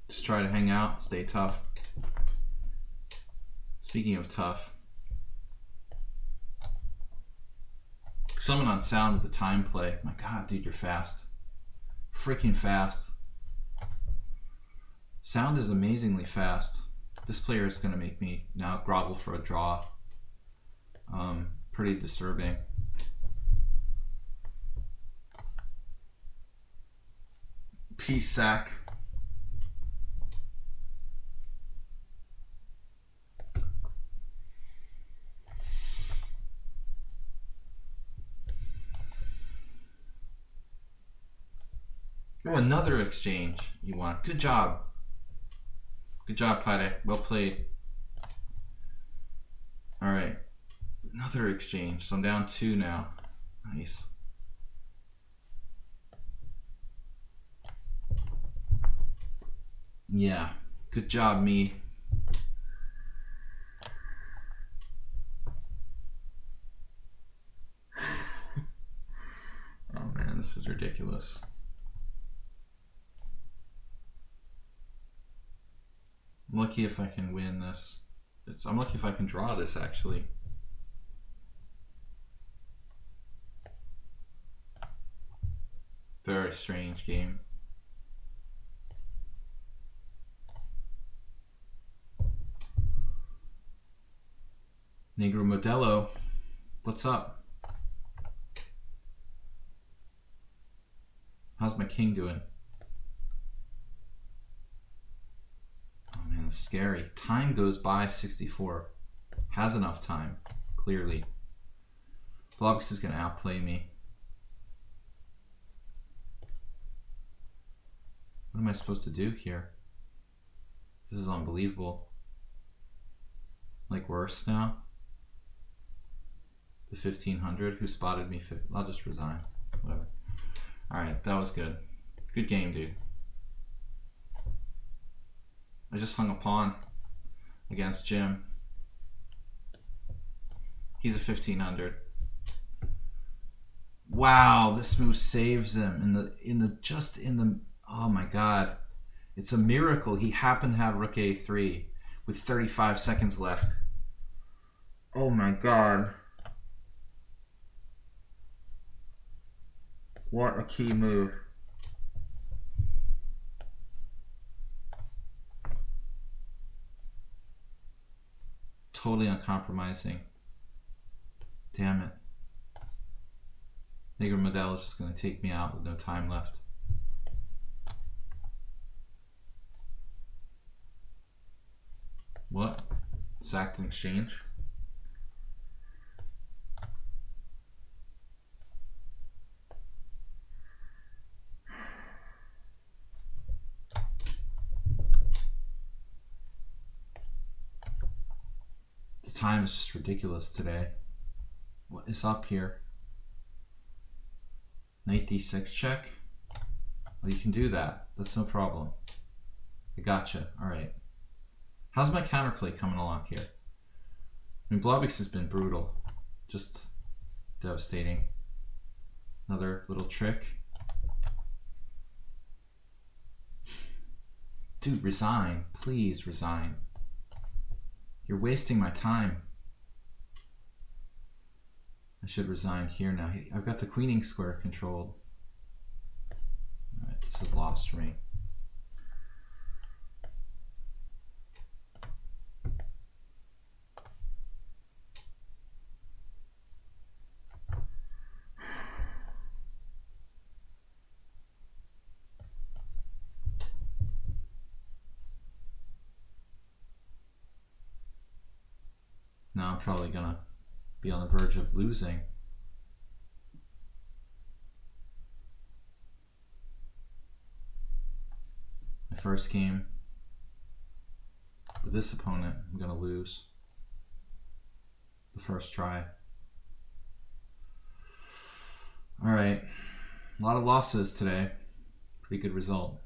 Speaker 1: Just try to hang out, stay tough. Speaking of tough, someone on sound with the time play. My God, dude, you're fast. Freaking fast. Sound is amazingly fast. This player is gonna make me now grovel for a draw. Pretty disturbing. Peace sack. Oh, another exchange you want. Good job. Good job, Pide. Well played. Alright. Another exchange. So I'm down 2 now. Nice. Yeah. Good job, me. Oh man, this is ridiculous. I'm lucky if I can win this. I'm lucky if I can draw this, actually. Very strange game. Negro Modelo, what's up? How's my king doing? Oh man, it's scary. Time goes by 64. Has enough time, clearly. Blobix is going to outplay me. What am I supposed to do here? This is unbelievable. Like worse now? The 1500, who spotted me? I'll just resign. Whatever. Alright, that was good. Good game, dude. I just hung a pawn against Jim. He's a 1500. Wow, this move saves him oh my god. It's a miracle he happened to have rook a3 with 35 seconds left. Oh my god. What a key move. Totally uncompromising. Damn it. Negro Modelo is just going to take me out with no time left. What? Sacked in exchange? The time is just ridiculous today. What is up here? Knight d6 check? Well, you can do that. That's no problem. I gotcha. Alright. How's my counterplay coming along here? I mean, Blobix has been brutal. Just devastating. Another little trick. Dude, resign. Please resign. You're wasting my time. I should resign here now. I've got the queening square controlled. Alright, this is lost for me. Now I'm probably gonna be on the verge of losing. My first game with this opponent, I'm gonna lose the first try. All right, a lot of losses today. Pretty good result.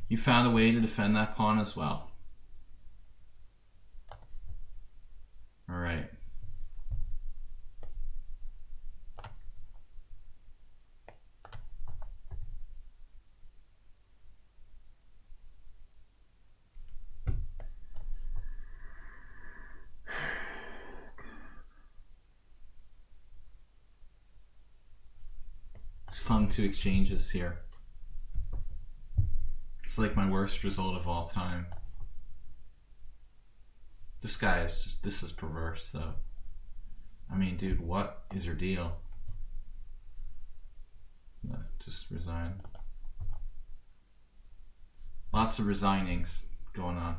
Speaker 1: You found a way to defend that pawn as well. All right. Just hung two exchanges here. It's like my worst result of all time. This guy is just, this is perverse though. I mean, dude, what is your deal? No, just resign. Lots of resignings going on.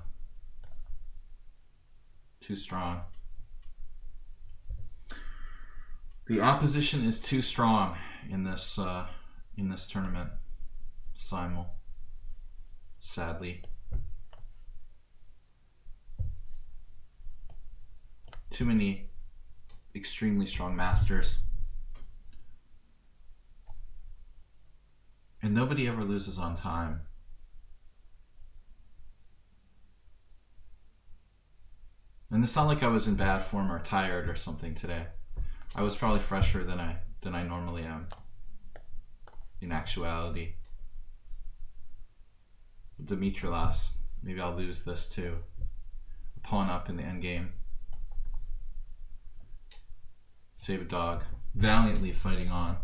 Speaker 1: Too strong. The opposition is too strong in this tournament. Simul. Sadly. Too many extremely strong masters. And nobody ever loses on time. And it's not like I was in bad form or tired or something today. I was probably fresher than I normally am. In actuality. Dimitrilas. Maybe I'll lose this too. A pawn up in the endgame. Save a dog. Valiantly fighting on.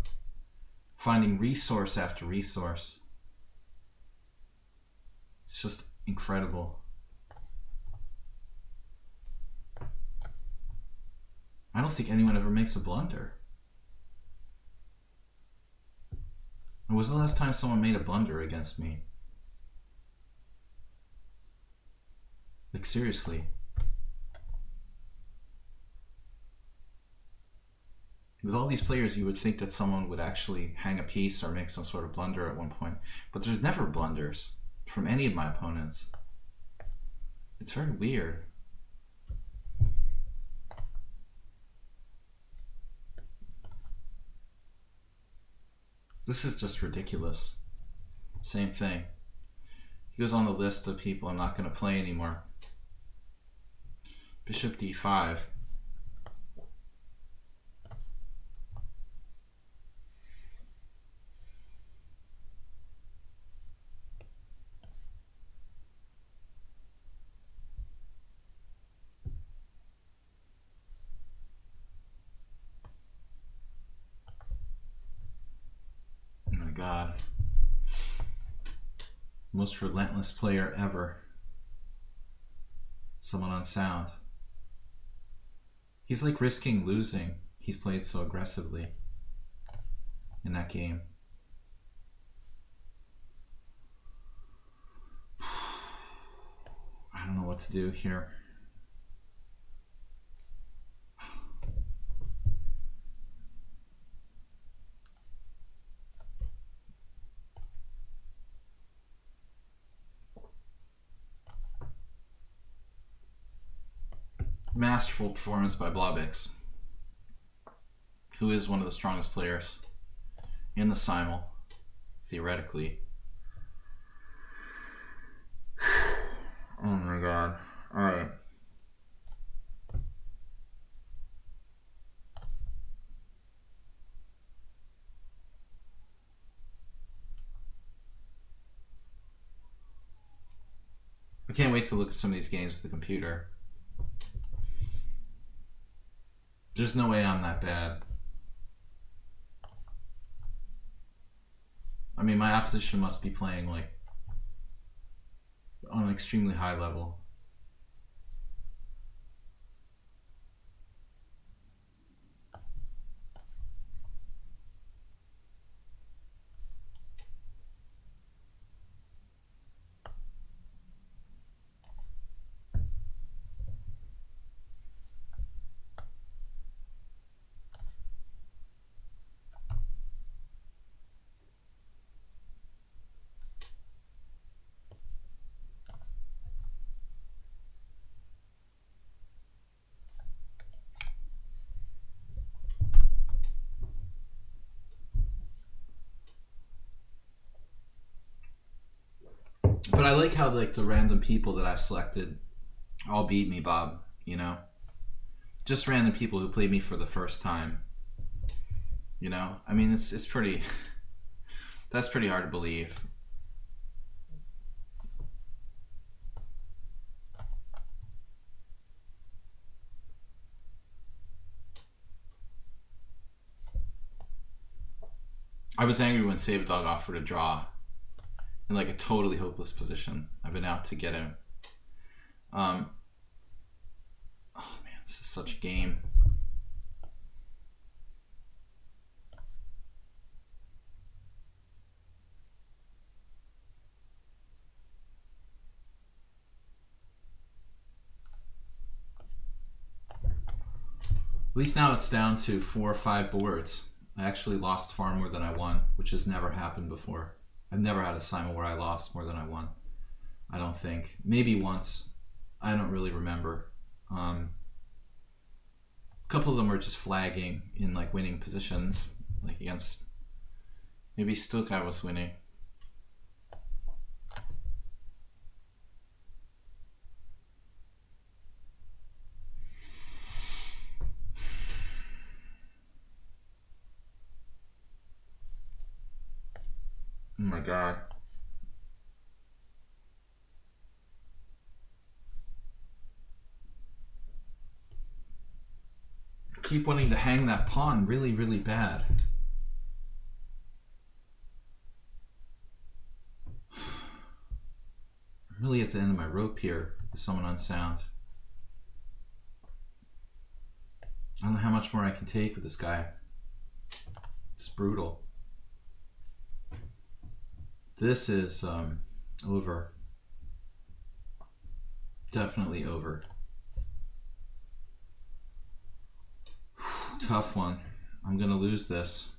Speaker 1: Finding resource after resource. It's just incredible. I don't think anyone ever makes a blunder. When was the last time someone made a blunder against me? Like, seriously. Because all these players, you would think that someone would actually hang a piece or make some sort of blunder at one point. But there's never blunders from any of my opponents. It's very weird. This is just ridiculous. Same thing. He goes on the list of people I'm not going to play anymore. Bishop d5. Oh my God. Most relentless player ever. Someone on sound. He's like risking losing. He's played so aggressively in that game. I don't know what to do here. Masterful performance by Blobix, who is one of the strongest players in the Simul, theoretically. Oh my God. Alright. I can't wait to look at some of these games with the computer. There's no way I'm that bad. I mean, my opposition must be playing like on an extremely high level. But I like how like the random people that I selected all beat me, Bob, you know? Just random people who played me for the first time. You know? I mean, it's pretty that's pretty hard to believe. I was angry when Save a Dog offered a draw in like a totally hopeless position. I've been out to get him. Oh man, this is such a game. At least now it's down to 4 or 5 boards. I actually lost far more than I won, which has never happened before. I've never had a simul where I lost more than I won. I don't think. Maybe once. I don't really remember. A couple of them were just flagging in like winning positions, like against maybe Stuk I was winning. Oh my god. I keep wanting to hang that pawn really, really bad. I'm really at the end of my rope here with someone on sound. I don't know how much more I can take with this guy. It's brutal. This is over. Definitely over. Tough one. I'm gonna lose this.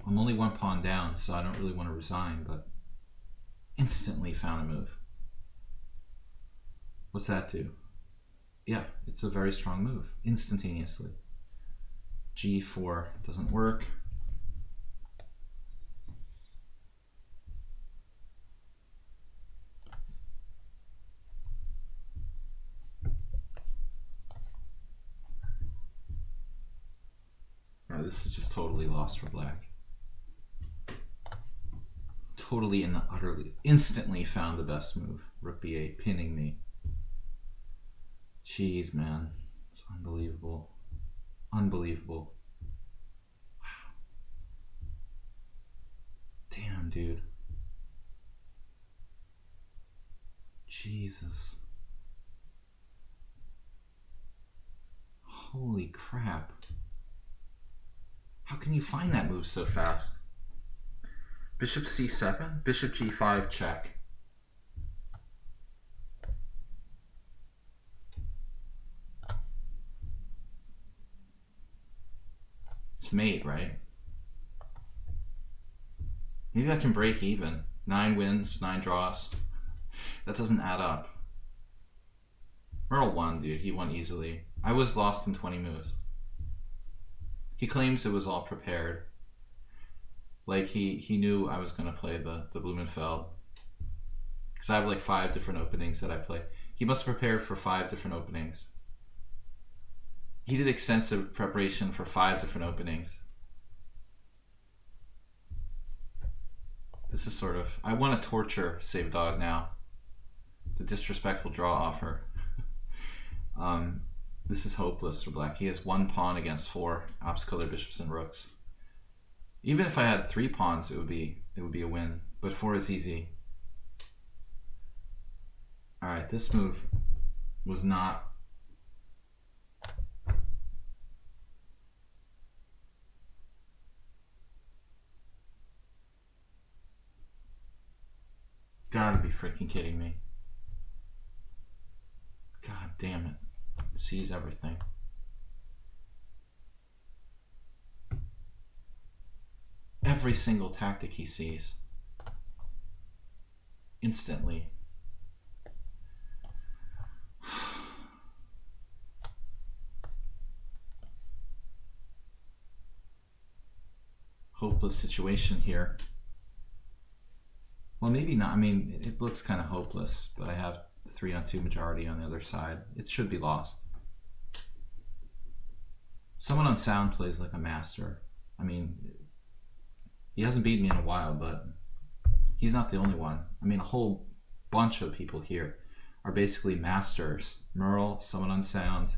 Speaker 1: I'm only 1 pawn down, so I don't really want to resign, but instantly found a move. What's that do? Yeah, it's a very strong move, instantaneously. G4 doesn't work. Right, this is just totally lost for black. Totally and utterly, instantly found the best move. Rook b8, pinning me. Jeez, man. It's unbelievable. Unbelievable. Wow. Damn, dude. Jesus. Holy crap. How can you find that move so fast? Bishop c7, bishop g5 check. It's mate, right? Maybe I can break even. 9 wins, 9 draws. That doesn't add up. Merle won, dude. He won easily. I was lost in 20 moves. He claims it was all prepared. Like he knew I was going to play the Blumenfeld. Because I have like 5 different openings that I play. He must have prepared for 5 different openings. He did extensive preparation for 5 different openings. This is sort of... I want to torture Save Dog now. The disrespectful draw offer. This is hopeless for black. He has 1 pawn against 4 opposite color bishops and rooks. Even if I had 3 pawns, it would be a win. But 4 is easy. All right, this move was not. Gotta be freaking kidding me. God damn it. Sees everything. Every single tactic he sees. Instantly. Hopeless situation here. Well, maybe not. I mean, it looks kind of hopeless, but I have 3-on-2 majority on the other side. It should be lost. Someone on sound plays like a master. I mean, he hasn't beaten me in a while, but he's not the only one. I mean, a whole bunch of people here are basically masters. Merle, someone on sound.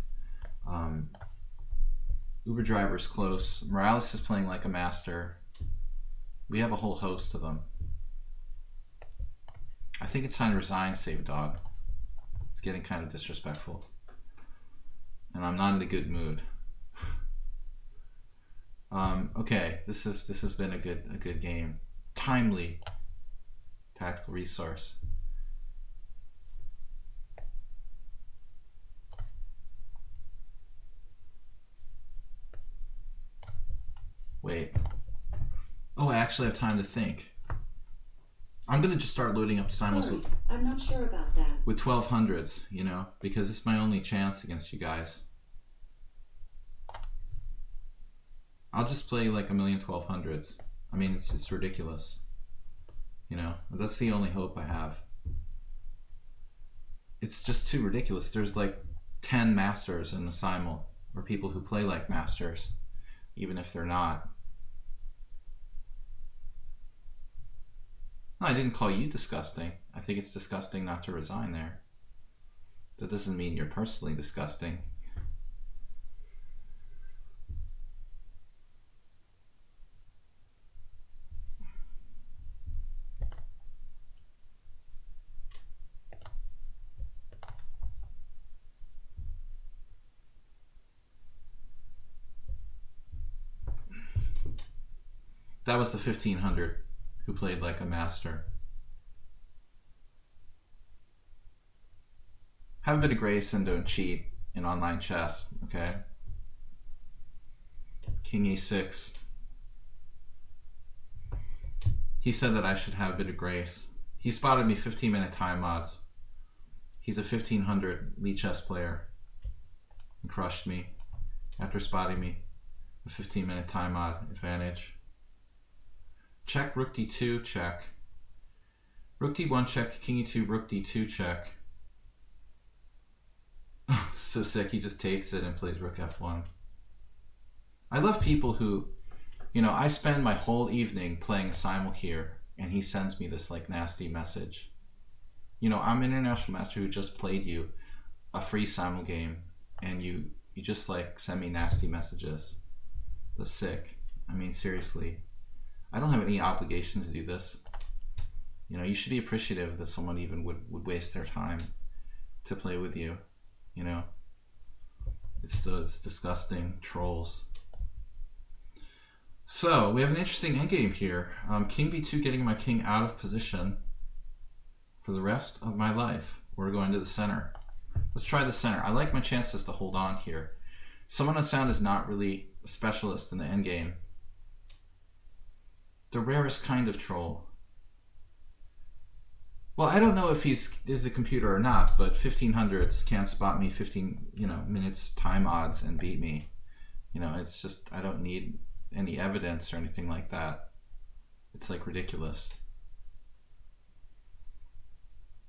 Speaker 1: Uber Driver's close. Morales is playing like a master. We have a whole host of them. I think it's time to resign, Save Dog. It's getting kind of disrespectful. And I'm not in a good mood. Okay, this has been a good game. Timely tactical resource. Wait. Oh, I actually have time to think. I'm going to just start loading up simuls.
Speaker 2: Sorry, I'm not sure about that.
Speaker 1: With 1200s, you know, because it's my only chance against you guys. I'll just play like 1,000,000 1200s. I mean, it's ridiculous. You know, that's the only hope I have. It's just too ridiculous. There's like 10 masters in the simul, or people who play like masters, even if they're not. No, I didn't call you disgusting. I think it's disgusting not to resign there. That doesn't mean you're personally disgusting. That was the 1500 who played like a master. Have a bit of grace and don't cheat in online chess, okay? King e6. He said that I should have a bit of grace. He spotted me 15-minute time odds. He's a 1500 lichess player and crushed me after spotting me. A 15-minute time odd advantage. Check, rook d2, check. Rook d1 check, king e2, rook d2 check. So sick, he just takes it and plays rook f1. I love people who, you know, I spend my whole evening playing simul here and he sends me this like nasty message. You know, I'm an international master who just played you a free simul game and you just like send me nasty messages. That's sick. I mean, seriously. I don't have any obligation to do this. You know, you should be appreciative that someone even would waste their time to play with you. You know, it's disgusting. Trolls. So we have an interesting endgame here. King b2 getting my king out of position for the rest of my life. We're going to the center. Let's try the center. I like my chances to hold on here. Someone on sound is not really a specialist in the endgame. The rarest kind of troll. Well, I don't know if is a computer or not, but 1500s can't spot me 15, minutes time odds and beat me. You know, it's just, I don't need any evidence or anything like that. It's like ridiculous.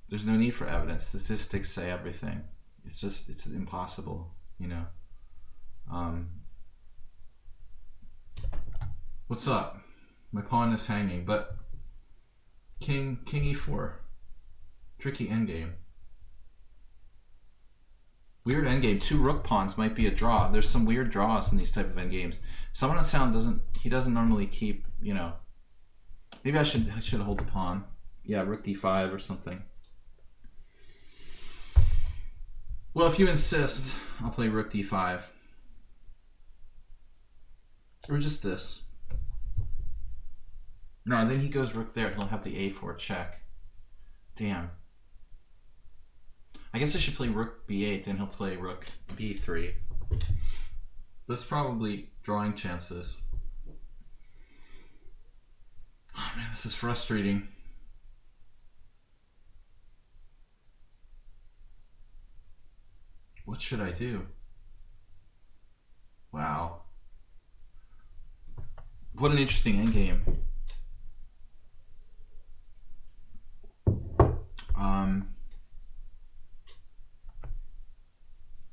Speaker 1: There's no need for evidence. Statistics say everything. It's just, it's impossible, you know. What's up? My pawn is hanging, but king e4. Tricky endgame. Weird endgame. 2 rook pawns might be a draw. There's some weird draws in these type of endgames. Someone on sound doesn't normally keep, you know. Maybe I should hold the pawn. Yeah, rook d5 or something. Well, if you insist, I'll play rook d5. Or just this. No, then he goes rook there. He'll have the a4 check. Damn. I guess I should play rook b8, then he'll play rook b3. That's probably drawing chances. Oh man, this is frustrating. What should I do? Wow. What an interesting endgame.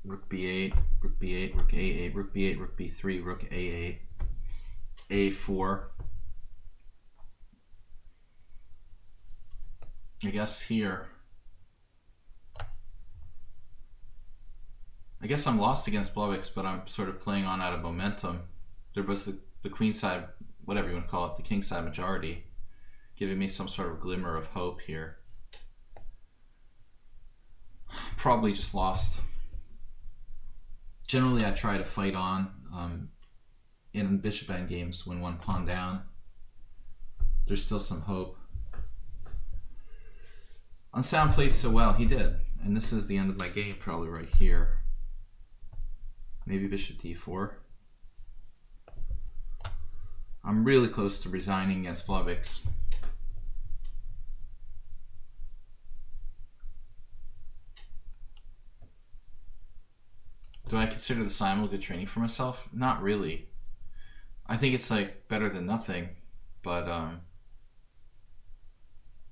Speaker 1: Rook b8, rook b8, rook a8, rook b8, rook b3, rook a8, a4. I guess here. I guess I'm lost against Blowix, but I'm sort of playing on out of momentum. There was the queen side, whatever you want to call it, the king side majority, giving me some sort of glimmer of hope here. Probably just lost. Generally, I try to fight on in bishop endgames when one pawn down. There's still some hope. On sound played so well, he did. And this is the end of my game, probably right here. Maybe bishop d4. I'm really close to resigning against Blavix. Do I consider the Simul good training for myself? Not really. I think it's like better than nothing, but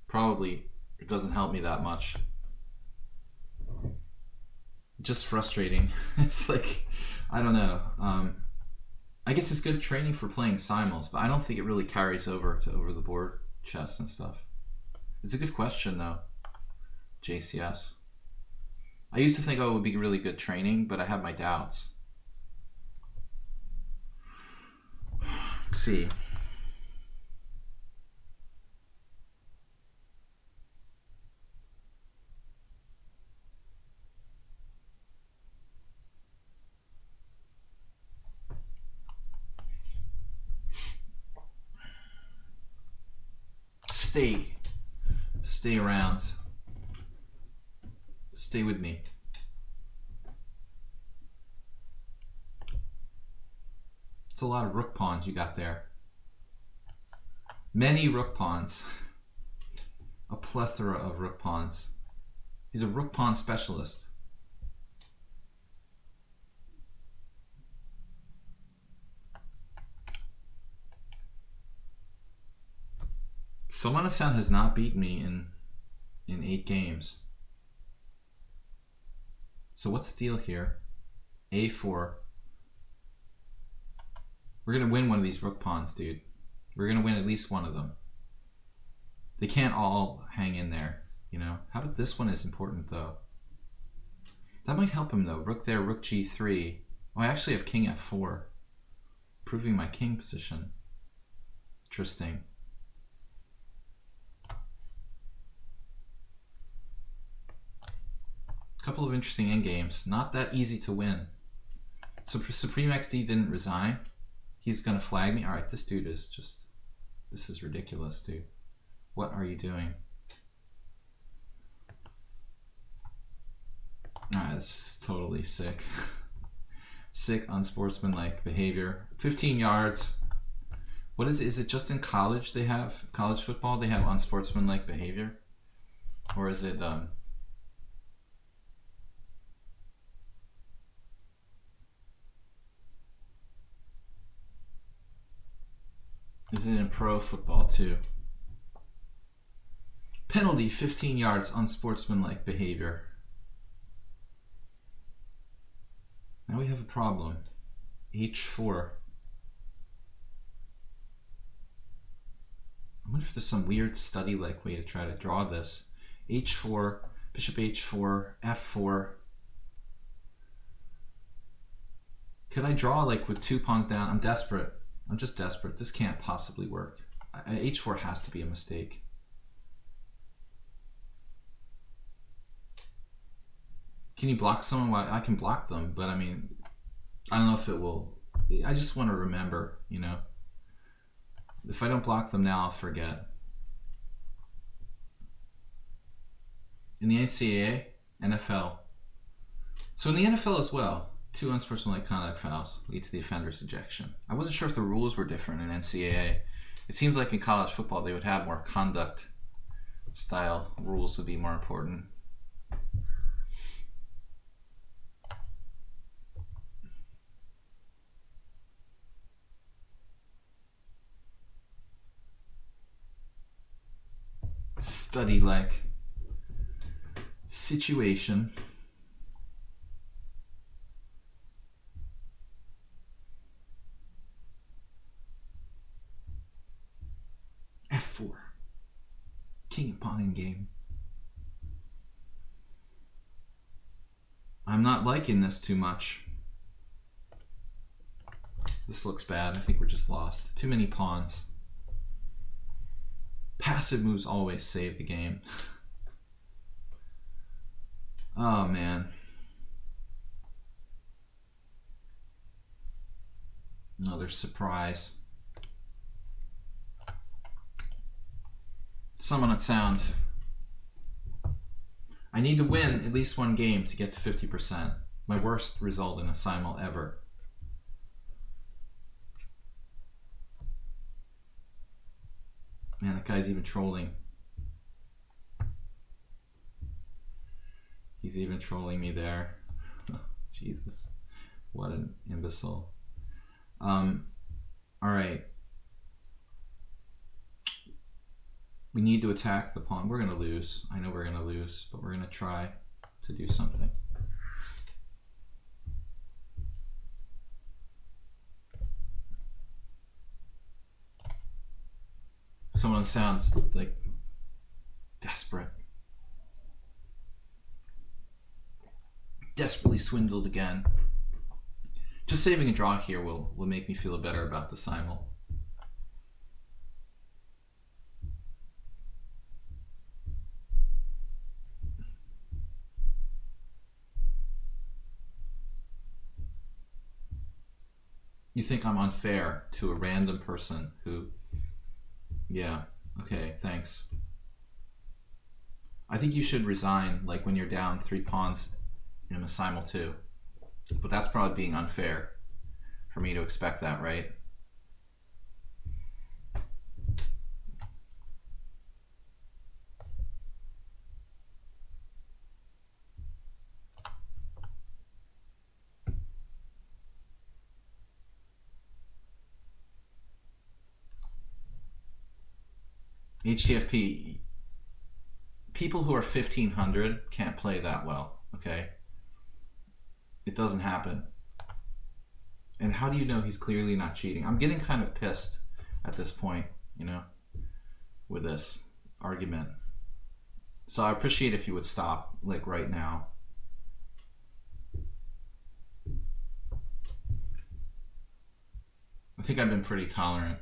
Speaker 1: probably it doesn't help me that much. Just frustrating. It's like, I don't know. I guess it's good training for playing Simuls, but I don't think it really carries over to over the board chess and stuff. It's a good question though, JCS. I used to think, oh, it would be really good training, but I have my doubts. Let's see. Stay around. Stay with me. It's a lot of rook pawns you got there. Many rook pawns. A plethora of rook pawns. He's a rook pawn specialist. Solana-san has not beaten me in 8 games. So what's the deal here? A4. We're gonna win one of these rook pawns, dude. We're gonna win at least one of them. They can't all hang in there, you know? How about this one is important though? That might help him though. Rook there, rook g3. Oh, I actually have king f4. Proving my king position. Interesting. Couple of interesting endgames. Not that easy to win. So Supreme XD didn't resign. He's gonna flag me. Alright, this dude is just... This is ridiculous, dude. What are you doing? This is totally sick. Sick, unsportsmanlike behavior. 15 yards. What is it? Is it just in college they have, college football, they have unsportsmanlike behavior? Or is it, is it in pro football too? Penalty, 15 yards, unsportsmanlike behavior. Now we have a problem. H4. I wonder if there's some weird study-like way to try to draw this. H4, bishop H4, F4. Could I draw like with 2 pawns down? I'm desperate. I'm just desperate. This can't possibly work. H4 has to be a mistake. Can you block someone? Well, I can block them, but I mean, I don't know if it will. I just want to remember, you know. If I don't block them now, I'll forget. In the NCAA, NFL. So in the NFL as well, 2 unsportsmanlike conduct fouls lead to the offender's ejection. I wasn't sure if the rules were different in NCAA. It seems like in college football they would have more conduct style rules would be more important. Study-like situation. F4. King and pawn in game. I'm not liking this too much. This looks bad. I think we're just lost. Too many pawns. Passive moves always save the game. Oh man. Another surprise. Summon at sound. I need to win at least 1 game to get to 50%. My worst result in a simul ever. Man, that guy's even trolling. He's even trolling me there. Jesus. What an imbecile. Alright. We need to attack the pawn. We're going to lose. I know we're going to lose, but we're going to try to do something. Someone sounds like desperate. Desperately swindled again. Just saving a draw here will make me feel better about the simul. You think I'm unfair to a random person who... Yeah, okay, thanks. I think you should resign, like when you're down 3 pawns in a simul too. But that's probably being unfair for me to expect that, right? HTFP, people who are 1500 can't play that well, okay? It doesn't happen. And how do you know he's clearly not cheating? I'm getting kind of pissed at this point, you know, with this argument. So I appreciate if you would stop, like right now. I think I've been pretty tolerant.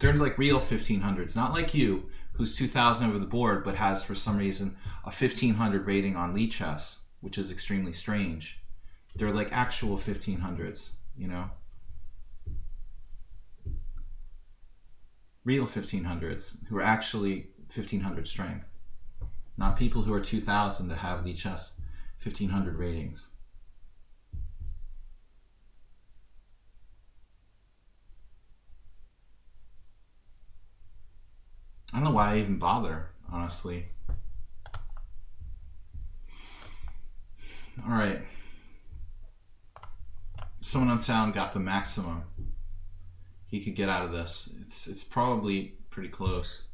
Speaker 1: They're like real 1500s, not like you, who's 2000 over the board, but has for some reason a 1500 rating on lichess, which is extremely strange. They're like actual 1500s, you know? Real 1500s who are actually 1500 strength, not people who are 2000 to have lichess 1500 ratings. I don't know why I even bother, honestly. All right. Someone on sound got the maximum he could get out of this. It's probably pretty close.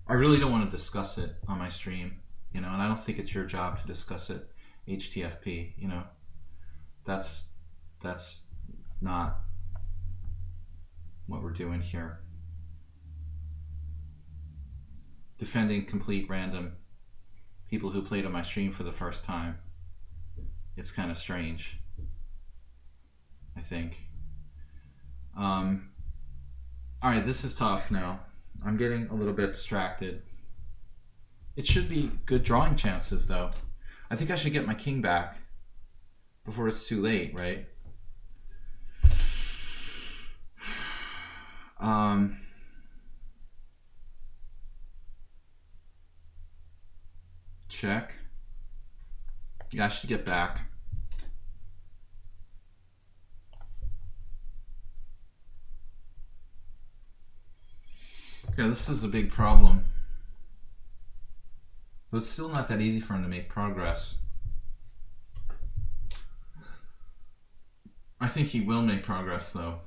Speaker 1: I really don't want to discuss it on my stream, you know, and I don't think it's your job to discuss it, HTFP, you know. That's not what we're doing here. Defending complete random people who played on my stream for the first time. It's kind of strange, I think. Alright, this is tough now. I'm getting a little bit distracted. It should be good drawing chances, though. I think I should get my king back before it's too late, right? Check. Yeah, I should get back. Yeah, this is a big problem. But it's still not that easy for him to make progress. I think he will make progress, though.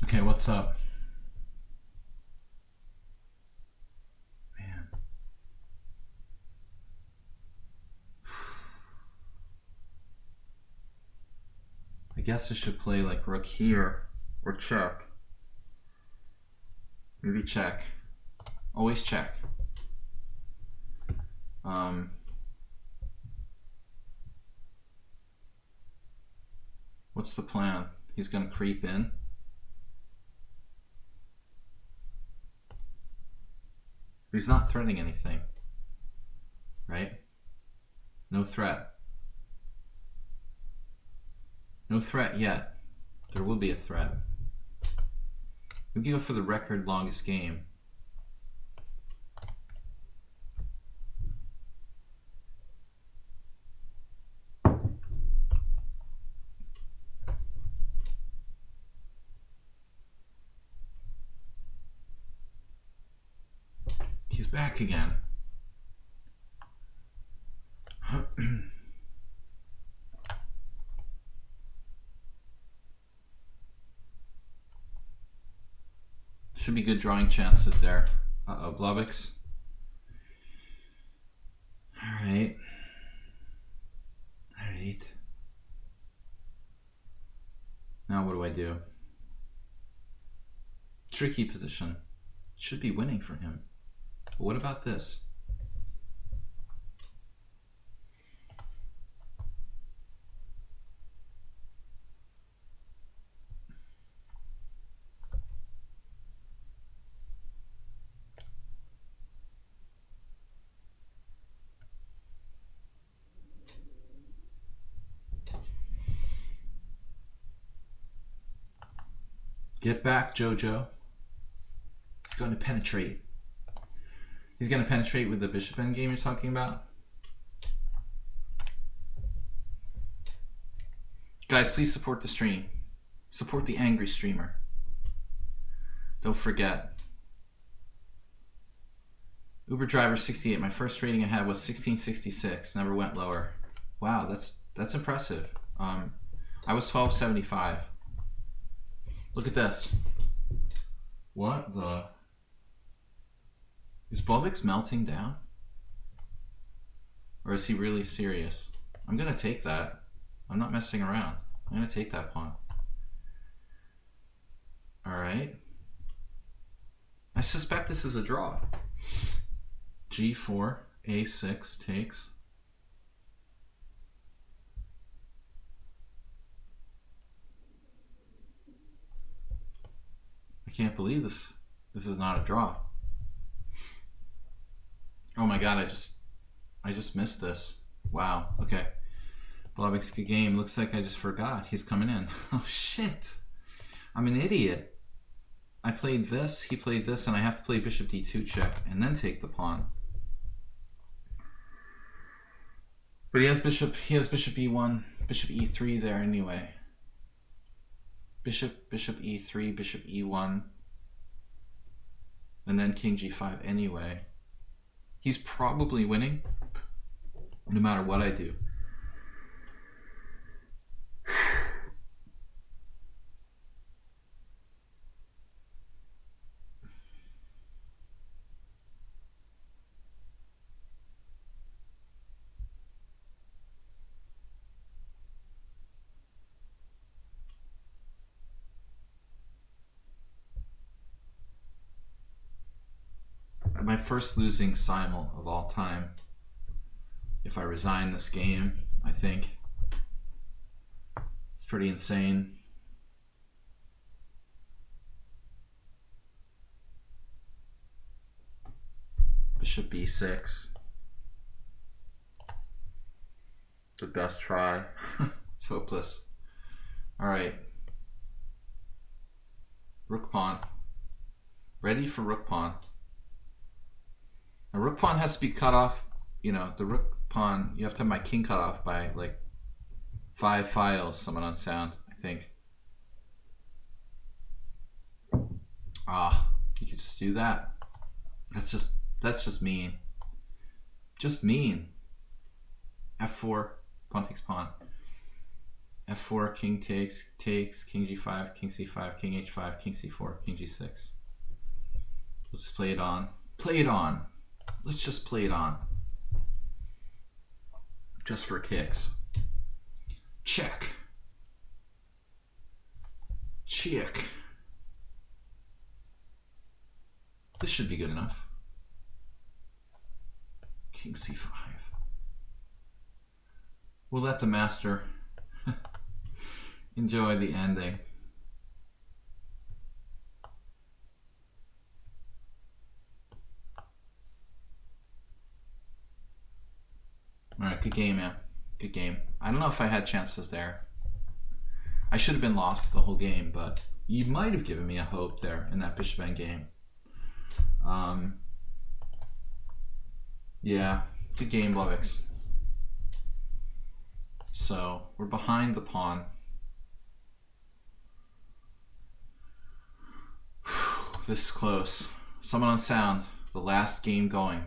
Speaker 1: Okay, what's up? Man. I guess I should play like rook here or check. Maybe check. Always check. What's the plan? He's going to creep in. He's not threatening anything, right? No threat. No threat yet. There will be a threat. We can go for the record longest game. He's back again. Should be good drawing chances there. Uh-oh, Blovix. Alright. Alright. Now what do I do? Tricky position. Should be winning for him. But what about this? Get back, Jojo. He's going to penetrate. He's going to penetrate with the bishop endgame you're talking about? Guys, please support the stream. Support the angry streamer. Don't forget. Uber driver 68. My first rating I had was 1666. Never went lower. Wow, that's impressive. I was 1275. Look at this. What the? Is Bobix melting down? Or is he really serious? I'm gonna take that. I'm not messing around. I'm gonna take that pawn. Alright. I suspect this is a draw. G4, A6 takes. I can't believe this. This is not a draw. Oh my god, I just missed this. Wow, okay. Blovix, good game. Looks like I just forgot. He's coming in. Oh shit. I'm an idiot. I played this, he played this, and I have to play bishop d2 check and then take the pawn. But he has bishop e1, bishop e3 there anyway. Bishop e3, bishop e1, and then king g5 anyway. He's probably winning no matter what I do. My first losing simul of all time. If I resign this game, I think. It's pretty insane. Bishop b6. The best try. It's hopeless. Alright. Rook pawn. Ready for rook pawn. A rook pawn has to be cut off, you know, the rook pawn, you have to have my king cut off by like 5 files, someone on sound, I think. Ah, you could just do that. That's just mean. Just mean. F4, pawn takes pawn. F4, king takes, king g5, king c5, king h5, king c4, king g6. We'll just play it on. Play it on. Let's just play it on. Just for kicks. Check. Check. This should be good enough. King c5. We'll let the master enjoy the ending. Alright, good game, man. Good game. I don't know if I had chances there. I should have been lost the whole game, but you might have given me a hope there in that bishop endgame. Yeah, good game, Lovix. So, we're behind the pawn. This is close. Someone on sound, the last game going.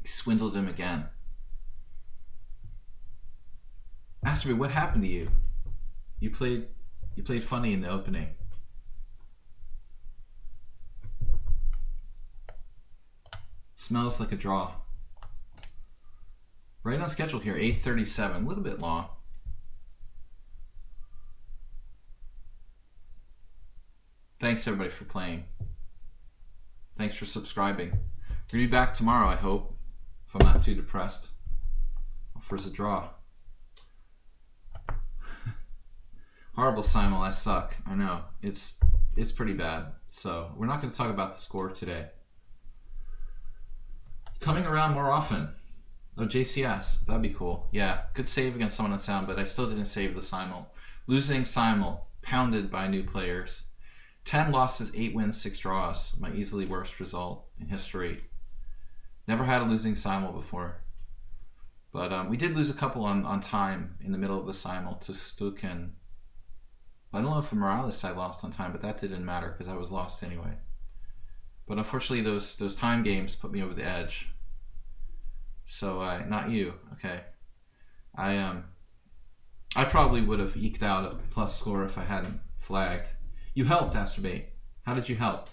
Speaker 1: He swindled him again. Ask me, what happened to you? You played funny in the opening. Smells like a draw. Right on schedule here, 8:37, a little bit long. Thanks everybody for playing. Thanks for subscribing. We're gonna be back tomorrow, I hope, if I'm not too depressed. Offers a draw. Horrible Simul, I suck. I know. It's pretty bad. So we're not going to talk about the score today. Coming around more often. Oh, JCS. That'd be cool. Yeah, good save against someone on sound, but I still didn't save the Simul. Losing Simul. Pounded by new players. 10 losses, 8 wins, 6 draws. My easily worst result in history. Never had a losing Simul before. But we did lose a couple on time in the middle of the Simul to Stuk and... I don't know if for Morales I lost on time, but that didn't matter because I was lost anyway. But unfortunately, those time games put me over the edge. So not you, okay. I probably would have eked out a plus score if I hadn't flagged. You helped, Asterbate. How did you help?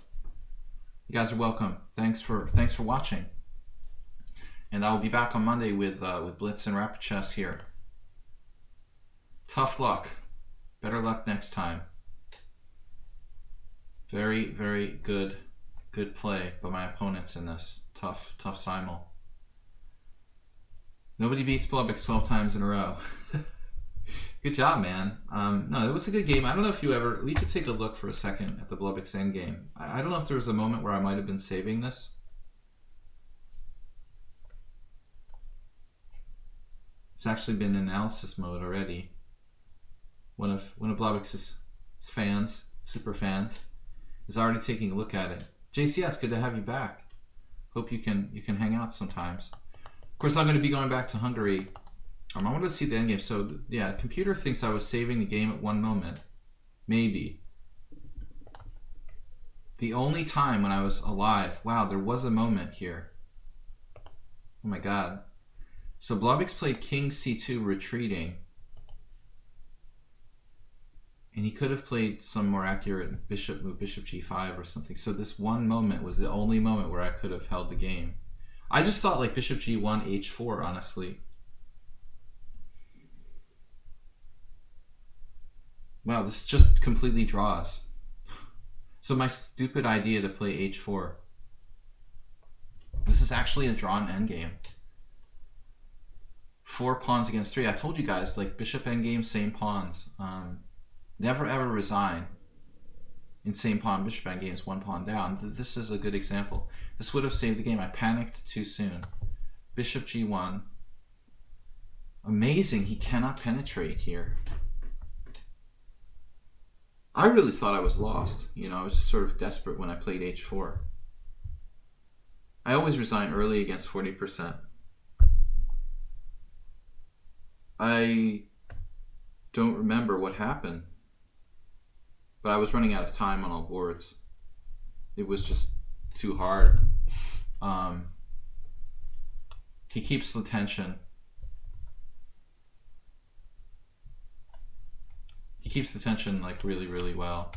Speaker 1: You guys are welcome. Thanks for watching. And I'll be back on Monday with Blitz and Rapid Chess here. Tough luck. Better luck next time. Very, very good play by my opponents in this tough Simul. Nobody beats Blubix 12 times in a row. Good job, man. No, it was a good game. I don't know if we could take a look for a second at the Blubix endgame. I don't know if there was a moment where I might have been saving this. It's actually been in analysis mode already. One of Blubix's fans, super fans, is already taking a look at it. JCS, good to have you back. Hope you can hang out sometimes. Of course, I'm going to be going back to Hungary. I want to see the endgame. So yeah, the computer thinks I was saving the game at one moment, maybe. The only time when I was alive. Wow, there was a moment here. Oh my God. So Blubix played King C2 retreating. And he could have played some more accurate bishop move, bishop g5 or something. So this one moment was the only moment where I could have held the game. I just thought like bishop g1, h4, honestly. Wow, this just completely draws. So my stupid idea to play h4. This is actually a drawn endgame. 4 pawns against 3. I told you guys, like bishop endgame, same pawns. Never ever resign in same pawn bishop endgames, 1 pawn down. This is a good example. This would have saved the game. I panicked too soon. Bishop g1. Amazing, he cannot penetrate here. I really thought I was lost. You know, I was just sort of desperate when I played h4. I always resign early against 40%. I don't remember what happened. But I was running out of time on all boards. It was just too hard. He keeps the tension. He keeps the tension like really, really well.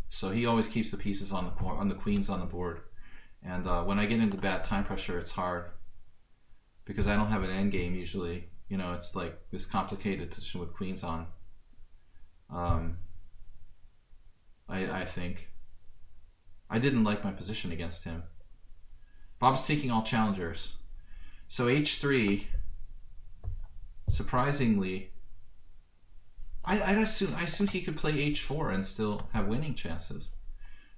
Speaker 1: So he always keeps the pieces on the queens on the board. And when I get into bad time pressure, it's hard because I don't have an end game usually. You know, it's like this complicated position with queens on. I think. I didn't like my position against him. Bob's taking all challengers. So h3, surprisingly, I assumed he could play h4 and still have winning chances.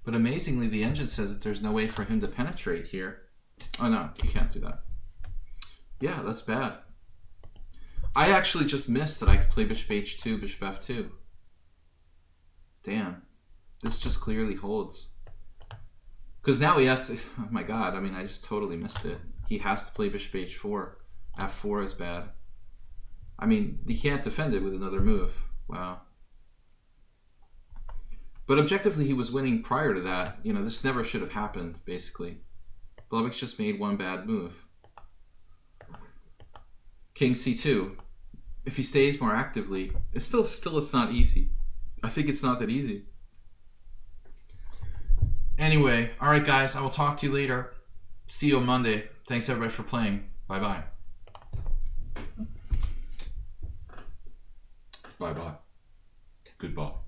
Speaker 1: But amazingly, the engine says that there's no way for him to penetrate here. Oh no, he can't do that. Yeah, that's bad. I actually just missed that I could play bishop h2, bishop f2. Damn. This just clearly holds. Because now he has to... Oh my god, I mean, I just totally missed it. He has to play bishop h4. f4 is bad. I mean, he can't defend it with another move. Wow. But objectively, he was winning prior to that. You know, this never should have happened, basically. Błębik just made one bad move. King c2. If he stays more actively, it's still it's not easy. I think it's not that easy. Anyway, alright guys, I will talk to you later. See you on Monday. Thanks everybody for playing. Bye-bye. Bye-bye. Goodbye.